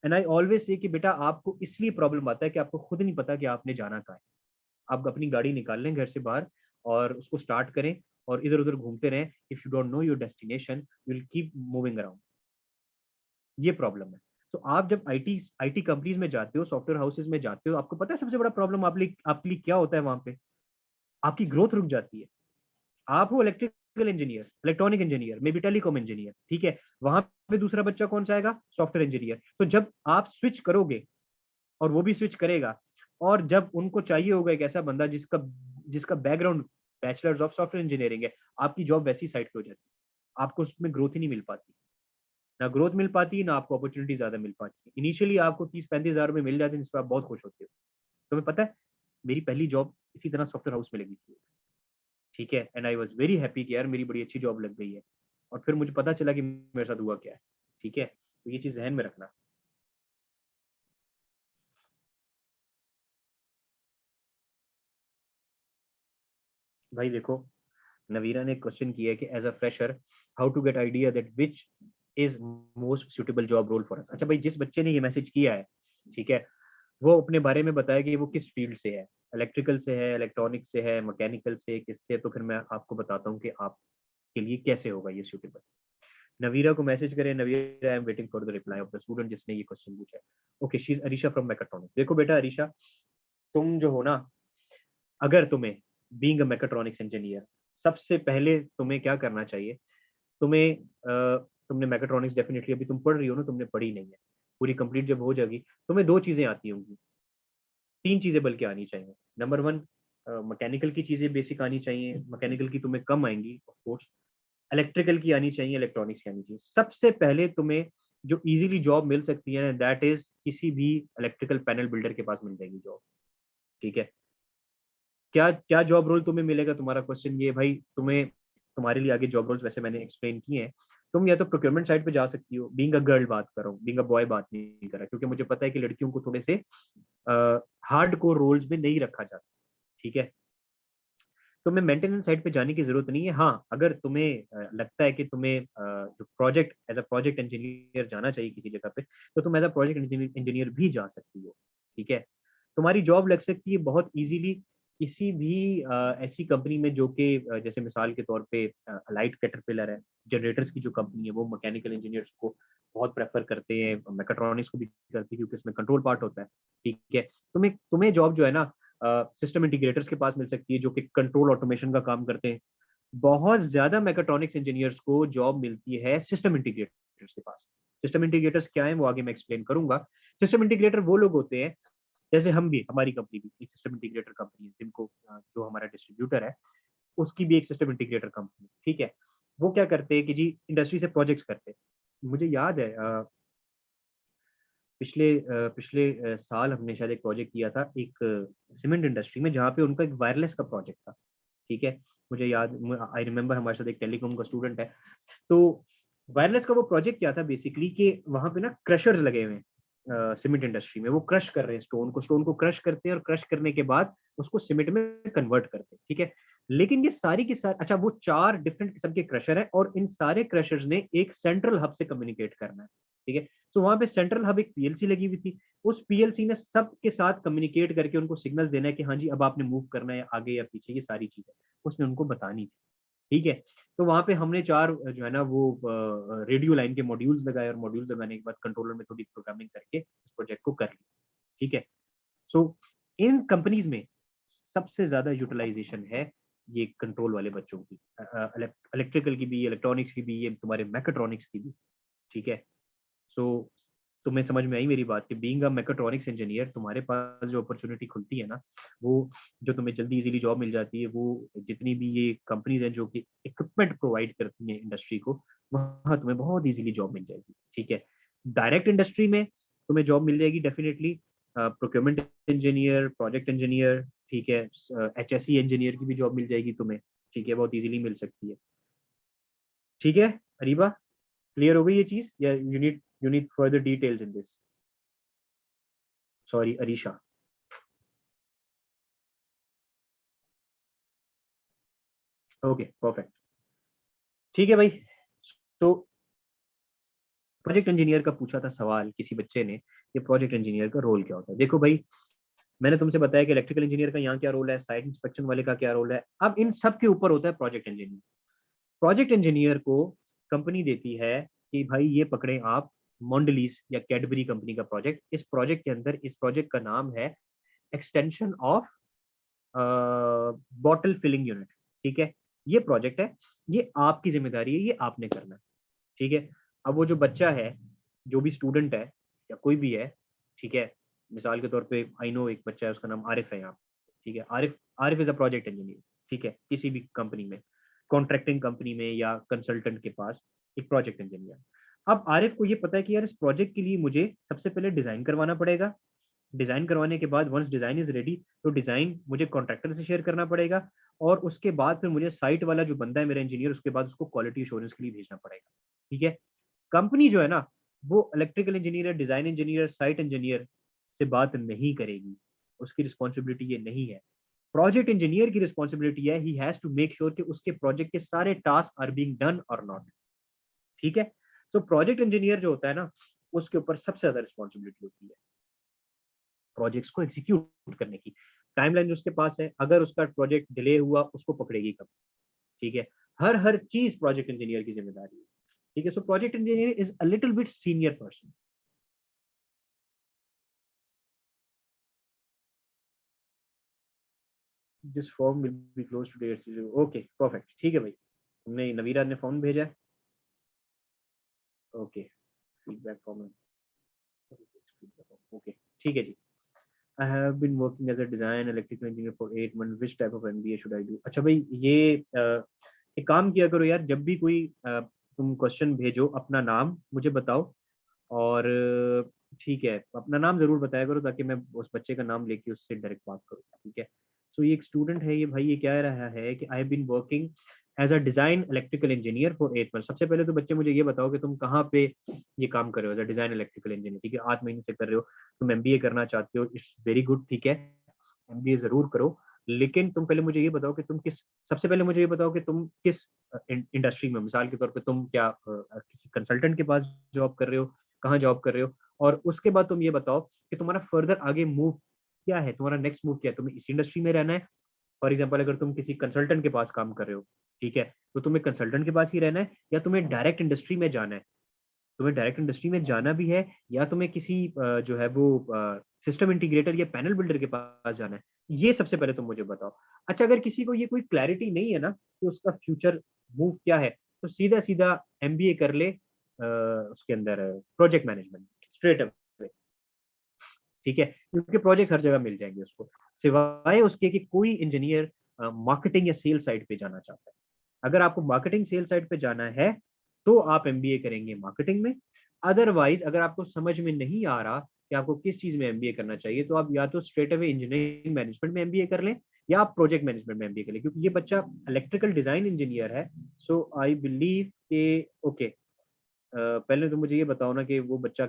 एंड आई ऑलवेज से कि बेटा आपको इसलिए प्रॉब्लम आता है कि आपको खुद नहीं पता कि आपने जाना कहाँ है। आप अपनी गाड़ी निकाल लें घर से बाहर और उसको स्टार्ट करें और इधर उधर घूमते रहें। If you don't know your destination you will keep moving around, ये प्रॉब्लम है। तो आप जब आईटी आईटी कंपनीज में जाते हो, सॉफ्टवेयर हाउसेज में जाते हो, आपको पता है सबसे बड़ा प्रॉब्लम आपके लिए क्या होता है वहां पे? आपकी ग्रोथ रुक जाती है। आप हो electrical engineer, electronic engineer, may be telecom engineer, ठीक है, वहां पे दूसरा बच्चा कौन सा आएगा? Software engineer. तो जब आप स्विच करोगे और वो भी स्विच करेगा, और जब उनको चाहिए होगा एक ऐसा बंदा जिसका जिसका background bachelors of software engineering है, आपकी जॉब वैसी साइड पे हो जाती है, आपको उसमें ग्रोथ ही नहीं मिल पाती, ना ग्रोथ मिल पाती है ना आपको अपॉर्चुनिटी ज्यादा मिल पाती है। इनिशियली आपको 30-35 हज़ार में मिल जाते हैं जिस पर आप बहुत खुश होते हो। तुम्हें पता है मेरी पहली जॉब इसी तरह सॉफ्टवेयर हाउस में लगी थी, ठीक है, and I was very happy कि यार मेरी बड़ी अच्छी जॉब लग गई है। और फिर मुझे पता चला कि मेरे साथ हुआ क्या है, ठीक है, तो ये चीज ध्यान में रखना। भाई देखो, नवीरा ने क्वेश्चन किया है कि as a fresher how to get idea that which is most suitable job role for us. अच्छा भाई, जिस बच्चे ने ये मैसेज किया है, ठीक है, वो अपने बारे में बताया कि वो किस फील्ड से है, इलेक्ट्रिकल से है, इलेक्ट्रॉनिक से है, मैकेनिकल से, किससे, तो फिर मैं आपको बताता हूँ कि आपके लिए कैसे होगा ये सूटेबल। नवीरा को मैसेज करें, Naveera I am waiting for the reply of the student जिसने ये क्वेश्चन पूछा है। Okay, she is Areesha from mechatronic. देखो बेटा अरीशा, तुम जो हो ना अगर तुम्हें बीइंग अ मैकेट्रॉनिक्स इंजीनियर, सबसे पहले तुम्हें क्या करना चाहिए, तुम्हें तुमने मैकेट्रॉनिक्स डेफिनेटली अभी तुम पढ़ रही हो ना, तुमने पढ़ी नहीं है, पूरी कंप्लीट जब हो जाएगी तुम्हें दो चीजें आती होंगी, तीन चीजें बल्कि आनी चाहिए। नंबर वन, मैकेनिकल की चीजें बेसिक आनी चाहिए, मैकेनिकल की तुम्हें कम आएंगी ऑफ कोर्स, इलेक्ट्रिकल की आनी चाहिए, इलेक्ट्रॉनिक्स की आनी चाहिए। सबसे पहले तुम्हें जो इजीली जॉब मिल सकती है दैट इज किसी भी इलेक्ट्रिकल पैनल बिल्डर के पास मिल जाएगी जॉब। ठीक है, क्या क्या जॉब रोल तुम्हें मिलेगा, तुम्हारा क्वेश्चन ये है, भाई तुम्हें, तुम्हारे लिए आगे जॉब रोल्स वैसे मैंने एक्सप्लेन किए हैं। तुम या तो प्रोक्योरमेंट साइड पे जा सकती हो, बीइंग अ गर्ल बात कर रहा हूँ, बीइंग अ बॉय बात नहीं कर रहा, क्योंकि मुझे पता है कि लड़कियों को थोड़े से हार्ड कोर रोल्स में नहीं रखा जाता। ठीक है, तुम्हें मेंटेनेंस साइड पे जाने की जरूरत नहीं है। हाँ, अगर तुम्हें लगता है कि तुम्हें जो project as a project engineer जाना चाहिए किसी जगह पे, तो तुम एज अ प्रोजेक्ट इंजीनियर भी जा सकती हो। ठीक है, तुम्हारी जॉब लग सकती है बहुत इजीली किसी भी ऐसी कंपनी में जो कि जैसे मिसाल के तौर पे अलाइट कैटरपिलर है, जनरेटर्स की जो कंपनी है वो मैकेनिकल इंजीनियर्स को बहुत प्रेफर करते हैं, मैकेट्रॉनिक्स को भी करती है क्योंकि इसमें कंट्रोल पार्ट होता है। ठीक है, तुम्हें तुम्हें जॉब जो है ना सिस्टम इंटीग्रेटर्स के पास मिल सकती है जो कि कंट्रोल ऑटोमेशन का काम करते हैं। बहुत ज्यादा मैकेट्रॉनिक्स इंजीनियर्स को जॉब मिलती है सिस्टम इंटीग्रेटर्स के पास। सिस्टम इंटीग्रेटर्स क्या है वो आगे मैं एक्सप्लेन करूंगा। सिस्टम इंटीग्रेटर वो लोग होते हैं, जैसे हम भी, हमारी कंपनी भी एक सिस्टम इंटीग्रेटर कंपनी है, जिनको जो हमारा डिस्ट्रीब्यूटर है उसकी भी एक सिस्टम इंटीग्रेटर कंपनी। ठीक है, वो क्या करते हैं कि जी इंडस्ट्री से प्रोजेक्ट्स करते हैं। मुझे याद है पिछले साल हमने शायद एक प्रोजेक्ट किया था एक सीमेंट इंडस्ट्री में, जहाँ पे उनका एक वायरलेस का प्रोजेक्ट था। ठीक है, मुझे याद, आई रिमेम्बर हमारे साथ एक टेलीकॉम का स्टूडेंट है। तो वायरलेस का वो प्रोजेक्ट क्या था बेसिकली कि वहां पे ना क्रशर्स लगे हुए हैं सीमेंट इंडस्ट्री में, वो क्रश कर रहे हैं स्टोन को क्रश करते हैं और क्रश करने के बाद उसको सीमेंट में कन्वर्ट करते हैं। ठीक है, लेकिन ये सारी की सारी, अच्छा वो चार डिफरेंट किस्म के क्रशर है और इन सारे क्रशर्स ने एक सेंट्रल हब से कम्युनिकेट करना है। ठीक है, तो वहां पे सेंट्रल हब एक पीएलसी लगी हुई थी, उस पीएलसी ने सबके साथ कम्युनिकेट करके उनको सिग्नल देना है कि हाँ जी अब आपने मूव करना है आगे या पीछे, ये सारी चीजें उसने उनको बतानी थी। ठीक है, तो वहां पे हमने चार जो है ना वो रेडियो लाइन के मॉड्यूल्स लगाए और मॉड्यूल्स लगाने के बाद कंट्रोलर में थोड़ी प्रोग्रामिंग करके इस प्रोजेक्ट को कर लिया। ठीक है, सो इन कंपनीज में सबसे ज्यादा यूटिलाइजेशन है ये कंट्रोल वाले बच्चों की, इलेक्ट्रिकल की भी, इलेक्ट्रॉनिक्स की भी, ये तुम्हारे मैकेट्रॉनिक्स की भी। ठीक है, सो तुम्हें समझ में आई मेरी बात कि बीइंग अ मैकेट्रॉनिक्स इंजीनियर तुम्हारे पास जो अपॉर्चुनिटी खुलती है ना, वो जो तुम्हें जल्दी इजीली जॉब मिल जाती है, वो जितनी भी ये कंपनीज हैं जो कि इक्विपमेंट प्रोवाइड करती हैं इंडस्ट्री को, वहाँ तुम्हें बहुत इजीली जॉब मिल जाएगी। ठीक है, डायरेक्ट इंडस्ट्री में तुम्हें जॉब मिल जाएगी definitely, procurement engineer, project engineer. ठीक है, एचएससी इंजीनियर की भी जॉब मिल जाएगी तुम्हें। ठीक है, बहुत इजीली मिल सकती है। ठीक है अरीबा, क्लियर हो गई ये चीज या you need further details in this? Sorry Arisha. Okay perfect. ठीक है भाई, तो प्रोजेक्ट इंजीनियर का पूछा था सवाल किसी बच्चे ने, ये प्रोजेक्ट इंजीनियर का रोल क्या होता है। देखो भाई, मैंने तुमसे बताया कि इलेक्ट्रिकल इंजीनियर का यहाँ क्या रोल है, साइट इंस्पेक्शन वाले का क्या रोल है, अब इन सब के ऊपर होता है प्रोजेक्ट इंजीनियर। प्रोजेक्ट इंजीनियर को कंपनी देती है कि भाई ये पकड़े आप, मोंडलीस या कैडबरी कंपनी का प्रोजेक्ट, इस प्रोजेक्ट के अंदर, इस प्रोजेक्ट का नाम है extension of bottle filling unit. ठीक है, ये प्रोजेक्ट है, ये आपकी जिम्मेदारी है, ये आपने करना है। ठीक है, अब वो जो बच्चा है, जो भी स्टूडेंट है या कोई भी है, ठीक है, मिसाल के तौर पे आई नो एक बच्चा है उसका नाम आरिफ है यहाँ। ठीक है, Arif, Arif is a project engineer. ठीक है, किसी भी कंपनी में, कॉन्ट्रैक्टिंग कंपनी में या कंसल्टेंट के पास एक प्रोजेक्ट इंजीनियर। अब आरिफ को ये पता है कि यार इस प्रोजेक्ट के लिए मुझे सबसे पहले डिजाइन करवाना पड़ेगा, डिजाइन करवाने के बाद वंस डिजाइन इज रेडी तो डिजाइन मुझे कॉन्ट्रैक्टर से शेयर करना पड़ेगा, और उसके बाद फिर मुझे साइट वाला जो बंदा है मेरा इंजीनियर, उसके बाद उसको क्वालिटी एश्योरेंस के लिए भेजना पड़ेगा। ठीक है, कंपनी जो है ना वो electrical engineer, design engineer, site engineer से बात नहीं करेगी, उसकी रिस्पॉन्सिबिलिटी ये नहीं है। प्रोजेक्ट इंजीनियर की रिस्पॉन्सिबिलिटी है, he has to make sure कि उसके प्रोजेक्ट के सारे टास्क आर बीइंग डन और नॉट। ठीक है, सो प्रोजेक्ट इंजीनियर जो होता है ना, उसके ऊपर सबसे ज्यादा रिस्पॉन्सिबिलिटी होती है प्रोजेक्ट्स को एग्जीक्यूट करने की। टाइमलाइन जो उसके पास है, अगर उसका प्रोजेक्ट डिले हुआ उसको पकड़ेगी कब। ठीक है, हर चीज प्रोजेक्ट इंजीनियर की जिम्मेदारी है। ठीक है, so project engineer is a little bit senior person. This form will be close to date. Okay perfect, ठीक है भाई, तुमने नवीरा ने फॉर्म भेजा है। ओके, फीडबैक फॉर्म, ओके ठीक है जी। I have been working as a design electrical engineer for 8 month, which type of MBA should I do. अच्छा भाई, ये एक काम किया करो यार, जब भी कोई तुम क्वेश्चन भेजो अपना नाम मुझे बताओ, और ठीक है अपना नाम जरूर बताया करो ताकि मैं उस बच्चे का नाम लेके उससे डायरेक्ट बात करूँ, ठीक है। सो ये एक स्टूडेंट है, ये भाई ये क्या रहा है कि I have been working as a design electrical engineer for 8 month. सबसे पहले तो बच्चे मुझे ये बताओ कि तुम कहाँ पे ये काम कर रहे हो as a design electrical engineer, ठीक है, 8 महीने से कर रहे हो, तुम एमबीए करना चाहते हो, इट्स वेरी गुड, ठीक है, एमबीए जरूर करो। लेकिन तुम पहले मुझे ये बताओ कि तुम किस, सबसे पहले मुझे ये बताओ कि तुम किस इंडस्ट्री में, मिसाल के तौर पे तुम क्या किसी कंसल्टेंट के पास जॉब कर रहे हो, कहाँ जॉब कर रहे हो, और उसके बाद तुम ये बताओ कि तुम्हारा फर्दर आगे मूव क्या है, तुम्हारा नेक्स्ट मूव क्या है, तुम्हें इस इंडस्ट्री में रहना है। फॉर एग्जाम्पल अगर तुम किसी कंसल्टेंट के पास काम कर रहे हो, ठीक है, तो तुम्हें कंसल्टेंट के पास ही रहना है, या तुम्हें डायरेक्ट इंडस्ट्री में जाना है, तुम्हें डायरेक्ट इंडस्ट्री में जाना भी है, या तुम्हें किसी जो है वो सिस्टम इंटीग्रेटर या पैनल बिल्डर के पास जाना है, ये सबसे पहले तुम मुझे बताओ। अच्छा, अगर किसी को ये कोई क्लैरिटी नहीं है ना कि उसका फ्यूचर मूव क्या है, तो सीधा सीधा एमबीए कर ले उसके अंदर प्रोजेक्ट मैनेजमेंट स्ट्रेट अवे, ठीक है, क्योंकि प्रोजेक्ट हर जगह मिल जाएंगे उसको, सिवाय उसके कि कोई इंजीनियर मार्केटिंग या सेल साइड पे जाना चाहता है। अगर आपको मार्केटिंग सेल साइड पे जाना है तो आप एमबीए करेंगे मार्केटिंग में। अदरवाइज अगर आपको समझ में नहीं आ रहा कि आपको किस चीज में एमबीए करना चाहिए, तो आप या तो स्ट्रेट अवे इंजीनियरिंग मैनेजमेंट में एमबीए कर लें, या आप प्रोजेक्ट मैनेजमेंट में एमबीए कर लें, क्योंकि ये बच्चा इलेक्ट्रिकल डिजाइन इंजीनियर है। सो आई बिलीव के ओके, पहले तो मुझे ये बताओ ना कि वो बच्चा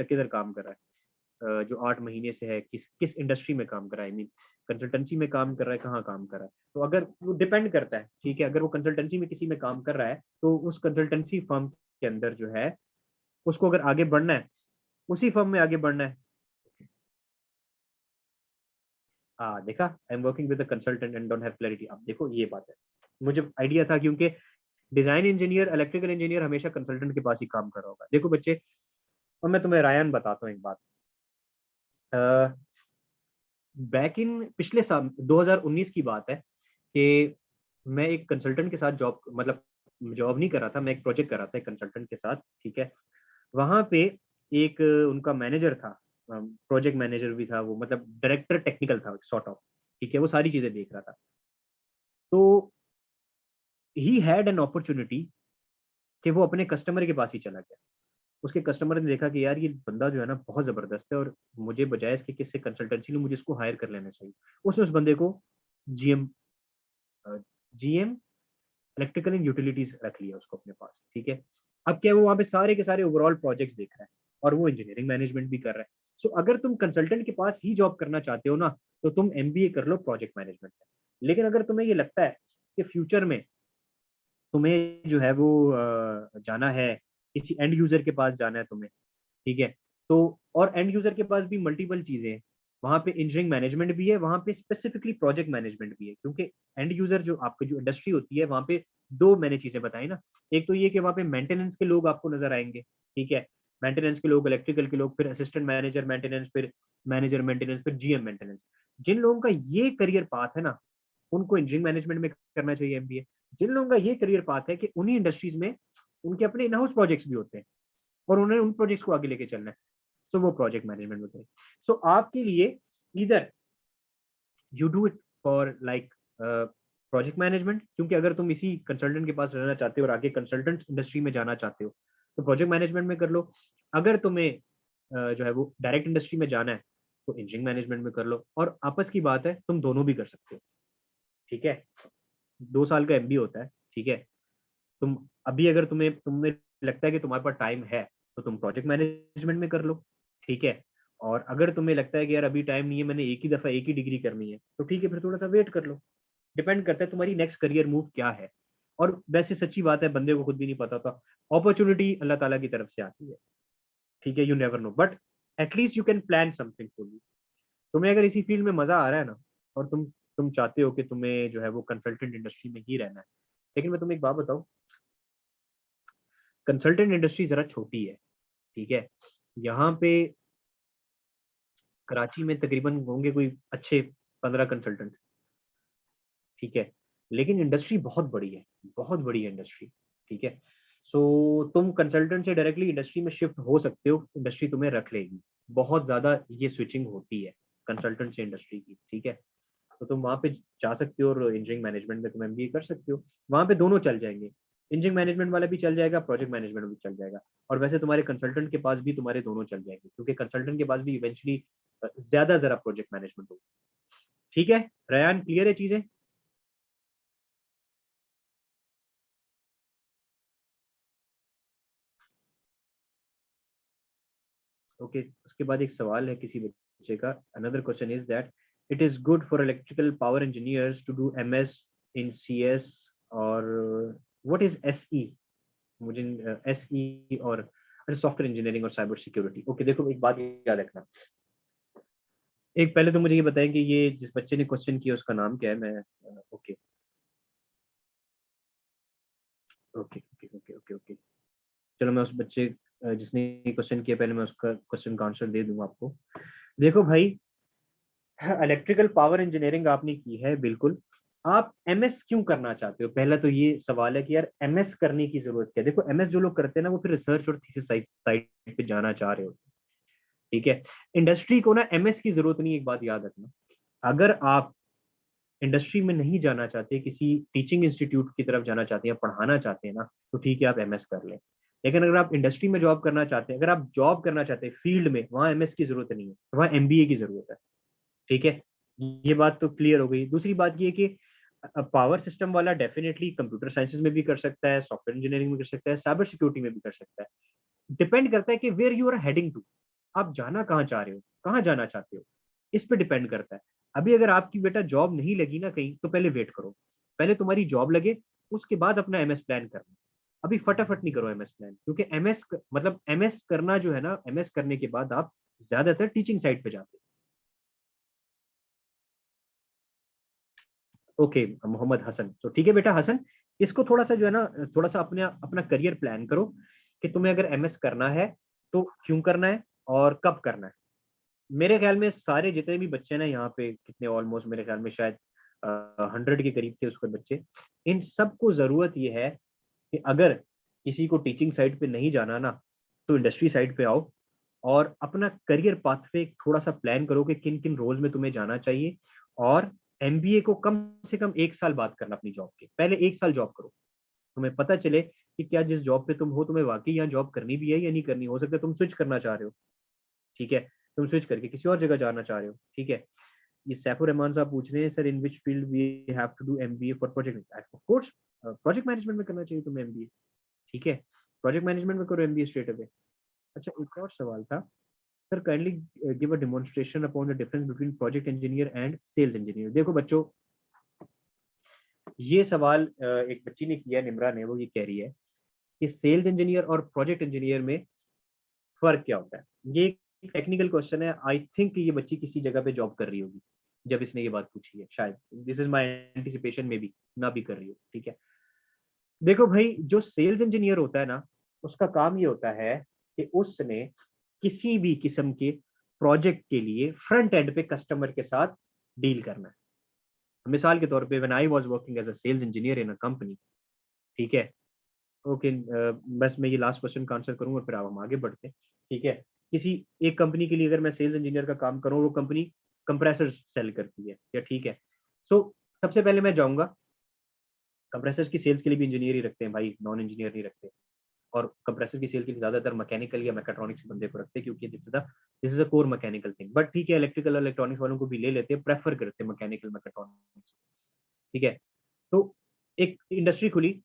किधर काम कर रहा है, जो 8 महीने से है, किस किस इंडस्ट्री में काम कर रहा है, आई मीन कंसल्टेंसी में काम कर रहा है, कहाँ काम कर रहा है। तो अगर वो डिपेंड करता है, ठीक है, अगर वो कंसल्टेंसी में किसी में काम कर रहा है तो उस कंसल्टेंसी फर्म के अंदर जो है उसको अगर आगे बढ़ना है, उसी फर्म में आगे बढ़ना है। हाँ देखा, I am working with a consultant and don't have clarity. अब देखो ये बात है, मुझे आइडिया था, क्योंकि डिजाइन इंजीनियर इलेक्ट्रिकल इंजीनियर हमेशा कंसल्टेंट के पास ही काम कर रहा होगा। देखो बच्चे, और मैं तुम्हें रायन बताता हूँ एक बात, बैक इन पिछले साल 2019 की बात है कि मैं एक कंसल्टेंट के साथ जॉब, मतलब जॉब नहीं कर रहा था, मैं एक प्रोजेक्ट कर रहा था एक कंसल्टेंट के साथ, ठीक है। वहां पे एक उनका मैनेजर था, प्रोजेक्ट मैनेजर भी था वो, मतलब डायरेक्टर टेक्निकल था सॉर्ट ऑफ, ठीक है, वो सारी चीजें देख रहा था। तो ही हैड एन अपॉर्चुनिटी कि वो अपने कस्टमर के पास ही चला गया। उसके कस्टमर ने देखा कि यार ये बंदा जो है ना बहुत जबरदस्त है, और मुझे बजाय इसके किससे कंसल्टेंसी लूं, मुझे इसको हायर कर लेना चाहिए। उसने उस बंदे को GM GM electrical and utilities रख लिया उसको अपने पास, ठीक है। अब क्या है, वो वहाँ पे सारे के सारे ओवरऑल प्रोजेक्ट्स देख रहा है, और वो इंजीनियरिंग मैनेजमेंट भी कर रहा है। सो अगर तुम कंसल्टेंट के पास ही जॉब करना चाहते हो ना, तो तुम एमबीए कर लो प्रोजेक्ट मैनेजमेंट में। लेकिन अगर तुम्हें ये लगता है कि फ्यूचर में तुम्हें जो है वो जाना है, किसी एंड यूजर के पास जाना है तुम्हें, ठीक है, तो और एंड यूजर के पास भी मल्टीपल चीजें हैं, वहां पे इंजीनियरिंग मैनेजमेंट भी है, वहां पे स्पेसिफिकली प्रोजेक्ट मैनेजमेंट भी है, क्योंकि एंड यूजर जो आपकी जो इंडस्ट्री होती है वहां पे दो मैंने चीजें बताई ना। एक तो ये कि वहां पे मेंटेनेंस के लोग आपको नजर आएंगे, ठीक है, मेंटेनेंस के लोग, इलेक्ट्रिकल के लोग, फिर असिस्टेंट मैनेजर मेंटेनेंस, फिर मैनेजर मेंटेनेंस, फिर जीएम मेंटेनेंस। जिन लोगों का ये करियर पाथ है ना, उनको इंजीनियरिंग मैनेजमेंट में करना चाहिए एमबीए। जिन लोगों का ये करियर पाथ है कि उन्हीं इंडस्ट्रीज में उनके अपने इन हाउस प्रोजेक्ट्स भी होते हैं, और उन्हें उन प्रोजेक्ट्स को आगे लेके चलना है, सो वो प्रोजेक्ट मैनेजमेंट में करें। सो आपके लिए इधर you do it for like project management, क्योंकि अगर तुम इसी कंसल्टेंट के पास रहना चाहते हो और आगे कंसल्टेंट इंडस्ट्री में जाना चाहते हो, तो प्रोजेक्ट मैनेजमेंट में कर लो। अगर तुम्हें जो है वो डायरेक्ट इंडस्ट्री में जाना है, तो इंजीनियरिंग मैनेजमेंट में कर लो, और आपस की बात है तुम दोनों भी कर सकते हो, ठीक है। 2 साल का एमबीए होता है, ठीक है। तुम अभी अगर तुम्हें लगता है कि तुम्हारे पास टाइम है, तो तुम प्रोजेक्ट मैनेजमेंट में कर लो, ठीक है। और अगर तुम्हें लगता है कि यार अभी टाइम नहीं है, मैंने एक ही दफा एक ही डिग्री करनी है, तो ठीक है, फिर थोड़ा सा वेट कर लो। डिपेंड करता है तुम्हारी नेक्स्ट करियर मूव क्या है। और वैसे सच्ची बात है, बंदे को खुद भी नहीं पता था, अपॉर्चुनिटी अल्लाह ताला की तरफ से आती है, ठीक है, you never know, but at least you can plan something for you. तुम्हें अगर इसी फील्ड में मजा आ रहा है ना, और तुम चाहते हो कि तुम्हें जो है वो कंसल्टेंट इंडस्ट्री में ही रहना है, लेकिन मैं तुम्हें एक बात बताऊं, कंसल्टेंट इंडस्ट्री जरा छोटी है, ठीक है। यहाँ पे कराची में तकरीबन होंगे कोई अच्छे 15 कंसल्टेंट, ठीक है, लेकिन इंडस्ट्री बहुत बड़ी है, बहुत बड़ी है इंडस्ट्री, ठीक है। सो तुम कंसल्टेंट से डायरेक्टली इंडस्ट्री में शिफ्ट हो सकते हो, इंडस्ट्री तुम्हें रख लेगी, बहुत ज्यादा ये स्विचिंग होती है कंसल्टेंट से इंडस्ट्री की, ठीक है। तो तुम वहाँ पे जा सकते हो और इंजीनियरिंग मैनेजमेंट में तुम एमबीए कर सकते हो, वहाँ पे दोनों चल जाएंगे, इंजीनियरिंग मैनेजमेंट वाला भी चल जाएगा, प्रोजेक्ट मैनेजमेंट भी चल जाएगा। और वैसे तुम्हारे कंसल्टेंट के पास भी तुम्हारे दोनों चल जाएंगे, क्योंकि कंसल्टेंट के पास भी इवेंचुअली ज्यादा जरा प्रोजेक्ट मैनेजमेंट होगा। ठीक है रयान, क्लियर है चीजें? ओके, उसके बाद एक सवाल है किसी बच्चे का, another question is that it is good for electrical power engineers to do MS in CS, और व्हाट इज एसई, मुझे एसई और सॉफ्टवेयर इंजीनियरिंग और साइबर सिक्योरिटी। ओके देखो एक बात याद रखना, एक पहले तो मुझे ये बताएं कि ये जिस बच्चे ने क्वेश्चन किया उसका नाम क्या है, मैं okay okay okay okay okay okay, चलो मैं उस बच्चे जिसने क्वेश्चन किया पहले मैं उसका क्वेश्चन का आंसर दे दूंगा आपको। देखो भाई, इलेक्ट्रिकल पावर इंजीनियरिंग आपने की है बिल्कुल, आप एमएस क्यों करना चाहते हो, पहला तो ये सवाल है कि यार एमएस करने की जरूरत क्या है। देखो एमएस जो लोग करते हैं ना वो फिर रिसर्च और थीसिस साइड पे जाना चाह रहे हो, ठीक है। इंडस्ट्री को ना एमएस की जरूरत नहीं, एक बात याद रखना, अगर आप इंडस्ट्री में नहीं जाना चाहते, किसी टीचिंग इंस्टीट्यूट की तरफ जाना चाहते हैं, पढ़ाना चाहते हैं ना, तो ठीक है आप एमएस कर लें। लेकिन अगर आप इंडस्ट्री में जॉब करना चाहते हैं, अगर आप जॉब करना चाहते हैं फील्ड में, वहां एमएस की जरूरत नहीं है, वहां एमबीए की जरूरत है, ठीक है। ये बात तो क्लियर हो गई। दूसरी बात ये कि पावर सिस्टम वाला डेफिनेटली कंप्यूटर साइंसेज में भी कर सकता है, सॉफ्टवेयर इंजीनियरिंग में कर सकता है, साइबर सिक्योरिटी में भी कर सकता है। डिपेंड करता है कि where you are heading to, आप जाना कहाँ चाह रहे हो, कहाँ जाना चाहते हो, इस पे डिपेंड करता है। अभी अगर आपकी बेटा जॉब नहीं लगी ना कहीं, तो पहले वेट करो, पहले तुम्हारी जॉब लगे, उसके बाद अपना एमएस प्लान करना। अभी फटाफट नहीं करो एमएस प्लान, क्योंकि एमएस मतलब एमएस करना जो है ना, एमएस करने के बाद आप ज्यादातर टीचिंग साइड पे जाते हो। ओके मोहम्मद हसन, तो ठीक है बेटा हसन, इसको थोड़ा सा जो है ना, थोड़ा सा अपने अपना करियर प्लान करो कि तुम्हें अगर एमएस करना है तो क्यों करना है और कब करना है। मेरे ख्याल में सारे जितने भी बच्चे ना यहाँ पे, कितने ऑलमोस्ट मेरे ख्याल में शायद 100 के करीब थे उसके बच्चे, इन सबको जरूरत ये है कि अगर किसी को टीचिंग साइड पे नहीं जाना ना, तो इंडस्ट्री साइड पे आओ और अपना करियर पाथवे थोड़ा सा प्लान करो कि किन किन रोल में तुम्हें जाना चाहिए। और एमबीए को कम से कम 1 साल बाद करना, अपनी जॉब के पहले 1 साल जॉब करो, तुम्हें पता चले कि क्या जिस जॉब पे तुम हो तुम्हें वाकई यहाँ जॉब करनी भी है या नहीं करनी, हो सकता है तुम स्विच करना चाह रहे हो, ठीक है, तुम स्विच करके किसी और जगह जाना चाह रहे हो, ठीक है। ये सैफुर रहमान साहब पूछ रहे हैं sir in which field we have to do MBA for project, of course project management में करना चाहिए तुम्हें एमबीए, ठीक है, प्रोजेक्ट मैनेजमेंट में करो एमबीए स्ट्रेट अवे। अच्छा एक और सवाल था, sir kindly give a demonstration upon the difference between project engineer and sales engineer. देखो बच्चों, ये सवाल एक बच्ची ने किया, निम्रा ने, वो ये कह रही है कि सेल्स इंजीनियर और प्रोजेक्ट इंजीनियर में फर्क क्या होता है। ये टेक्निकल क्वेश्चन है, आई थिंक ये बच्ची किसी जगह पे जॉब कर रही होगी जब इसने ये बात पूछी है, शायद दिस इज माय एंटिसिपेशन, में भी ना भी कर रही हो, ठीक है। देखो भाई, जो सेल्स इंजीनियर होता है ना, उसका काम ये होता है कि उसने किसी भी किस्म के प्रोजेक्ट के लिए फ्रंट एंड पे कस्टमर के साथ डील करना है। मिसाल के तौर पे when I was working as a sales engineer in a company, ठीक है, ओके, बस मैं ये लास्ट क्वेश्चन का आंसर करूंगा फिर आप हम आगे बढ़ते हैं, ठीक है। किसी एक कंपनी के लिए अगर मैं सेल्स इंजीनियर का काम करूँ, वो कंपनी कंप्रेसर सेल करती है, या ठीक है। सो सबसे पहले मैं जाऊंगा, कंप्रेसर की सेल्स के लिए भी इंजीनियर ही रखते हैं भाई, नॉन इंजीनियर नहीं रखते। और कंप्रेसर की सेल के लिए ज्यादातर मैकेनिकल या मैकेट्रॉनिक्स के बंदे को रखते हैं, क्योंकि this is a core mechanical thing. But ठीक है, इलेक्ट्रिकल इलेक्ट्रॉनिक्स वालों को भी ले लेते हैं, प्रेफर करते हैं मैकेनिकल मैकेट्रॉनिक्स, ठीक है। तो एक इंडस्ट्री खुली,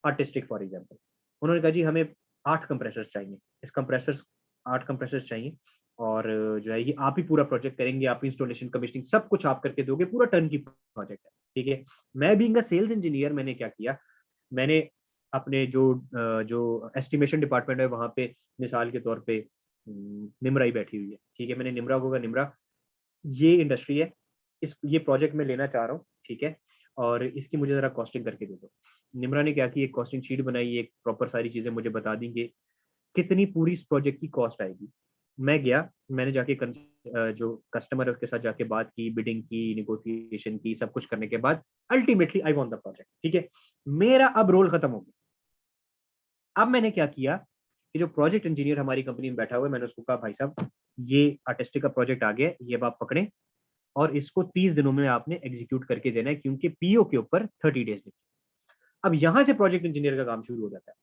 आर्टिस्टिक फॉर एग्जाम्पल, उन्होंने कहा जी हमें 8 कंप्रेसर्स चाहिए, इस कंप्रेसर्स 8 कंप्रेसर्स चाहिए, और जो है ये आप ही पूरा प्रोजेक्ट करेंगे, आप इंस्टॉलेशन कमीशनिंग सब कुछ आप करके दोगे, पूरा टर्न की प्रोजेक्ट है, ठीक है। मैं बीइंग अ सेल्स इंजीनियर मैंने क्या किया, मैंने अपने जो एस्टिमेशन डिपार्टमेंट है वहां पे, मिसाल के तौर पे निमरा ही बैठी हुई है, ठीक है, मैंने निमरा को कहा निमरा ये इंडस्ट्री है, इस ये प्रोजेक्ट मैं लेना चाह रहा हूँ, ठीक है, और इसकी मुझे जरा कॉस्टिंग करके दे दो। निम्रा ने क्या की, एक कॉस्टिंग शीट बनाई, एक प्रॉपर सारी चीजें मुझे बता दी कि कितनी पूरी इस प्रोजेक्ट की कॉस्ट आएगी। मैं गया, मैंने जाके जो कस्टमर है उसके साथ जाके बात की, बिडिंग की, नेगोशिएशन की, सब कुछ करने के बाद ultimately I won the project. ठीक है, मेरा अब रोल खत्म हो गया। अब मैंने क्या किया कि जो प्रोजेक्ट इंजीनियर हमारी कंपनी में बैठा हुआ है, मैंने उसको कहा, भाई साहब ये आर्टिस्टिक का प्रोजेक्ट आ गया है, ये अब आप पकड़ें और इसको 30 दिनों में आपने एग्जीक्यूट करके देना है, क्योंकि पीओ के ऊपर 30 डेज लिखे। अब यहां से प्रोजेक्ट इंजीनियर का काम शुरू हो जाता है।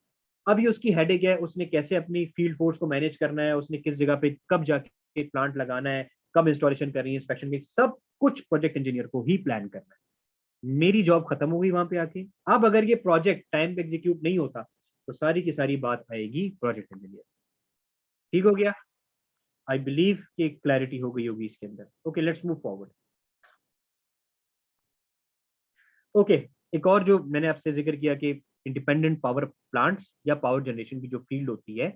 अब ये उसकी हेडेक है, उसने कैसे अपनी फील्ड फोर्स को मैनेज करना है, उसने किस जगह पे कब जाके प्लांट लगाना है, कब इंस्टॉलेशन करनी है, इंस्पेक्शन की, सब कुछ प्रोजेक्ट इंजीनियर को ही प्लान करना है। मेरी जॉब खत्म हो गई वहां पे आके। अब अगर ये प्रोजेक्ट टाइम पे एग्जीक्यूट नहीं होता तो सारी की सारी बात आएगी प्रोजेक्ट इंजीनियर। ठीक हो गया? आई बिलीव कि क्लैरिटी हो गई होगी इसके अंदर। Okay, let's move forward. Okay, एक और जो मैंने आपसे जिक्र किया कि इंडिपेंडेंट पावर प्लांट्स या पावर जनरेशन की जो फील्ड होती है,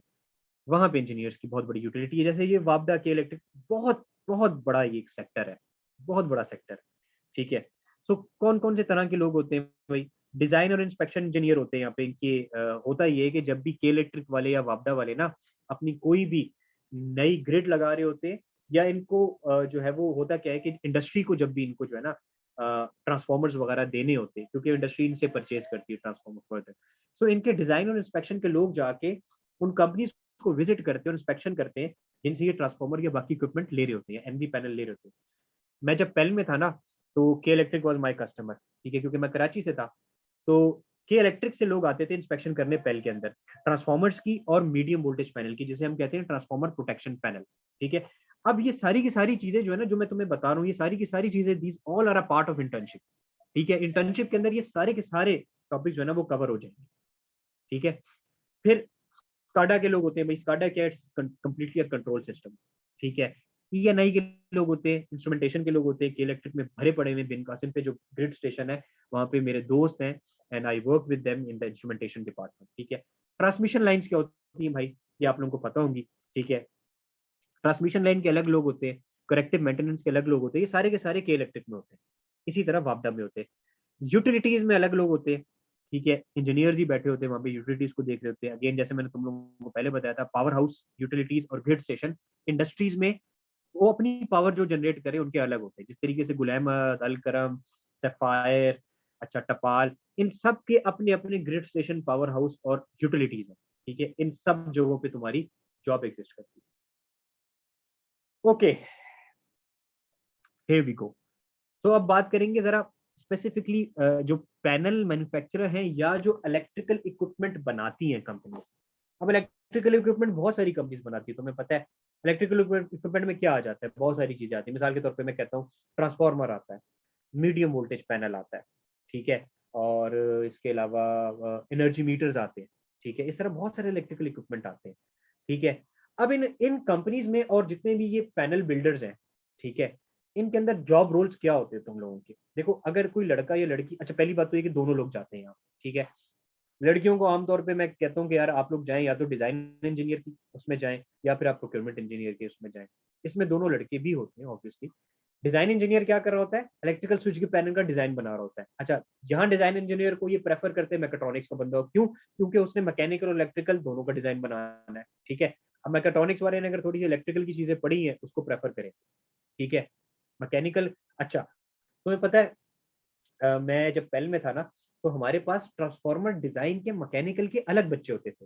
वहां पे इंजीनियर्स की बहुत बड़ी यूटिलिटी है। जैसे ये वापडा के इलेक्ट्रिक, बहुत बहुत बड़ा ये एक सेक्टर है, बहुत बड़ा सेक्टर। ठीक है, सो कौन कौन से तरह के लोग होते हैं भाई? डिजाइन और इंस्पेक्शन इंजीनियर होते हैं यहाँ पे। इनके होता ये है कि जब भी के इलेक्ट्रिक वाले या वापडा वाले ना अपनी कोई भी नई ग्रिड लगा रहे होते हैं, या इनको जो है वो होता क्या है कि इंडस्ट्री को जब भी इनको जो है ना ट्रांसफॉर्मर्स वगैरह देने होते हैं, क्योंकि इंडस्ट्री इनसे परचेज करती है ट्रांसफॉर्मर फर्दर। सो इनके डिजाइन और इंस्पेक्शन के लोग जाके उन कंपनीज को विजिट करते हैं और इंस्पेक्शन करते हैं जिनसे ये ट्रांसफॉर्मर या बाकी इक्विपमेंट ले रहे होते हैं, एनवी पैनल ले रहे होते हैं। मैं जब पेल में था ना, तो के इलेक्ट्रिक वॉज माई कस्टमर। ठीक है, क्योंकि मैं कराची से था। तो के इलेक्ट्रिक से लोग आते थे इंस्पेक्शन करने पेल के अंदर, ट्रांसफॉर्मर्स की और मीडियम वोल्टेज पैनल की, जिसे हम कहते हैं ट्रांसफॉर्मर प्रोटेक्शन पैनल। ठीक है, अब ये सारी की सारी चीजें जो है ना, जो मैं तुम्हें बता रहा हूँ, ये सारी की सारी चीजें these all are a part of internship. ठीक है, इंटर्नशिप के अंदर ये सारे के सारे टॉपिक जो है ना वो कवर हो जाएंगे। ठीक है, फिर स्काडा के लोग होते हैं भाई। स्काडा क्या है? Completely control system. ठीक है, ई के लोग होते हैं, इंस्ट्रूमेंटेशन के लोग होते हैं, के इलेक्ट्रिक में भरे पड़े हुए बिन कासिम पे जो ग्रिड स्टेशन है, वहां पे मेरे दोस्त हैं, and I work with them in the instrumentation department. ठीक है, ट्रांसमिशन लाइंस क्या होती है भाई? ये आप लोगों को पता होंगी। ठीक है, ट्रांसमिशन लाइन के अलग लोग होते हैं, करेक्टिव मेंटेनेंस के अलग लोग होते हैं, ये सारे के सारे के इलेक्ट्रिक में होते हैं। इसी तरह वापडा में होते हैं। यूटिलिटीज में अलग लोग होते हैं। ठीक है, इंजीनियर्स ही बैठे होते हैं वहां पे, यूटिलिटीज को देख रहे होते हैं। अगेन, जैसे मैंने तुम लोगों को पहले बताया था, पावर हाउस, यूटिलिटीज और ग्रिड स्टेशन। इंडस्ट्रीज में वो अपनी पावर जो जनरेट करे उनके अलग होते हैं, जिस तरीके से गुल अहमद, अलकरम, सफायर, अच्छा टपाल, इन सब के अपने अपने ग्रिड स्टेशन, पावर हाउस और यूटिलिटीज है। ठीक है, इन सब जगहों पे तुम्हारी जॉब एग्जिस्ट करती है। Okay, here we go. तो अब बात करेंगे जरा स्पेसिफिकली जो पैनल मैन्युफैक्चरर हैं या जो इलेक्ट्रिकल इक्विपमेंट बनाती हैं कंपनी। अब इलेक्ट्रिकल इक्विपमेंट बहुत सारी कंपनीज बनाती है, तुम्हें पता है। इलेक्ट्रिकल इक्विपमेंट में क्या आ जाता है? बहुत सारी चीजें आती है। मिसाल के तौर पे मैं कहता हूँ, ट्रांसफार्मर आता है, मीडियम वोल्टेज पैनल आता है। ठीक है, और इसके अलावा एनर्जी मीटर्स आते हैं। ठीक है, इस तरह बहुत सारे इलेक्ट्रिकल इक्विपमेंट आते हैं। ठीक है, अब इन इन कंपनीज में और जितने भी ये पैनल बिल्डर्स हैं, ठीक है, इनके अंदर जॉब रोल्स क्या होते हैं तुम लोगों के? देखो, अगर कोई लड़का या लड़की, अच्छा पहली बात तो ये कि दोनों लोग जाते हैं यहाँ। ठीक है, लड़कियों को आमतौर पे मैं कहता हूँ कि यार आप लोग जाएं, या तो डिजाइन इंजीनियर की उसमें जाएं, या फिर आप प्रोक्योरमेंट इंजीनियर के उसमें जाएं। इसमें दोनों लड़के भी होते हैं ऑब्वियसली। डिजाइन इंजीनियर क्या कर रहा होता है? इलेक्ट्रिकल स्विच के पैनल का डिजाइन बना रहा होता है। अच्छा, यहाँ डिजाइन इंजीनियर को ये प्रेफर करते हैं मैकेट्रॉनिक्स का बंदा हो। क्यों? क्योंकि उसने मैकेनिकल और इलेक्ट्रिकल दोनों का डिजाइन बनाना है। ठीक है, अब मैकेट्रॉनिक्स वाले ने अगर थोड़ी सी इलेक्ट्रिकल की चीजें पढ़ी है, उसको प्रेफर करें। ठीक है, मैकेनिकल। अच्छा, तुम्हें पता है, मैं जब पेल में था ना, तो हमारे पास ट्रांसफार्मर डिजाइन के मैकेनिकल के अलग बच्चे होते थे,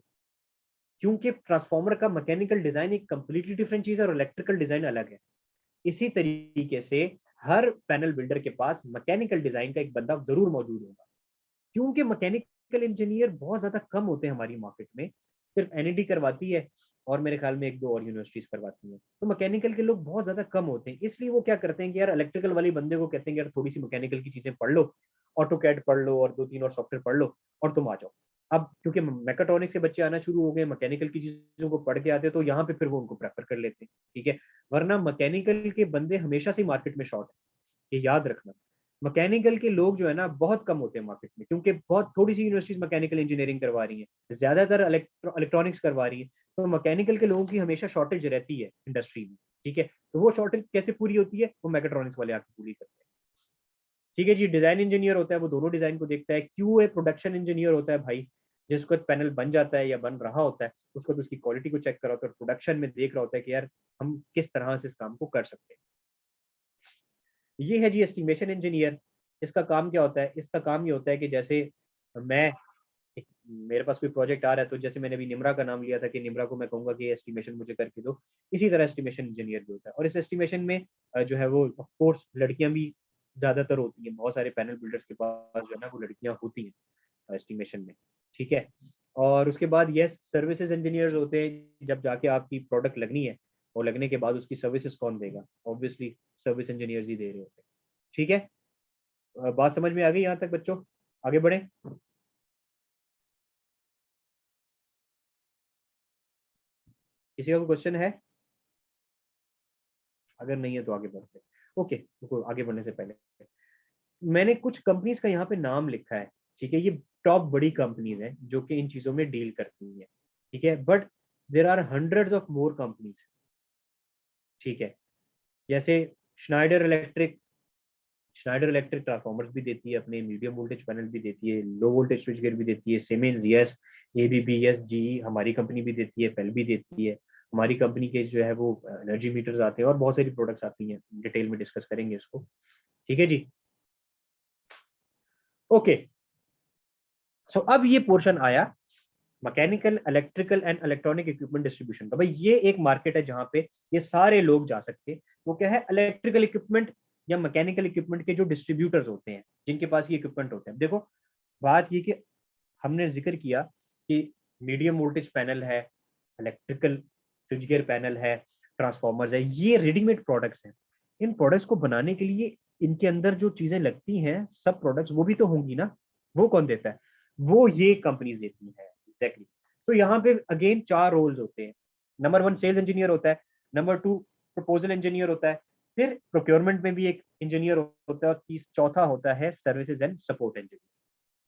क्योंकि ट्रांसफार्मर का मैकेनिकल डिजाइन एक कंप्लीटली डिफरेंट चीज है और इलेक्ट्रिकल डिजाइन अलग है। इसी तरीके से हर पैनल बिल्डर के पास मैकेनिकल डिजाइन का एक बंदा जरूर मौजूद होगा, क्योंकि मैकेनिकल इंजीनियर बहुत ज्यादा कम होते हैं हमारी मार्केट में। सिर्फ एनईडी करवाती है, और मेरे ख्याल में एक दो और यूनिवर्सिटीज करवाती हैं, तो मैकेनिकल के लोग बहुत ज्यादा कम होते हैं। इसलिए वो क्या करते हैं कि यार इलेक्ट्रिकल वाले बंदे को कहते हैं कि यार थोड़ी सी मैकेनिकल की चीजें पढ़ लो, ऑटो कैड पढ़ लो और दो तीन और सॉफ्टवेयर पढ़ लो, और तुम आ जाओ। अब क्योंकि मैकेट्रॉनिक से बच्चे आना शुरू हो गए, मैकेनिकल की चीजों को पढ़ के आते हैं, तो यहाँ पे फिर वो उनको प्रेफर कर लेते हैं। ठीक है, वरना मैकेनिकल के बंदे हमेशा से मार्केट में शॉर्ट है, ये याद रखना। मैकेनिकल के लोग जो है ना बहुत कम होते हैं मार्केट में, क्योंकि बहुत थोड़ी सी यूनिवर्सिटीज मैकेनिकल इंजीनियरिंग करवा रही है, ज्यादातर इलेक्ट्रॉनिक्स करवा रही है। तो मैकेनिकल के लोगों की हमेशा शॉर्टेज रहती है इंडस्ट्री में। ठीक है, तो वो शॉर्टेज कैसे पूरी होती है? वो मैकेट्रॉनिक्स वाले आके पूरी करते हैं। ठीक है जी, डिजाइन इंजीनियर होता है, वो दोनों डिजाइन को देखता है। क्यू ए प्रोडक्शन इंजीनियर होता है भाई, जिसको पैनल बन जाता है या बन रहा होता है, उसको तो उसकी क्वालिटी को चेक कर रहा होता है, प्रोडक्शन में देख रहा होता है कि यार हम किस तरह से इस काम को कर सकते हैं। ये है जी एस्टिमेशन इंजीनियर। इसका काम क्या होता है? इसका काम ये होता है कि जैसे मैं मेरे पास कोई प्रोजेक्ट आ रहा है, तो जैसे मैंने अभी निम्रा का नाम लिया था कि निम्रा को मैं कहूंगा कि एस्टिमेशन मुझे करके दो, इसी तरह एस्टिमेशन इंजीनियर भी होता है। और इस एस्टिमेशन में जो है वो ऑफ कोर्स लड़कियां भी ज्यादातर होती हैं, बहुत सारे पैनल बिल्डर्स के पास जो है ना वो लड़कियां होती हैं एस्टिमेशन में, ठीक है। और उसके बाद यस सर्विसेज इंजीनियर्स होते हैं, जब जाके आपकी प्रोडक्ट लगनी है और लगने के बाद उसकी सर्विसेज कौन देगा? ऑब्वियसली सर्विस इंजीनियर्स ही दे रहे होते हैं, ठीक है। बात समझ में आ गई यहाँ तक बच्चों? आगे बढ़े। किसी का कोई क्वेश्चन है? अगर नहीं है तो आगे बढ़ते हैं। ओके, रुको, आगे बढ़ने से पहले मैंने कुछ कंपनीज का यहाँ पे नाम लिखा है, ठीक है। ये टॉप बड़ी कंपनीज हैं जो कि इन चीजों में डील करती हैं, ठीक है। But there are hundreds of more companies, ठीक है। जैसे Schneider electric, Schneider electric transformers भी देती है अपने, मीडियम वोल्टेज पैनल भी देती है, लो वोल्टेज स्विच गियर भी देती है, सिमेंस यस, एबीबी यस, जी हमारी कंपनी भी देती है, पेल भी देती है। हमारी कंपनी के जो है वो एनर्जी मीटर्स आते हैं और बहुत सारी प्रोडक्ट्स आती हैं, डिटेल में डिस्कस करेंगे इसको, ठीक है जी। ओके, सो अब ये पोर्शन आया mechanical electrical and electronic equipment distribution का। भाई ये एक मार्केट है जहां पे ये सारे लोग जा सकते हैं। वो क्या है? इलेक्ट्रिकल इक्विपमेंट या मैकेनिकल इक्विपमेंट के जो डिस्ट्रीब्यूटर्स होते हैं, जिनके पास ये इक्विपमेंट होते हैं। देखो बात ये कि हमने जिक्र किया कि मीडियम वोल्टेज पैनल है, इलेक्ट्रिकल स्विचगियर पैनल है, ट्रांसफॉर्मर्स है, ये रेडीमेड प्रोडक्ट्स हैं। इन प्रोडक्ट्स को बनाने के लिए इनके अंदर जो चीजें लगती हैं, सब प्रोडक्ट्स वो भी तो होंगी ना। वो कौन देता है? वो ये कंपनीज देती है, एग्जैक्टली। तो यहाँ पे अगेन चार रोल्स होते हैं। नंबर वन सेल्स इंजीनियर होता है, नंबर टू प्रपोजल इंजीनियर होता है, फिर प्रोक्योरमेंट में भी एक इंजीनियर होता है, और चौथा होता है सर्विसेज एंड सपोर्ट इंजीनियर,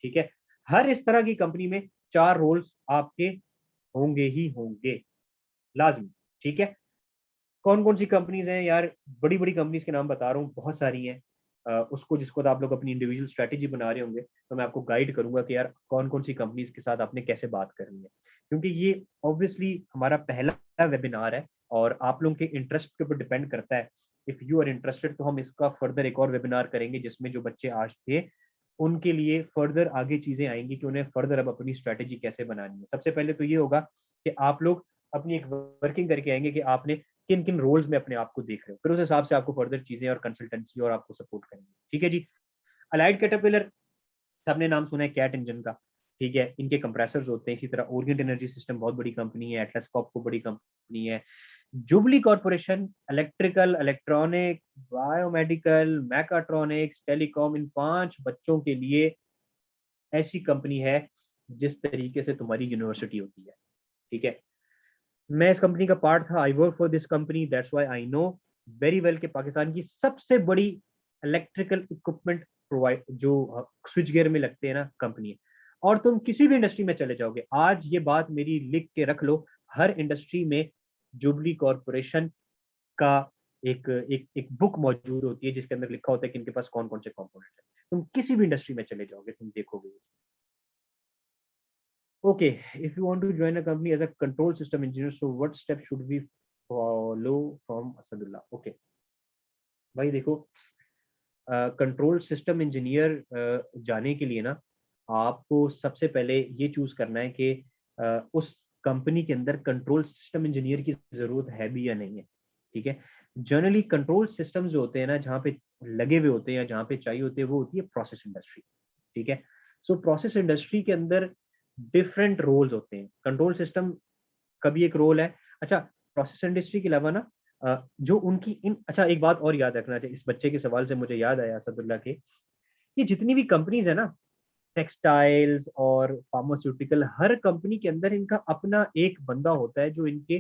ठीक है। हर इस तरह की कंपनी में चार रोल्स आपके होंगे ही होंगे, लाजमी, ठीक है। कौन कौन सी कंपनीज हैं यार? बड़ी बड़ी कंपनीज के नाम बता रहा हूँ, बहुत सारी हैं। उसको जिसको तो आप लोग अपनी इंडिविजुअल स्ट्रेटेजी बना रहे होंगे, तो मैं आपको गाइड करूंगा कि यार कौन कौन सी कंपनीज के साथ आपने कैसे बात करनी है, क्योंकि ये ऑब्वियसली हमारा पहला वेबिनार है और आप लोगों के इंटरेस्ट के ऊपर डिपेंड करता है। इफ यू आर इंटरेस्टेड तो हम इसका फर्दर एक और वेबिनार करेंगे, जिसमें जो बच्चे आज थे उनके लिए फर्दर आगे चीजें आएंगी कि उन्हें फर्दर अब अपनी स्ट्रेटेजी कैसे बनानी है। सबसे पहले तो ये होगा कि आप लोग अपनी एक वर्किंग करके आएंगे कि आपने किन किन रोल्स में अपने आप को देख रहे हो, फिर उस हिसाब से आपको फर्दर चीजें और कंसल्टेंसी और आपको सपोर्ट करेंगे, ठीक है जी। अलाइड कैटरपिलर, सबने नाम सुना है कैट इंजन का, ठीक है। इनके कंप्रेसर्स होते हैं। इसी तरह ओरिएंट एनर्जी सिस्टम बहुत बड़ी कंपनी है, एटलस कॉपको बड़ी कंपनी है, Jubilee corporation electrical, electronic, biomedical, mechatronics, telecom, इन पांच बच्चों के लिए ऐसी कंपनी है जिस तरीके से तुम्हारी यूनिवर्सिटी होती है, ठीक है। मैं इस कंपनी का पार्ट था, I work for this company, that's why I know very well कि पाकिस्तान की सबसे बड़ी इलेक्ट्रिकल इक्विपमेंट प्रोवाइड जो स्विच गियर में लगते हैं ना, कंपनी है। और तुम किसी भी इंडस्ट्री में चले जाओगे, आज ये बात मेरी लिख के रख लो, हर इंडस्ट्री में जुबली कॉरपोरेशन का एक बुक मौजूद होती है जिसके अंदर लिखा होता है कि इनके पास कौन कौन से कंपोनेंट है। तुम किसी भी इंडस्ट्री में चले जाओगे तुम देखोगे। Okay, if you want to join a company as a control system engineer, so what steps should we follow from Asadullah? Okay, भाई देखो, कंट्रोल सिस्टम इंजीनियर जाने के लिए ना आपको सबसे पहले ये चूज करना है कि उस कंपनी के अंदर कंट्रोल सिस्टम इंजीनियर की जरूरत है भी या नहीं है, ठीक है। जनरली कंट्रोल सिस्टम जो होते हैं ना, जहाँ पे लगे हुए होते हैं या जहाँ पे चाहिए होते हैं, वो होती है प्रोसेस इंडस्ट्री, ठीक है। सो प्रोसेस इंडस्ट्री के अंदर डिफरेंट रोल्स होते हैं। कंट्रोल सिस्टम का भी एक रोल है। अच्छा, प्रोसेस इंडस्ट्री के अलावा ना जो उनकी इन, अच्छा एक बात और याद रखना चाहिए, इस बच्चे के सवाल से मुझे याद आया असदुल्ला के, ये जितनी भी कंपनीज है ना, टेक्सटाइल्स और फार्मास्यूटिकल, हर कंपनी के अंदर इनका अपना एक बंदा होता है जो इनके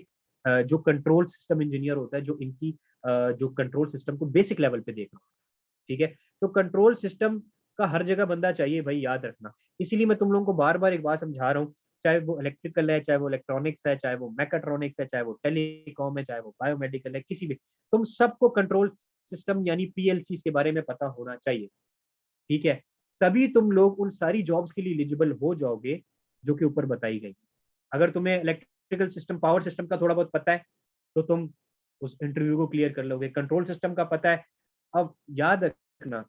जो कंट्रोल सिस्टम इंजीनियर होता है, जो इनकी जो कंट्रोल सिस्टम को बेसिक लेवल पे देख रहा है, ठीक है। तो कंट्रोल सिस्टम का हर जगह बंदा चाहिए भाई, याद रखना। इसीलिए मैं तुम लोगों को बार बार एक बात समझा रहा हूँ, चाहे वो इलेक्ट्रिकल है, चाहे वो इलेक्ट्रॉनिक्स है, चाहे वो मैकाट्रॉनिक्स है, चाहे वो टेलीकॉम है, चाहे वो बायोमेडिकल है, किसी भी, तुम सबको कंट्रोल सिस्टम यानी पीएलसी के बारे में पता होना चाहिए, ठीक है। तभी तुम लोग उन सारी जॉब्स के लिए एलिजिबल हो जाओगे जो कि ऊपर बताई गई। अगर तुम्हें इलेक्ट्रिकल सिस्टम, पावर सिस्टम का थोड़ा बहुत पता है तो तुम उस इंटरव्यू को क्लियर कर लोगे। कंट्रोल सिस्टम का पता है। अब याद रखना,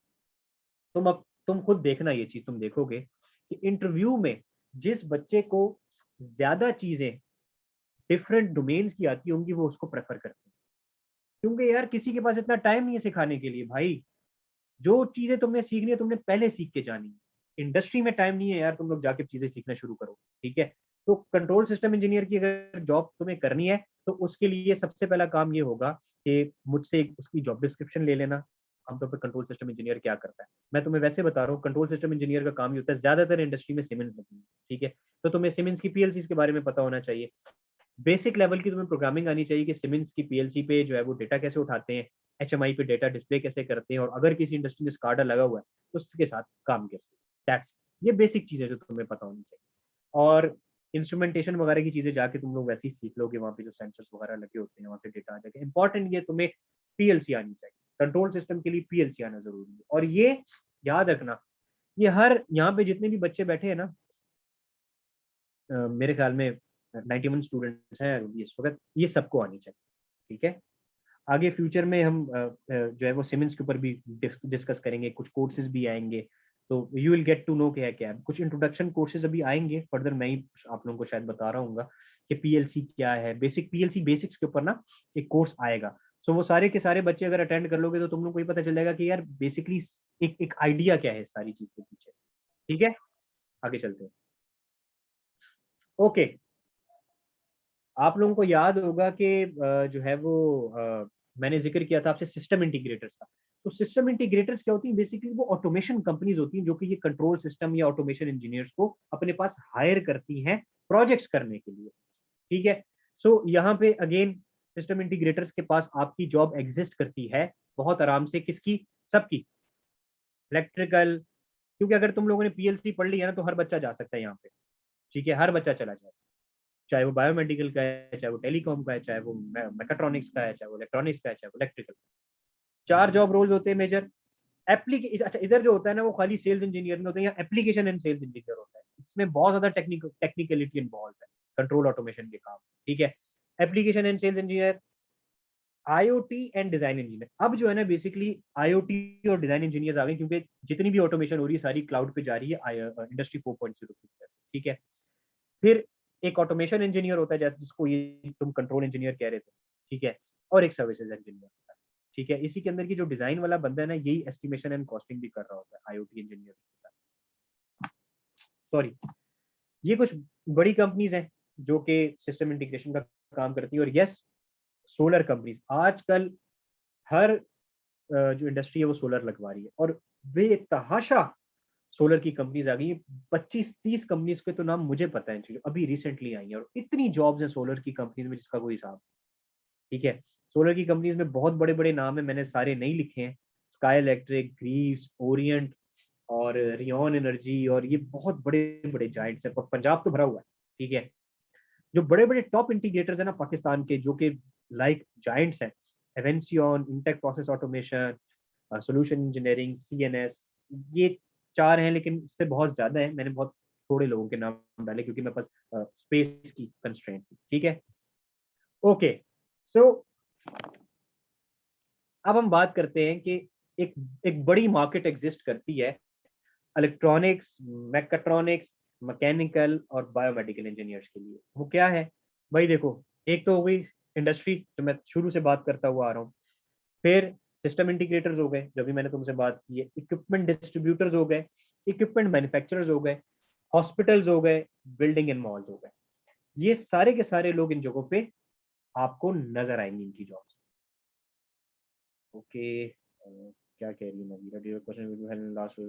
तुम खुद देखना, ये चीज तुम देखोगे कि इंटरव्यू में जिस बच्चे को ज्यादा चीजें डिफरेंट डोमेन्स की आती होंगी वो उसको प्रेफर करते हैं, क्योंकि यार किसी के पास इतना टाइम नहीं है सिखाने के लिए भाई। जो चीजें तुमने सीखनी है तुमने पहले सीख के जानी है। इंडस्ट्री में टाइम नहीं है यार, तुम लोग जाके चीजें सीखना शुरू करो, ठीक है। तो कंट्रोल सिस्टम इंजीनियर की अगर जॉब तुम्हें करनी है तो उसके लिए सबसे पहला काम ये होगा कि मुझसे उसकी जॉब डिस्क्रिप्शन ले लेना। आमतौर पर कंट्रोल सिस्टम इंजीनियर क्या करता है, मैं तुम्हें वैसे बता रहा हूँ। कंट्रोल सिस्टम इंजीनियर का काम ये होता है, ज्यादातर इंडस्ट्री में सीमेंस लगी है, ठीक है। तो तुम्हें सीमेंस की पीएलसी के बारे में पता होना चाहिए। बेसिक लेवल की तुम्हें प्रोग्रामिंग आनी चाहिए कि सीमेंस की पीएलसी पे जो है वो डेटा कैसे उठाते हैं, एचएमआई पे डेटा डिस्प्ले कैसे करते हैं, और अगर किसी इंडस्ट्री में स्काडा लगा हुआ है तो उसके साथ काम कैसे। दैट्स, ये बेसिक चीजें जो तुम्हें पता होनी चाहिए। और इंस्ट्रूमेंटेशन वगैरह की चीजें जाके तुम लोग वैसे ही सीख लोगे, वहाँ पे जो सेंसर्स वगैरह लगे होते हैं वहां से डेटा आ जाएगा। इंपॉर्टेंट ये तुम्हें पीएलसी आनी चाहिए, कंट्रोल सिस्टम के लिए पीएलसी आना जरूरी है। और ये याद रखना, ये हर यहाँ पे जितने भी बच्चे बैठे हैं ना, मेरे ख्याल में 91 स्टूडेंट्स हैं अभी इस वक्त, ये सबको आनी चाहिए, ठीक है। आगे फ्यूचर में हम जो है वो सीमेंस के ऊपर भी डिस्कस करेंगे, कुछ कोर्सेज भी आएंगे, तो you will get to know क्या है क्या है। कुछ इंट्रोडक्शन कोर्सेज अभी आएंगे फर्दर, मैं ही आप लोगों को शायद बता रहा हूँ कि पीएलसी क्या है, बेसिक पीएलसी बेसिक्स के ऊपर ना एक कोर्स आएगा। सो वो सारे के सारे बच्चे अगर अटेंड कर लोगे तो तुम लोग को ही पता चल जाएगा कि यार बेसिकली एक एक आइडिया क्या है इस सारी चीज के पीछे, ठीक है। आगे चलते हैं। ओके, आप लोगों को याद होगा कि जो है वो मैंने जिक्र किया था आपसे सिस्टम इंटीग्रेटर्स का। तो सिस्टम इंटीग्रेटर्स क्या होती है, बेसिकली वो ऑटोमेशन कंपनीज होती हैं जो कि ये कंट्रोल सिस्टम या ऑटोमेशन इंजीनियर्स को अपने पास हायर करती हैं प्रोजेक्ट्स करने के लिए, ठीक है। सो यहाँ पे अगेन सिस्टम इंटीग्रेटर्स के पास आपकी जॉब एग्जिस्ट करती है बहुत आराम से, किसकी, सबकी, इलेक्ट्रिकल। क्योंकि अगर तुम लोगों ने पीएलसी पढ़ लिया ना तो हर बच्चा जा सकता है यहाँ पे, ठीक है, हर बच्चा चला जाए, चाहे वो बायोमेडिकल का है, चाहे वो टेलीकॉम का है, चाहे वो मैकेट्रॉनिक्स का है, चाहे वो इलेक्ट्रॉनिक्स का है, चाहे वो इलेक्ट्रिकल। चार जॉब रोल्स होते हैं मेजर। अच्छा, इधर जो होता है ना वो खाली सेल्स इंजीनियर में होता है, या एप्लीकेशन एंड सेल्स इंजीनियर होता है, इसमें बहुत ज्यादा टेक्निकलिटी इन्वॉल्व है कंट्रोल ऑटोमेशन के काम, ठीक है। Application and sales engineer, IoT and design engineer. अब जो है ना बेसिकली आईओटी और डिजाइन इंजीनियर आ गए, क्योंकि जितनी भी ऑटोमेशन हो रही है सारी क्लाउड पे जा रही है इंडस्ट्री 4.0 की वजह से, ठीक है। फिर एक ऑटोमेशन इंजीनियर होता है, जैसे जिसको ये तुम कंट्रोल इंजीनियर कह रहे थे, ठीक है। और एक सर्विसेज इंजीनियर होता है, ठीक है। इसी के अंदर की जो डिजाइन वाला बंदा है ना, यही एस्टिमेशन एंड कॉस्टिंग भी कर रहा होता है, आईओटी इंजीनियर होता है, सॉरी। ये कुछ बड़ी कंपनीज हैं जो कि सिस्टम इंटीग्रेशन का काम करती है। और यस, सोलर कंपनीज आजकल हर जो इंडस्ट्री है वो सोलर लगवा रही है, और बेतहाशा सोलर की कंपनीज आ गई। 25-30 कंपनीज के तो नाम मुझे पता है जो अभी रिसेंटली आई है, और इतनी जॉब्स हैं सोलर की कंपनीज में जिसका कोई हिसाब, ठीक है। सोलर की कंपनीज में बहुत बड़े बड़े नाम है, मैंने सारे नहीं लिखे हैं। स्काई इलेक्ट्रिक, ग्रीव्स, ओरिएंट और रियन एनर्जी, और ये बहुत बड़े बड़े जाइंट्स हैं, पंजाब तो भरा हुआ है, ठीक है। जो बड़े बड़े टॉप इंटीग्रेटर्स है ना पाकिस्तान के, जो कि लाइक जाइंट्स हैं, Avanceon, Intech process automation, solution engineering, CNS, ये चार हैं, लेकिन इससे बहुत ज्यादा है। मैंने बहुत थोड़े लोगों के नाम डाले क्योंकि मेरे पास स्पेस की कंस्ट्रेंट थी, ठीक है। ओके, सो अब हम बात करते हैं कि एक एक बड़ी मार्केट एग्जिस्ट करती है इलेक्ट्रॉनिक्स, मैकेट्रॉनिक्स, मैकेनिकल और बायोमेडिकल इंजीनियर्स के लिए। वो क्या है भाई, देखो, एक तो हो गई इंडस्ट्री जो मैं शुरू से बात करता हुआ आ रहा हूँ। फिर सिस्टम इंटीग्रेटर्स हो गए जो भी मैंने तुमसे बात की है, इक्विपमेंट डिस्ट्रीब्यूटर्स हो गए, इक्विपमेंट मैन्युफैक्चरर्स हो गए, हॉस्पिटल्स हो गए, बिल्डिंग एंड मॉल्स हो गए। ये सारे के सारे लोग इन जगहों पे आपको नजर आएंगे, इनकी जॉब्स। ओके, क्या कह रही है Naveera, dear question last,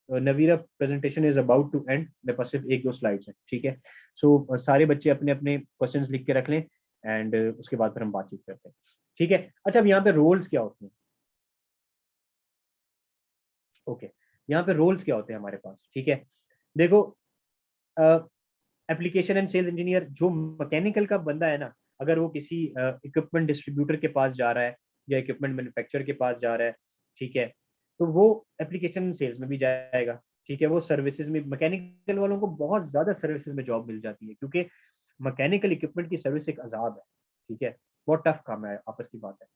Naveera presentation is about to end, मेरे पास सिर्फ एक दो स्लाइड्स हैं, ठीक है। सो सारे बच्चे अपने अपने क्वेश्चंस लिख के रख लें, एंड उसके बाद फिर हम बातचीत करते हैं, ठीक है। अच्छा, अब यहाँ पे रोल्स क्या होते हैं, ओके, यहाँ पे रोल्स क्या होते हैं हमारे पास, ठीक है। देखो, एप्लीकेशन एंड सेल्स इंजीनियर, जो मैकेनिकल का बंदा है ना, अगर वो किसी इक्विपमेंट डिस्ट्रीब्यूटर के पास जा रहा है या इक्विपमेंट मैन्युफैक्चरर के पास जा रहा है, ठीक है, तो वो एप्लीकेशन सेल्स में भी जाएगा, ठीक है, वो सर्विसेज में, मैकेनिकल वालों को बहुत ज्यादा सर्विसेज में जॉब मिल जाती है, क्योंकि मैकेनिकल इक्विपमेंट की सर्विस एक अजाब है। ठीक है, बहुत टफ काम है, आपस की बात है।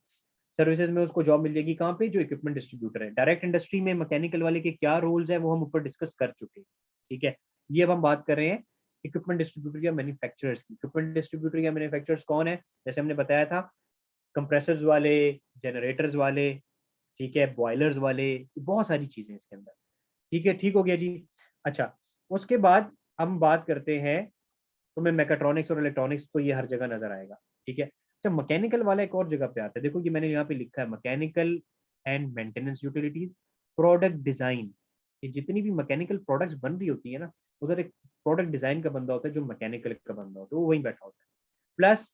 सर्विसेज में उसको जॉब मिल जाएगी कहाँ पे, जो इक्विपमेंट डिस्ट्रीब्यूटर है। डायरेक्ट इंडस्ट्री में मैकेनिकल वाले के क्या रोल्स है वो हम ऊपर डिस्कस कर चुके हैं। ठीक है, ये अब हम बात कर रहे हैं इक्विपमेंट डिस्ट्रीब्यूटर या मैन्युफैक्चरर्स की। इक्विपमेंट डिस्ट्रीब्यूटर या मैन्युफैक्चरर्स कौन है, जैसे हमने बताया था, कंप्रेसर्स वाले, जनरेटर्स वाले, ठीक है, बॉयलर्स वाले, बहुत सारी चीजें इसके अंदर। ठीक है, ठीक हो गया जी। अच्छा, उसके बाद हम बात करते हैं, तुम्हें मैकेट्रॉनिक्स और इलेक्ट्रॉनिक्स तो ये हर जगह नजर आएगा। ठीक है, अच्छा, मैकेनिकल वाला एक और जगह पे आता है, देखो ये मैंने यहाँ पे लिखा है, mechanical and maintenance utilities, product design. ये जितनी भी मैकेनिकल प्रोडक्ट्स बन रही होती है ना, उधर एक प्रोडक्ट डिजाइन का बंदा होता है, जो मैकेनिकल का बंदा होता है, वो वहीं बैठा होता है। प्लस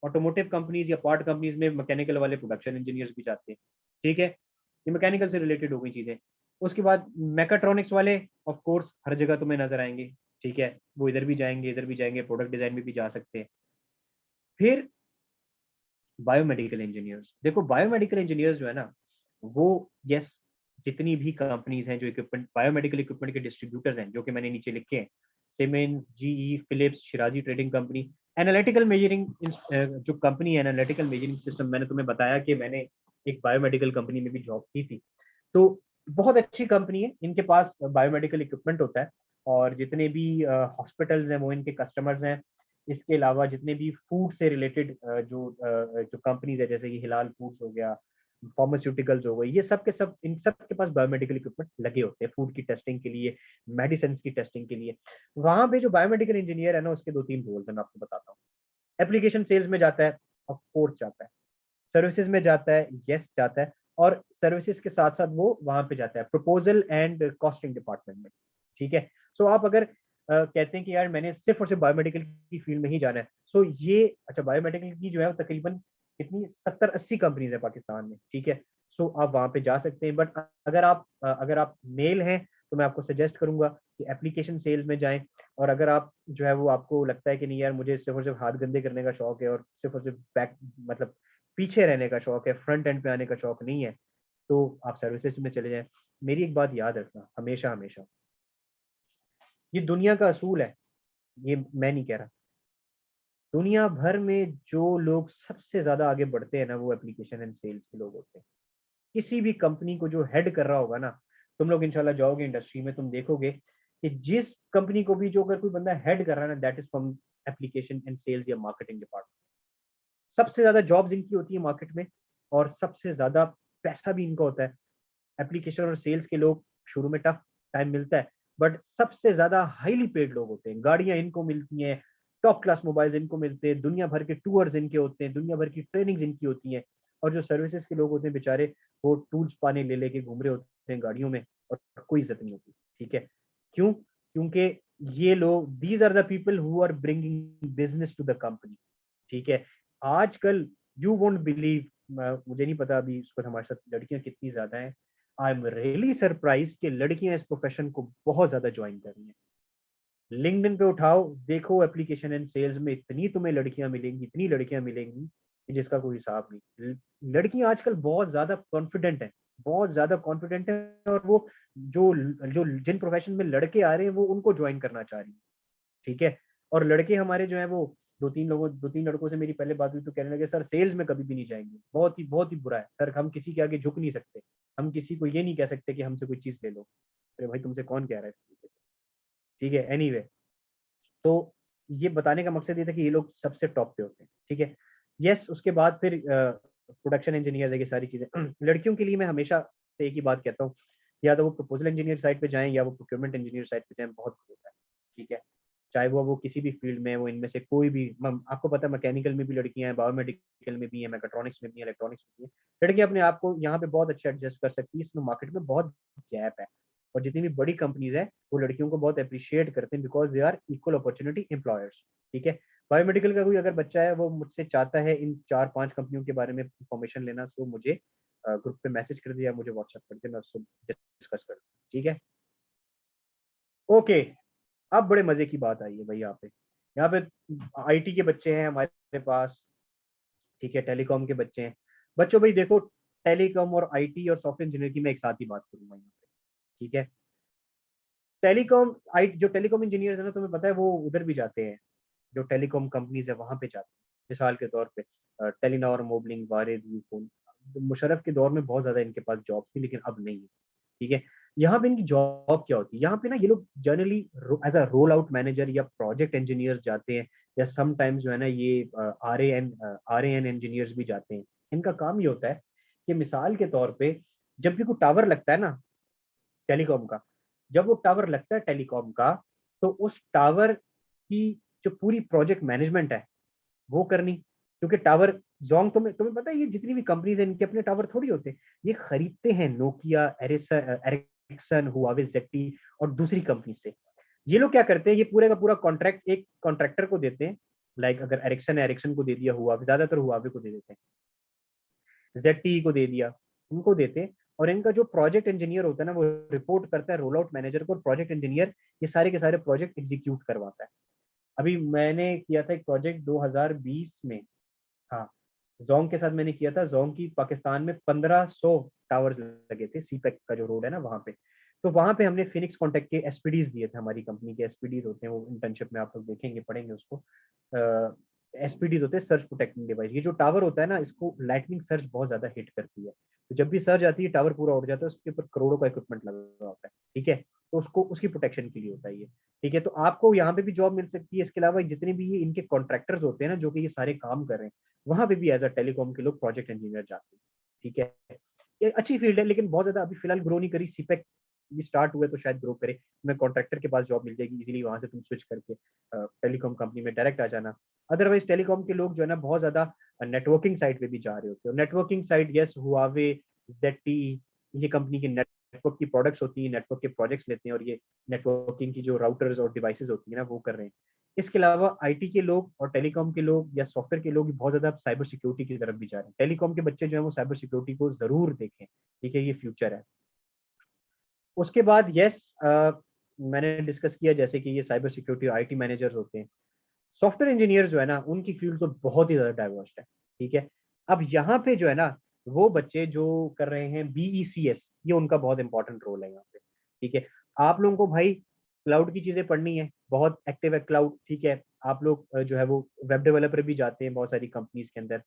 ऑटोमोटिव कंपनीज या पार्ट कंपनीज में मैकेनिकल वाले प्रोडक्शन इंजीनियर्स भी जाते हैं। ठीक है, ये मैकेनिकल से रिलेटेड हो गई चीजें। उसके बाद मैकाट्रॉनिक्स वाले, ऑफ कोर्स हर जगह तुम्हें नजर आएंगे। ठीक है, वो इधर भी जाएंगे, इधर भी जाएंगे, प्रोडक्ट डिजाइन में भी जा सकते हैं। फिर बायोमेडिकल इंजीनियर्स, देखो बायोमेडिकल इंजीनियर्स जो है ना, वो, यस, जितनी भी कंपनीज हैं जो इक्विपमेंट, बायोमेडिकल इक्विपमेंट के डिस्ट्रीब्यूटर्स हैं, जो कि मैंने नीचे लिखे हैं, Siemens, GE, Philips, Shirazi trading company, analytical measuring, जो कंपनी है एनालिटिकल मेजरिंग सिस्टम, मैंने तुम्हें बताया कि मैंने एक बायोमेडिकल कंपनी में भी जॉब की थी। तो बहुत अच्छी कंपनी है, इनके पास बायोमेडिकल इक्विपमेंट होता है, और जितने भी हॉस्पिटल्स हैं वो इनके कस्टमर्स हैं। इसके अलावा जितने भी फूड से रिलेटेड जो कंपनीज है, जैसे कि हिलाल फूड्स हो गया, फार्मास्यूटिकल्स हो गई, ये सब के सब, इन सब के पास बायोमेडिकल इक्विपमेंट लगे होते हैं फूड की टेस्टिंग के लिए, मेडिसिन की टेस्टिंग के लिए। वहां पे जो बायोमेडिकल इंजीनियर है ना, उसके दो तीन रोल्स है, मैं आपको बताता हूँ। एप्लीकेशन सेल्स में जाता है, ऑफ कोर्स जाता है। सर्विसेज में जाता है, यस जाता है। और सर्विसेज के साथ साथ वो वहां पे जाता है प्रपोजल एंड कॉस्टिंग डिपार्टमेंट में। ठीक है, सो आप अगर कहते हैं कि यार मैंने सिर्फ और सिर्फ बायोमेडिकल की फील्ड में ही जाना है, सो ये, अच्छा, बायोमेडिकल की जो है वो तकरीबन कितनी 70-80 कंपनीज है पाकिस्तान में। ठीक है, सो आप वहां पे जा सकते हैं, बट अगर आप मेल हैं तो मैं आपको सजेस्ट करूंगा कि एप्लीकेशन सेल्स में जाएं। और अगर आप जो है वो, आपको लगता है कि नहीं यार मुझे सिर्फ और सिर्फ हाथ गंदे करने का शौक है, और सिर्फ और सिर्फ बैक, मतलब पीछे रहने का शौक है, फ्रंट एंड पे आने का शौक नहीं है, तो आप सर्विसेज में चले जाएं। मेरी एक बात याद रखना, हमेशा हमेशा, ये दुनिया का असूल है, ये मैं नहीं कह रहा, दुनिया भर में जो लोग सबसे ज्यादा आगे बढ़ते हैं ना, वो एप्लीकेशन एंड सेल्स के लोग होते हैं। किसी भी कंपनी को जो हेड कर रहा होगा ना, तुम लोग इंशाल्लाह जाओगे इंडस्ट्री में, तुम देखोगे कि जिस कंपनी को भी जो अगर कोई बंदा हेड कर रहा है ना, that is from application and sales या मार्केटिंग डिपार्टमेंट। सबसे ज्यादा जॉब्स इनकी होती है मार्केट में, और सबसे ज्यादा पैसा भी इनका होता है। एप्लीकेशन और सेल्स के लोग, शुरू में टफ टाइम मिलता है, बट सबसे ज्यादा हाईली पेड लोग होते हैं। गाड़ियां इनको मिलती हैं, टॉप क्लास मोबाइल्स इनको मिलते हैं, दुनिया भर के टूर्स इनके होते हैं, दुनिया भर की ट्रेनिंग्स इनकी होती हैं। और जो सर्विसेज के लोग होते हैं बेचारे, वो टूल्स पाने ले लेके घूम रहे होते हैं गाड़ियों में, और कोई इज्जत नहीं होती। ठीक है, क्यों? क्योंकि ये लोग, these are the people who are bringing business to the company. ठीक है, आजकल, यू वोंट बिलीव, मुझे नहीं पता अभी इस पर हमारे साथ लड़कियां कितनी ज्यादा हैं। आई एम रियली सरप्राइज कि लड़कियां इस प्रोफेशन को बहुत ज्यादा ज्वाइन कर रही हैं। लिंक्डइन पे उठाओ, देखो एप्लीकेशन एंड सेल्स में इतनी तुम्हें लड़कियां मिलेंगी, इतनी लड़कियां मिलेंगी कि जिसका कोई हिसाब नहीं। लड़कियां आजकल बहुत ज्यादा कॉन्फिडेंट है, बहुत ज्यादा कॉन्फिडेंट है, और वो जो जो जिन प्रोफेशन में लड़के आ रहे हैं वो उनको ज्वाइन करना चाह रही है। ठीक है, और लड़के हमारे जो है वो, दो तीन लड़कों से मेरी पहले बात हुई तो कहने लगे, सर सेल्स में कभी भी नहीं जाएंगे, बहुत ही बुरा है सर, हम किसी के आगे झुक नहीं सकते, हम किसी को ये नहीं कह सकते कि हमसे कोई चीज ले लो। अरे भाई, तुमसे कौन कह रहा है इस तरीके से? ठीक है, एनीवे, तो ये बताने का मकसद ये था कि ये लोग सबसे टॉप पे होते हैं। ठीक है, यस, उसके बाद फिर प्रोडक्शन इंजीनियर है, ये सारी चीजें। लड़कियों के लिए मैं हमेशा से एक ही बात कहता हूँ, या तो वो प्रपोजल इंजीनियर साइड पे जाएं या वो प्रोक्योरमेंट इंजीनियर साइड पे जाएं, बहुत होता है। ठीक है, चाहे वो किसी भी फील्ड में है, वो इनमें से कोई भी, आपको पता है मैकेनिकल में भी लड़कियां हैं, बायोमेडिकल में भी है, मैकेट्रॉनिक्स में भी है, इलेक्ट्रॉनिक्स में भी है। लड़कियां अपने आप को यहाँ पे बहुत अच्छे एडजस्ट कर सकती है, इसमें मार्केट में बहुत गैप है। और जितनी भी बड़ी कंपनीज है, वो लड़कियों को बहुत अप्रिशिएट करते हैं, because they are equal opportunity employers. ठीक है, बायोमेडिकल का कोई अगर बच्चा है, वो मुझसे चाहता है इन 4-5 कंपनियों के बारे में इंफॉर्मेशन लेना, तो मुझे ग्रुप पे मैसेज कर दिया, मुझे व्हाट्सएप कर दिया, मैं उससे डिस्कस कर। ठीक है, ओके। अब बड़े मजे की बात आई है भाई, यहाँ पे आईटी के बच्चे हैं हमारे पास। ठीक है, टेलीकॉम के बच्चे हैं। बच्चों भाई देखो, टेलीकॉम और आईटी और सॉफ्टवेयर इंजीनियर की मैं एक साथ ही बात करूंगा यहाँ पे। ठीक है, टेलीकॉम आई जो टेलीकॉम इंजीनियर्स है ना, तुम्हें पता है वो उधर भी जाते हैं, जो टेलीकॉम कंपनीज है वहां पे जाते हैं। मिसाल के तौर पे टेलीनॉर, मोबलिंग, वारिद, यूफोन। मुशर्रफ के दौर में बहुत ज्यादा इनके पास जॉब थी, लेकिन अब नहीं है। ठीक है, यहाँ पे इनकी जॉब क्या होती है, यहाँ पे ना ये लोग generally as a roll out manager या प्रोजेक्ट इंजीनियर जाते हैं, या समटाइम्स जो है ना ये आर ए एन इंजीनियर्स भी जाते हैं। इनका काम ये होता है कि मिसाल के तौर पे जब भी कोई टावर लगता है ना टेलीकॉम का, जब वो टावर लगता है टेलीकॉम का, तो उस टावर की जो पूरी प्रोजेक्ट मैनेजमेंट है वो करनी। क्योंकि टावर जोंग, तुम्हें तुम्हें पता है ये जितनी भी कंपनीज है इनके अपने टावर थोड़ी होते हैं, ये खरीदते हैं नोकिया, एरिक्सन, हुआवे, जेटी और दूसरी कंपनी से। ये लोग क्या करते हैं, ये पूरे का पूरा कॉन्ट्रैक्ट एक कॉन्ट्रैक्टर को देते हैं। लाइक अगर एरिक्सन है, एरिक्सन को दे दिया, हुआवे, ज्यादातर हुआवे को दे देते हैं, जेटी को दे दिया, उनको देते हैं। और इनका जो प्रोजेक्ट इंजीनियर होता है ना, वो रिपोर्ट करता है रोल आउट मैनेजर को, और प्रोजेक्ट इंजीनियर ये सारे के सारे प्रोजेक्ट एग्जीक्यूट करवाता है। अभी मैंने किया था एक प्रोजेक्ट 2020 में, हाँ, जोंग के साथ मैंने किया था। जोंग की पाकिस्तान में 1500 टावर्स लगे थे, सीपेक का जो रोड है ना वहाँ पे। तो वहाँ पे हमने फिनिक्स कॉन्टेक्ट के एसपीडीज दिए थे, हमारी कंपनी के एसपीडीज होते हैं, वो इंटर्नशिप में आप लोग देखेंगे, पढ़ेंगे उसको। एसपीडीज होते हैं, सर्च प्रोटेक्टिंग डिवाइस। ये जो टावर होता है ना, इसको लाइटनिंग सर्च बहुत ज्यादा हिट करती है, तो जब भी सर्च आती है टावर पूरा उड़ जाता है, उसके ऊपर करोड़ों का इक्विपमेंट लगा होता है। ठीक है, तो उसको उसकी प्रोटेक्शन के लिए होता है ये। ठीक है, तो आपको यहाँ पे भी जॉब मिल सकती है। इसके अलावा जितने भी ये इनके कॉन्ट्रैक्टर्स होते हैं ना, जो कि ये सारे काम कर रहे हैं, वहां पे भी एज अ टेलीकॉम के लोग प्रोजेक्ट इंजीनियर जाते हैं। ठीक है, ये अच्छी फील्ड है, लेकिन बहुत ज्यादा अभी फिलहाल ग्रो नहीं करी। सीपेक ये स्टार्ट हुआ है तो शायद ग्रो करे, तुम्हें कॉन्ट्रैक्टर के पास जॉब मिल जाएगी इजीली, वहां से तुम स्विच करके टेलीकॉम कंपनी में डायरेक्ट आ जाना। अदरवाइज टेलीकॉम के लोग जो है ना बहुत ज्यादा नेटवर्किंग साइड पे भी जा रहे होते हैं। Networking side, yes, Huawei, jetty, ये कंपनी की नेटवर्क की प्रोडक्ट्स होती है, नेटवर्क के प्रोजेक्ट्स लेते हैं, और ये नेटवर्किंग की जो राउटर्स और डिवाइसेस होती है ना वो कर रहे हैं। इसके अलावा आईटी के लोग और टेलीकॉम के लोग या सॉफ्टवेयर के लोग भी बहुत ज्यादा साइबर सिक्योरिटी की तरफ भी जा रहे हैं। टेलीकॉम के बच्चे जो है वो साइबर सिक्योरिटी को जरूर देखें। ठीक है, ये फ्यूचर है। उसके बाद यस, मैंने डिस्कस किया जैसे कि ये साइबर सिक्योरिटी आईटी मैनेजर्स होते हैं। सॉफ्टवेयर इंजीनियर जो है ना, उनकी फील्ड तो बहुत ही ज्यादा डाइवर्स है। ठीक है, अब यहाँ पे जो है ना, वो बच्चे जो कर रहे हैं बीईसीएस, ये उनका बहुत इंपॉर्टेंट रोल है यहाँ पे। ठीक है, आप लोगों को भाई क्लाउड की चीजें पढ़नी है, बहुत एक्टिव है क्लाउड। ठीक है, आप लोग जो है वो वेब डेवलपर भी जाते हैं बहुत सारी कंपनीज के अंदर।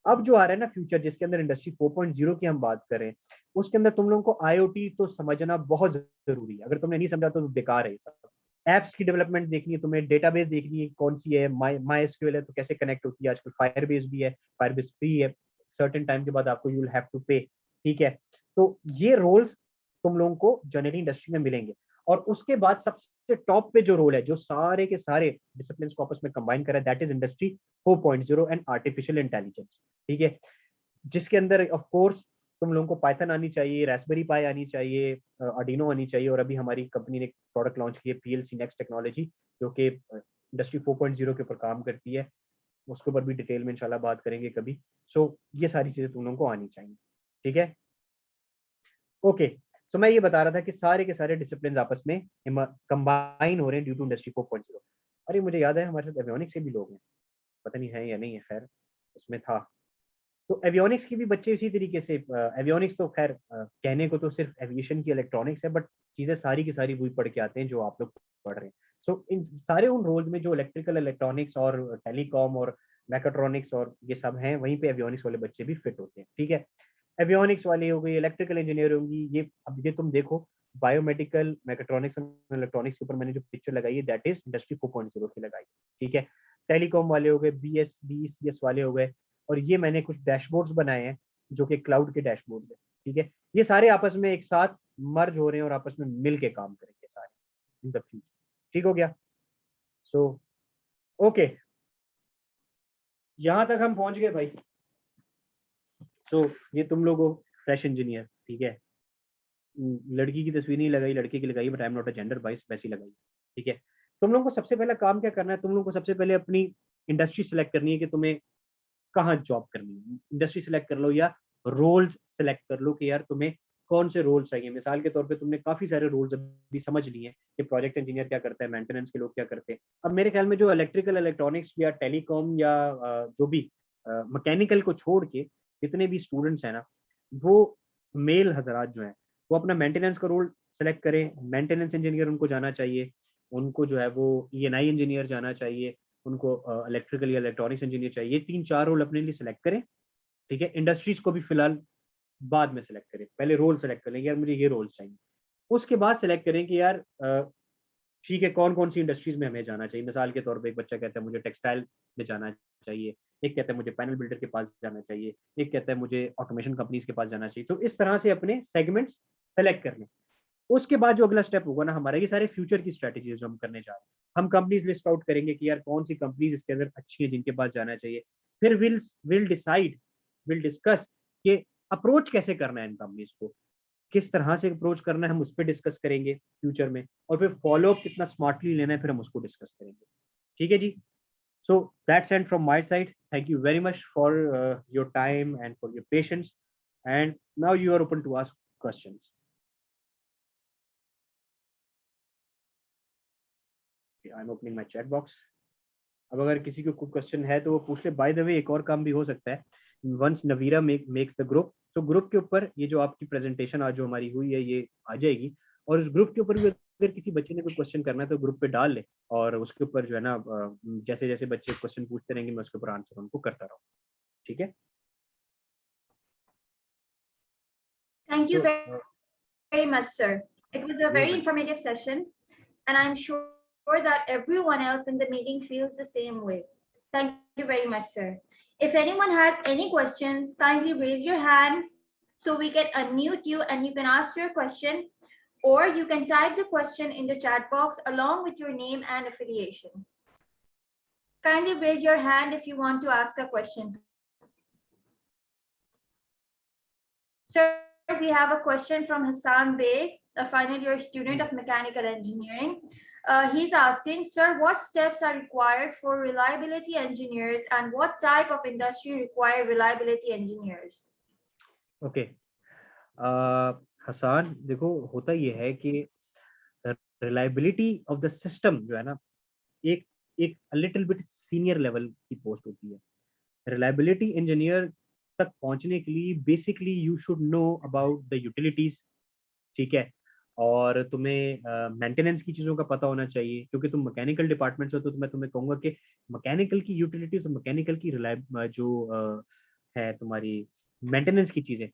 अब जो आ रहा है ना फ्यूचर, जिसके अंदर इंडस्ट्री 4.0 की हम बात करें, उसके अंदर तुम लोगों को आईओटी तो समझना बहुत जरूरी है। अगर तुमने नहीं समझा तो बेकार है ये सब। एप्स की डेवलपमेंट देखनी है तुम्हें, डेटाबेस देखनी है कौन सी है, माई एसक्यूएल है तो कैसे कनेक्ट होती है, आजकल फायरबेस भी है, फायरबेस फ्री है, सर्टेन टाइम के बाद आपको यू विल हैव टू पे। ठीक है, तो ये रोल्स तुम लोगों को जनरली इंडस्ट्री में मिलेंगे। और उसके बाद सबसे टॉप पे जो रोल है, जो सारे के सारे डिसिप्लिन को आपस में कंबाइन करा है, that is industry 4.0 and artificial intelligence. ठीक है, जिसके अंदर ऑफ कोर्स तुम लोगों को पाइथन आनी चाहिए, रास्पबेरी पाई आनी चाहिए, अर्डिनो आनी चाहिए, और अभी हमारी कंपनी ने प्रोडक्ट लॉन्च किया पीएलसी नेक्स्ट टेक्नोलॉजी, जो कि इंडस्ट्री 4.0 के ऊपर काम करती है। उसके ऊपर भी डिटेल में इंशाल्लाह बात करेंगे कभी। सो ये सारी चीजें तुम लोगों को आनी चाहिए। ठीक है, ओके। सो मैं ये बता रहा था कि सारे के सारे डिसिप्लिन आपस में कंबाइन हो रहे हैं ड्यू टू इंडस्ट्री 4.0। अरे मुझे याद है हमारे साथ एवियोनिक्स से भी लोग हैं, पता नहीं है या नहीं है, खैर उसमें था। तो एवियोनिक्स की भी बच्चे इसी तरीके से, एवियोनिक्स तो खैर कहने को तो सिर्फ एविएशन की इलेक्ट्रॉनिक्स है, बट चीजें सारी की सारी वही पढ़ के आते हैं जो आप लोग पढ़ रहे हैं। सो इन सारे उन रोल्स में जो इलेक्ट्रिकल, इलेक्ट्रॉनिक्स और टेलीकॉम और मैकाट्रॉनिक्स और ये सब हैं, वहीं पे एवियोनिक्स वाले बच्चे भी फिट होते हैं। ठीक है, एवियोनिक्स वाली हो गई, इलेक्ट्रिकल इंजीनियर होंगी, ये अब ये तुम देखो, बायोमेडिकल, मैकाट्रॉनिक्स और इलेक्ट्रॉनिक्स के ऊपर मैंने जो पिक्चर लगाई है, दैट इज इंडस्ट्री 4.0 की लगाई। ठीक है, टेलीकॉम वाले हो गए, बीसीएस वाले हो गए, और ये मैंने कुछ डैशबोर्ड्स बनाए हैं जो कि क्लाउड के डैशबोर्ड है। ठीक है, ये सारे आपस में एक साथ मर्ज हो रहे हैं और आपस में मिल के काम करेंगे सारे इन द फ्यूचर। ठीक हो गया। सो ओके, यहाँ तक हम पहुंच गए भाई। सो ये तुम लोगों फ्रेश इंजीनियर। ठीक है, लड़की की तस्वीर नहीं लगाई, लड़के की लगाई, but I am not a gender बाइस, वैसी लगाई। ठीक है, तुम लोगों को सबसे पहला काम क्या करना है, तुम लोगों को सबसे पहले अपनी इंडस्ट्री सेलेक्ट करनी है कि तुम्हें कहाँ जॉब करनी है। इंडस्ट्री सेलेक्ट कर लो या रोल्स सेलेक्ट कर लो कि यार तुम्हें कौन से रोल्स चाहिए। मिसाल के तौर पे तुमने काफी सारे रोल्स अभी समझ लिए हैं कि प्रोजेक्ट इंजीनियर क्या करता है, मेंटेनेंस के लोग क्या करते हैं। अब मेरे ख्याल में जो इलेक्ट्रिकल, इलेक्ट्रॉनिक्स या टेलीकॉम या जो भी मैकेनिकल को छोड़ के जितने भी स्टूडेंट्स हैं ना, वो मेल हजरात जो हैं वो अपना मेंटेनेंस का रोल सेलेक्ट करें, मेंटेनेंस इंजीनियर उनको जाना चाहिए, उनको जो है वो E&I इंजीनियर जाना चाहिए, उनको इलेक्ट्रिकल या इलेक्ट्रॉनिक्स इंजीनियर चाहिए। 3-4 रोल अपने लिए सिलेक्ट करें, ठीक है। इंडस्ट्रीज को भी फिलहाल बाद में सिलेक्ट करें, पहले रोल सेलेक्ट कर लेंगे यार मुझे ये रोल्स चाहिए। उसके बाद सिलेक्ट करें कि यार ठीक है कौन कौन सी इंडस्ट्रीज में हमें जाना चाहिए। मिसाल के तौर पे एक बच्चा कहता है मुझे टेक्सटाइल में जाना चाहिए, एक कहता है मुझे पैनल बिल्डर के पास जाना चाहिए, एक कहता है मुझे ऑटोमेशन कंपनीज के पास जाना चाहिए। तो इस तरह से अपने सेगमेंट्स सेलेक्ट कर लें। उसके बाद जो अगला स्टेप होगा ना हमारा, ये सारे फ्यूचर की स्ट्रेटेजीज जो हम करने जा रहे हैं, हम कंपनीज लिस्ट आउट करेंगे कि यार कौन सी कंपनीज इसके अंदर अच्छी है जिनके पास जाना चाहिए। फिर विल डिसाइड, विल डिस्कस कि अप्रोच कैसे करना है इन कंपनीज को, किस तरह से अप्रोच करना है हम उस पर डिस्कस करेंगे फ्यूचर में, और फिर फॉलो अप कितना स्मार्टली लेना है फिर हम उसको डिस्कस करेंगे। ठीक है जी। So that's end from my side, thank you very much for your time and for your patience, and now you are open to ask questions. I am opening my chat box. अब अगर किसी को कोई question है तो वो पूछ ले। बाय द वे एक और काम भी हो सकता है, once Naveera makes the group, तो ग्रुप के ऊपर ये जो आपकी प्रेजेंटेशन आज जो हमारी हुई है ये आ जाएगी, और इस ग्रुप के ऊपर भी अगर किसी बच्चे ने कोई क्वेश्चन करना है तो ग्रुप पे डाल ले, और उसके ऊपर जो है ना जैसे जैसे बच्चे क्वेश्चन पूछते रहेंगे मैं उसके ऊपर आंसर उनको करता रहूँ। ठीक है। Thank you तो very much, sir. It was a very informative session, and I'm sure that everyone else in the meeting feels the same way. Thank you very much, sir. If anyone has any questions, kindly raise your hand so we can unmute you and you can ask your question, or you can type the question in the chat box along with your name and affiliation. Kindly raise your hand if you want to ask a question. Sir, we have a question from Hassan Beg, a final year student of mechanical engineering. He's asking, sir, what steps are required for reliability engineers and what type of industry require reliability engineers? Okay Hassan, देखो होता ये है कि reliability of the system जो है ना एक एक लिटिल बिट सीनियर लेवल की पोस्ट होती है। रिलायबिलिटी इंजीनियर तक पहुंचने के लिए basically you should know about the utilities, ठीक है, और तुम्हें मेंटेनेंस की चीज़ों का पता होना चाहिए, क्योंकि तुम मैकेनिकल डिपार्टमेंट से हो तो मैं तुम्हें कहूँगा कि मैकेनिकल की यूटिलिटीज और मैकेनिकल की जो है तुम्हारी मेंटेनेंस की चीज़ें,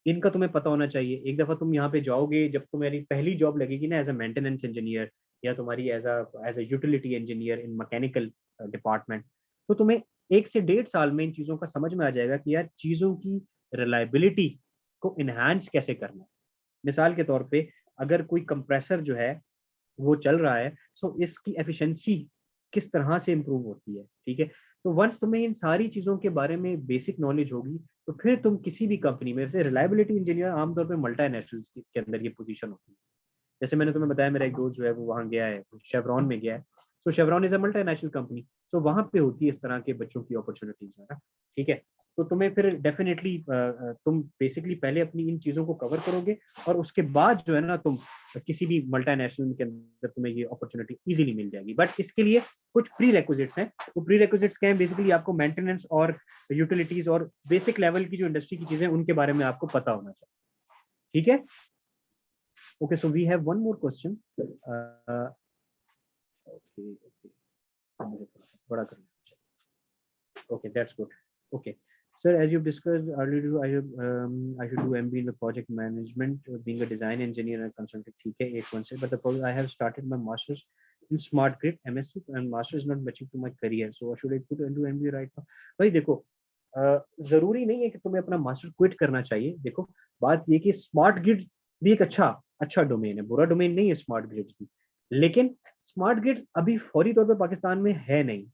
इनका तुम्हें पता होना चाहिए। एक दफ़ा तुम यहाँ पे जाओगे, जब तुम्हारी पहली जॉब लगेगी ना एज अ मेंटेनेंस इंजीनियर या तुम्हारी as a utility engineer in mechanical department, तो तुम्हें 1 से 1.5 साल में इन चीज़ों का समझ में आ जाएगा कि यार चीज़ों की रिलायबिलिटी को इन्हांस कैसे करना है। मिसाल के तौर पे अगर कोई कंप्रेसर जो है वो चल रहा है, सो इसकी एफिशिएंसी किस तरह से इम्प्रूव होती है, ठीक है। तो वंस तुम्हें इन सारी चीज़ों के बारे में बेसिक नॉलेज होगी तो फिर तुम किसी भी कंपनी में, जैसे रिलायबिलिटी इंजीनियर आमतौर पे मल्टीनेशनल के अंदर ये पोजीशन होती है। जैसे मैंने तुम्हें बताया मेरा एक दोस्त जो है वो वहाँ गया है, शेवरॉन में गया है। So Chevron is a multinational company, so वहाँ पे होती है इस तरह के बच्चों की अपॉर्चुनिटीज है ना, ठीक है। तो तुम्हें फिर डेफिनेटली तुम बेसिकली पहले अपनी इन चीज़ों को कवर करोगे, और उसके बाद जो है ना तुम किसी भी मल्टीनेशनल के अंदर तुम्हें ये अपॉर्चुनिटी इजीली मिल जाएगी। बट इसके लिए कुछ प्री रेक्विजिट्स हैं। तो प्री रेक्विजिट्स क्या है, बेसिकली आपको मेंटेनेंस और यूटिलिटीज और बेसिक लेवल की जो इंडस्ट्री की चीजें उनके बारे में आपको पता होना चाहिए, ठीक है। Okay, so we have one more question. Okay, okay. Okay, that's good. Okay, sir, as you've discussed earlier, I should do MBA in the project management, being a design engineer and consultant. ठीक है, एक one से, but the problem I have started my masters in smart grid MSc and master is not matching to my career. So should I put into MBA right now? भाई देखो, जरूरी नहीं है कि तुम्हें अपना मास्टर क्विट करना चाहिए। देखो बात ये कि स्मार्ट ग्रिड भी एक अच्छा डोमेन है, बुरा डोमेन नहीं है स्मार्ट ग्रिड भी, लेकिन स्मार्ट ग्रिड अभी फौरी तौर पे पाकिस्तान में है नहीं,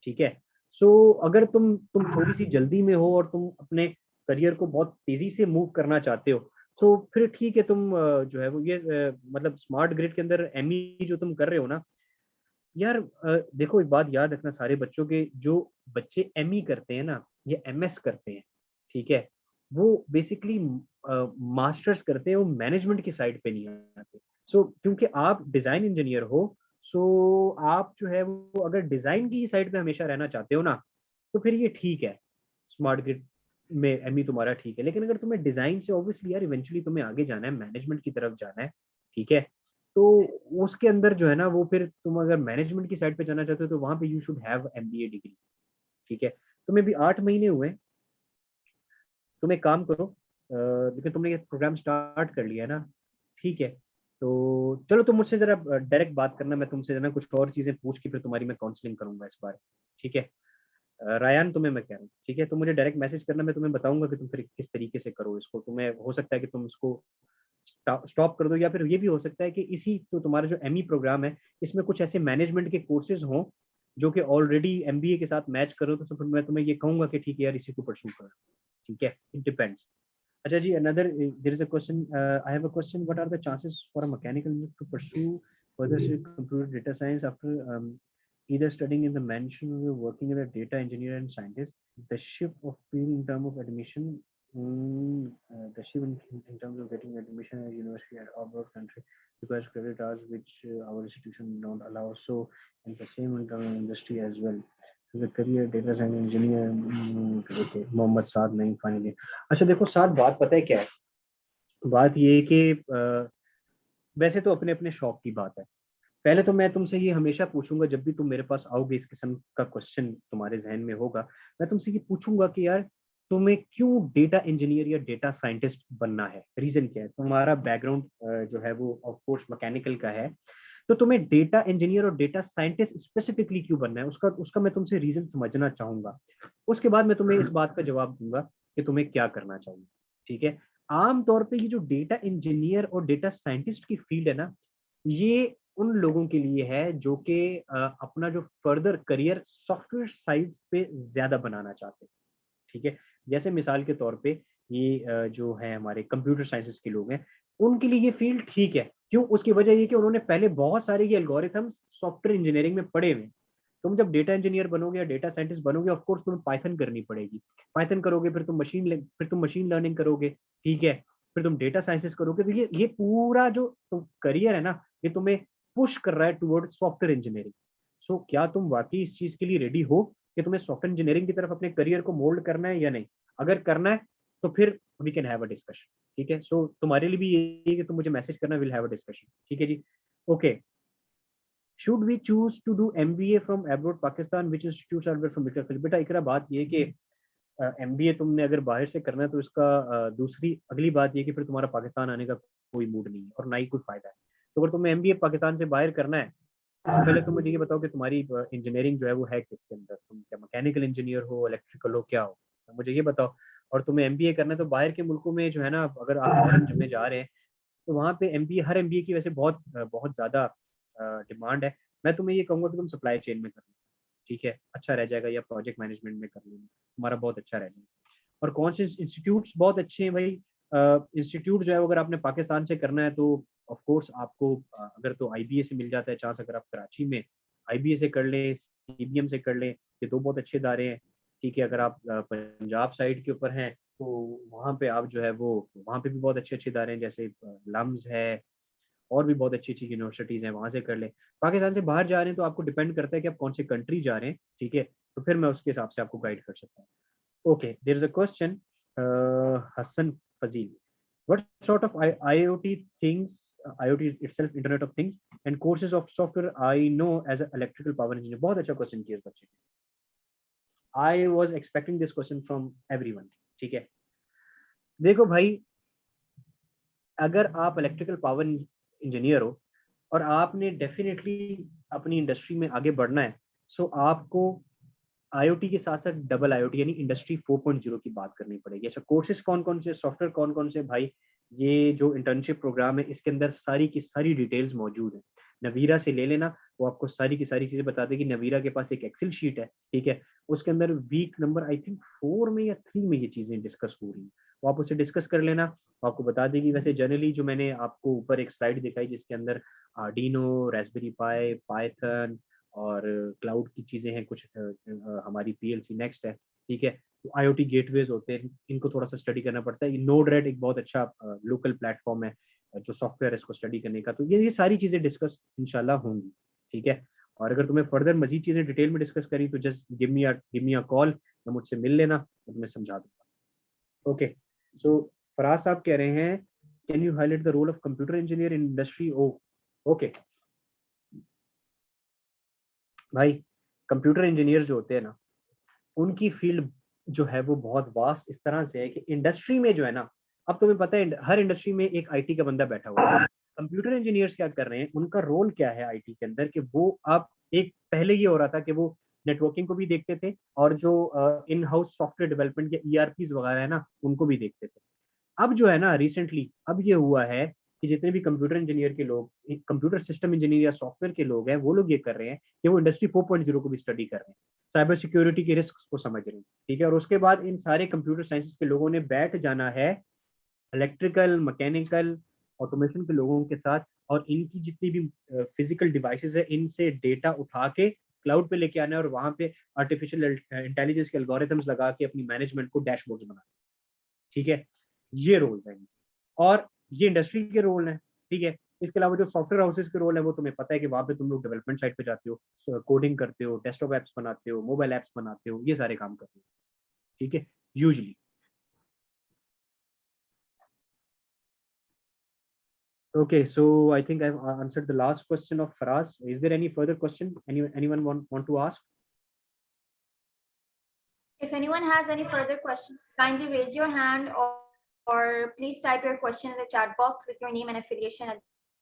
ठीक है। सो अगर तुम थोड़ी सी जल्दी में हो और तुम अपने करियर को बहुत तेजी से मूव करना चाहते हो, तो फिर ठीक है, तुम जो है वो ये मतलब स्मार्ट ग्रिड के अंदर एमई जो तुम कर रहे हो ना यार, देखो एक बात याद रखना सारे बच्चों के, जो बच्चे एमई करते हैं ना या एमएस करते हैं, ठीक है, वो बेसिकली मास्टर्स करते हैं, वो मैनेजमेंट की साइड पे नहीं आते। सो क्योंकि आप डिजाइन इंजीनियर हो, सो आप जो है वो अगर डिजाइन की साइड पे हमेशा रहना चाहते हो ना, तो फिर ये ठीक है, स्मार्ट ग्रिड में एमई तुम्हारा ठीक है। लेकिन अगर तुम्हें डिजाइन से ऑब्वियसली यार इवेंचुअली तुम्हें आगे जाना है, मैनेजमेंट की तरफ जाना है, ठीक है। तो उसके अंदर जो है ना वो फिर तुम अगर मैनेजमेंट की साइड पे जाना चाहते हो तो वहां पे you should have MBA degree. ठीक है। तुम्हें भी 8 महीने हुए, तुम एक काम करो, देखो तुमने ये प्रोग्राम स्टार्ट कर लिया है ना, ठीक है। तो चलो तुम मुझसे जरा डायरेक्ट बात करना, मैं तुमसे ना कुछ और चीजें पूछ के फिर तुम्हारी मैं काउंसलिंग करूंगा इस बार। ठीक है। रायान तुम्हें मैं कह रहा हूँ, ठीक है, तुम मुझे डायरेक्ट मैसेज करना, मैं तुम्हें बताऊंगा कि तुम फिर किस तरीके से करो इसको। तुम्हें हो सकता है कि तुम इसको स्टॉप कर दो, या फिर ये भी हो सकता है कि इसी तो तुम्हारा जो एमई प्रोग्राम है इसमें कुछ ऐसे मैनेजमेंट के कोर्सेज हों जो कि ऑलरेडी एमबीए के साथ मैच करो, तो फिर मैं तुम्हें ये कहूंगा कि ठीक है यार इसी को परस्यू करो। ठीक है, इट डिपेंड्स। अच्छा जी, another there is a question, I have a question, what are the chances for a mechanical engineer to pursue further computer data science after either studying in the management or working as a data engineer and scientist? The shift of field in terms of admission, the shift in terms of getting admission at university at abroad country because credit hours which our institution don't allow, so in the same in terms of industry as well. So the career data science engineer, okay, Mohammad साद नहीं finally. अच्छा देखो साथ बात पता है क्या है, बात ये है कि वैसे तो अपने अपने शौक की बात है। पहले तो मैं तुमसे ये हमेशा पूछूंगा जब भी तुम मेरे पास आओगे, इस किस्म का क्वेश्चन तुम्हारे जहन में होगा, मैं तुमसे ये पूछूंगा कि यार तुम्हें क्यों डेटा इंजीनियर या डेटा साइंटिस्ट बनना है, रीजन क्या है। तुम्हारा बैकग्राउंड जो है वो ऑफ कोर्स मैकेनिकल का है, तो तुम्हें डेटा इंजीनियर और डेटा साइंटिस्ट स्पेसिफिकली क्यों बनना है, उसका उसका मैं तुमसे रीजन समझना चाहूंगा। उसके बाद मैं तुम्हें इस बात का जवाब दूंगा कि तुम्हें क्या करना चाहिए। ठीक है। आमतौर पे ये जो डेटा इंजीनियर और डेटा साइंटिस्ट की फील्ड है ना, ये उन लोगों के लिए है जो कि अपना जो फर्दर करियर सॉफ्टवेयर साइड पे ज्यादा बनाना चाहते हैं। ठीक है। जैसे मिसाल के तौर पे ये जो है हमारे कंप्यूटर साइंसेस के लोग हैं, उनके लिए ये फील्ड ठीक है। क्यों? उसकी वजह ये कि उन्होंने पहले बहुत सारे ये एल्गोरिथम्स सॉफ्टवेयर इंजीनियरिंग में पढ़े हुए हैं। तुम जब डेटा इंजीनियर बनोगे या डेटा साइंटिस्ट बनोगे, ऑफ कोर्स तुम्हें पाइथन करनी पड़ेगी। पाइथन करोगे, फिर तुम मशीन लर्निंग करोगे। ठीक है। फिर तुम डेटा साइंसेस करोगे, तो ये पूरा जो करियर है ना, ये तुम्हें पुश कर रहा है टुवर्ड सॉफ्टवेयर इंजीनियरिंग। सो क्या तुम वाकई इस चीज के लिए रेडी हो कि तुम्हें सॉफ्टवेयर इंजीनियरिंग की तरफ अपने करियर को मोल्ड करना है या नहीं? अगर करना है तो फिर we can have a discussion. ठीक है। सो तुम्हारे लिए भी ये है कि तुम मुझे मैसेज करना, विल हैव अ डिस्कशन। ठीक है जी। Okay. Should we choose to do MBA from abroad Pakistan, which institutes are from better? बेटा इकरा बात ये कि एमबीए तुमने अगर बाहर से करना है तो इसका दूसरी अगली बात ये कि फिर तुम्हारा पाकिस्तान आने का कोई मूड नहीं है और ना ही कोई फायदा है। तो अगर तुम्हें एमबीए पाकिस्तान से बाहर करना है, सबसे पहले तुम मुझे ये बताओ कि तुम्हारी इंजीनियरिंग जो है वो है किसके अंदर, तुम क्या मैकेनिकल इंजीनियर हो, इलेक्ट्रिकल हो, क्या हो? तो मुझे ये बताओ। और तुम्हें एमबीए करना है तो बाहर के मुल्कों में जो है ना, अगर आप फॉरेन में जा रहे हैं तो वहाँ पे एमबीए, हर एमबीए की वैसे बहुत ज्यादा डिमांड है। मैं तुम्हें ये कहूंगा कि तुम सप्लाई चेन में कर लो। ठीक है, अच्छा रह जाएगा, या प्रोजेक्ट मैनेजमेंट में कर लेना, तुम्हारा बहुत अच्छा रह जाएगा। और कौन से इंस्टीट्यूट्स बहुत अच्छे हैं भाई? इंस्टीट्यूट जो है अगर आपने पाकिस्तान से करना है तो ऑफ कोर्स आपको अगर तो आईबीए से मिल जाता है चांस, अगर आप कराची में आईबीए से कर लें, सीबीएम से कर लें, ये दो बहुत अच्छे इदारे हैं। ठीक है। अगर आप पंजाब साइड के ऊपर हैं तो वहाँ पे आप जो है वो, वहाँ पे भी बहुत अच्छे अच्छे इदारे हैं, जैसे लम्स है, और भी बहुत अच्छी अच्छी यूनिवर्सिटीज हैं, वहाँ से कर लें। पाकिस्तान से बाहर जा रहे हैं तो आपको डिपेंड करता है कि आप कौन से कंट्री जा रहे हैं। ठीक है। तो फिर मैं उसके हिसाब से आपको गाइड कर सकता हूँ। Okay, there is a question, Hassan Fazil. What sort of IoT things, IoT itself, Internet of Things, and courses of software I know as an electrical power engineer? बहुत अच्छा क्वेश्चन किया इस बच्चे ने। I was expecting this question from everyone. ठीक है। देखो भाई, अगर आप इलेक्ट्रिकल पावर इंजीनियर हो और आपने डेफिनेटली अपनी इंडस्ट्री में आगे बढ़ना है, सो आपको आईओटी के साथ साथ डबल आईओटी यानी इंडस्ट्री 4.0 की बात करनी पड़ेगी। अच्छा, कोर्सेज कौन कौन से, सॉफ्टवेयर कौन कौन से भाई? ये जो इंटर्नशिप प्रोग्राम है इसके अंदर सारी की सारी डिटेल्स मौजूद है। नवीरा से ले लेना, वो आपको सारी की सारी चीजें बता देगी। नवीरा के पास एक एक्सेल शीट है, ठीक है, उसके अंदर वीक नंबर आई थिंक 4 में या 3 में ये चीजें डिस्कस हो रही हैं, वो आप उसे डिस्कस कर लेना, वो आपको बता देगी। वैसे जनरली जो मैंने आपको ऊपर एक स्लाइड दिखाई जिसके अंदर आर्डिनो, रास्पबेरी पाई, पाइथन और क्लाउड की चीजें हैं कुछ, हमारी पीएलसी नेक्स्ट है। ठीक है। तो आईओटी गेटवेज होते हैं, इनको थोड़ा सा स्टडी करना पड़ता है। नोड रेड एक बहुत अच्छा लोकल प्लेटफॉर्म है जो सॉफ्टवेयर है इसको स्टडी करने का। तो ये सारी चीजें डिस्कस इंशाल्लाह होंगी। ठीक है। और अगर तुम्हें फर्दर मजीद चीजें डिटेल में डिस्कस करी तो just give me a call, या मुझसे मिल लेना, मैं तुम्हें समझा दूंगा। ओके। सो फराज साहब कह रहे हैं Can you highlight the role of computer engineer in industry? Oh, okay. भाई कंप्यूटर इंजीनियर जो होते हैं ना, उनकी फील्ड जो है वो बहुत वास्ट इस तरह से है कि इंडस्ट्री में जो है ना, अब तुम्हें पता है हर इंडस्ट्री में एक आईटी का बंदा बैठा हुआ है। कंप्यूटर इंजीनियर्स क्या कर रहे हैं, उनका रोल क्या है आईटी के अंदर कि वो आप एक पहले ये हो रहा था कि वो नेटवर्किंग को भी देखते थे और जो इन हाउस सॉफ्टवेयर डेवलपमेंट के ईआरपीज वगैरह है ना, उनको भी देखते थे। अब जो है ना रिसेंटली अब ये हुआ है कि जितने भी कंप्यूटर इंजीनियर के लोग, कंप्यूटर सिस्टम इंजीनियर या सॉफ्टवेयर के लोग हैं, वो लोग ये कर रहे हैं कि वो इंडस्ट्री 4.0 को भी स्टडी कर रहे हैं, साइबर सिक्योरिटी के रिस्क को समझ रहे हैं। ठीक है, और उसके बाद इन सारे कंप्यूटर साइंसेस के लोगों ने बैठ जाना है इलेक्ट्रिकल, मैकेनिकल, ऑटोमेशन के लोगों के साथ, और इनकी जितनी भी फिजिकल डिवाइसेस है इनसे डेटा उठा के क्लाउड पे लेके आना है और वहां पे आर्टिफिशियल इंटेलिजेंस के एल्गोरिथम्स लगा के अपनी मैनेजमेंट को डैशबोर्ड्स बनाना। ठीक है, ये रोल्स हैं और ये इंडस्ट्री के रोल हैं। ठीक है, इसके अलावा जो सॉफ्टवेयर हाउसेस के रोल है वो तुम्हें पता है कि वहां पे तुम लोग डेवलपमेंट साइड पे जाते हो, कोडिंग करते हो, डेस्कटॉप एप्स बनाते हो, मोबाइल एप्स बनाते हो, ये सारे काम करते हो। ठीक है, usually. Okay, so I think I've answered the last question of Faraz. Is there any further question anyone want to ask? If anyone has any further questions, kindly raise your hand or please type your question in the chat box with your name and affiliation at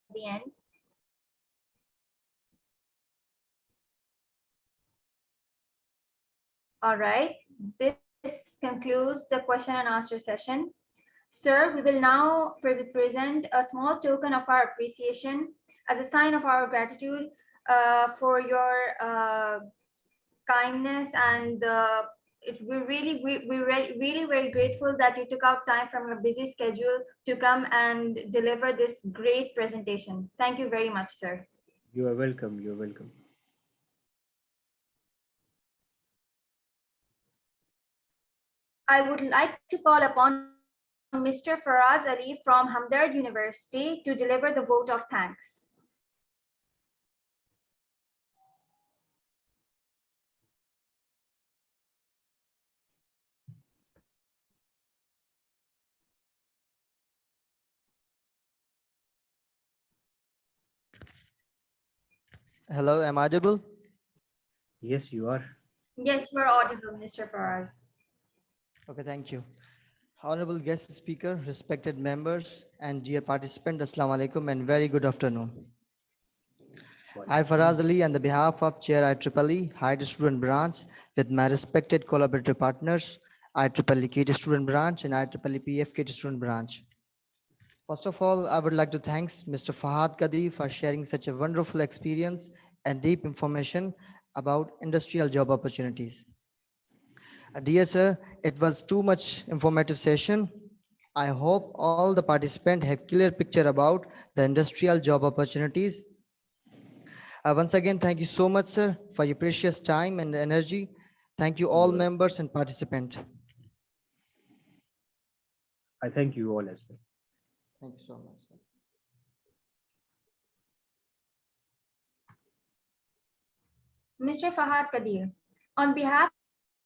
the end. All right, this concludes the question and answer session. Sir, we will now present a small token of our appreciation as a sign of our gratitude for your kindness, and we're really very grateful that you took out time from your busy schedule to come and deliver this great presentation. Thank you very much, sir. You are welcome. You are welcome. I would like to call upon Mr. Faraz Ali from Hamdard University to deliver the vote of thanks. Hello, am I audible? Yes, you are. Yes, you are audible, Mr. Faraz. Okay, thank you. Honorable guest speaker, respected members, and dear participant, Assalamu alaikum and very good afternoon. I, Faraz Ali, on the behalf of Chair IEEE High Student Branch, with my respected collaborative partners, IEEE KT Student Branch and IEEE PFKT Student Branch. First of all, I would like to thank Mr. Fahad Qadir for sharing such a wonderful experience and deep information about industrial job opportunities. Dear sir, it was too much informative session. I hope all the participants have clear picture about the industrial job opportunities. Once again, thank you so much, sir, for your precious time and energy. Thank you all members and participants. I thank you all as well. Thank you so much, sir. Mr. Fahad Qadir, on behalf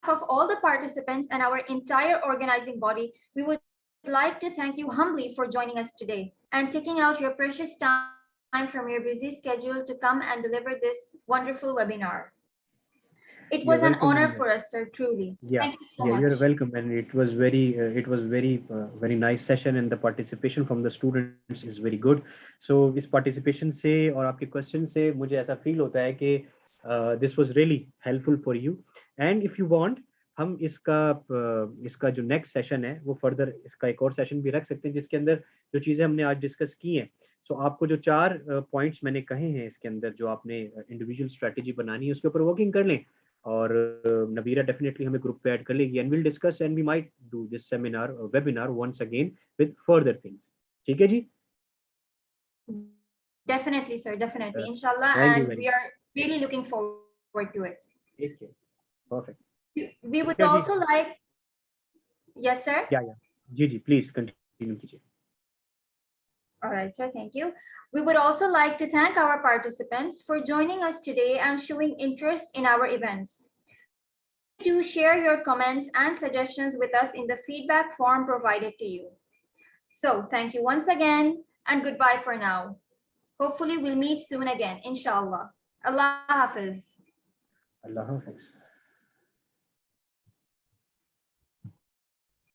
of all the participants and our entire organizing body, we would like to thank you humbly for joining us today and taking out your precious time from your busy schedule to come and deliver this wonderful webinar. It was an honor for us, sir, truly. Yeah, thank you so much. You're welcome, and it was very nice session, and the participation from the students is very good. So इस participation से और आपके question से मुझे ऐसा feel होता है कि this was really helpful for you, and if you want हम इसका जो next session है वो further इसका एक और session भी रख सकते हैं जिसके अंदर जो चीजें हमने आज discuss की हैं। So आपको जो 4 points मैंने कहे हैं इसके अंदर जो आपने individual strategy बनानी है उसके ऊपर working कर लें, और नबीरा डेफिनेटली हमें ग्रुप पे ऐड कर लेगी, and will discuss and we might do this seminar webinar once again with further things. ठीक है जी? Definitely, sir, definitely, inshallah, and we are really looking forward to it. Okay, perfect. We would also like, yes sir? Yeah, ji, please continue कीजिए। All right, sir, thank you. We would also like to thank our participants for joining us today and showing interest in our events. Do share your comments and suggestions with us in the feedback form provided to you. So thank you once again and goodbye for now. Hopefully we'll meet soon again, inshallah. Allah Hafiz. Allah Hafiz.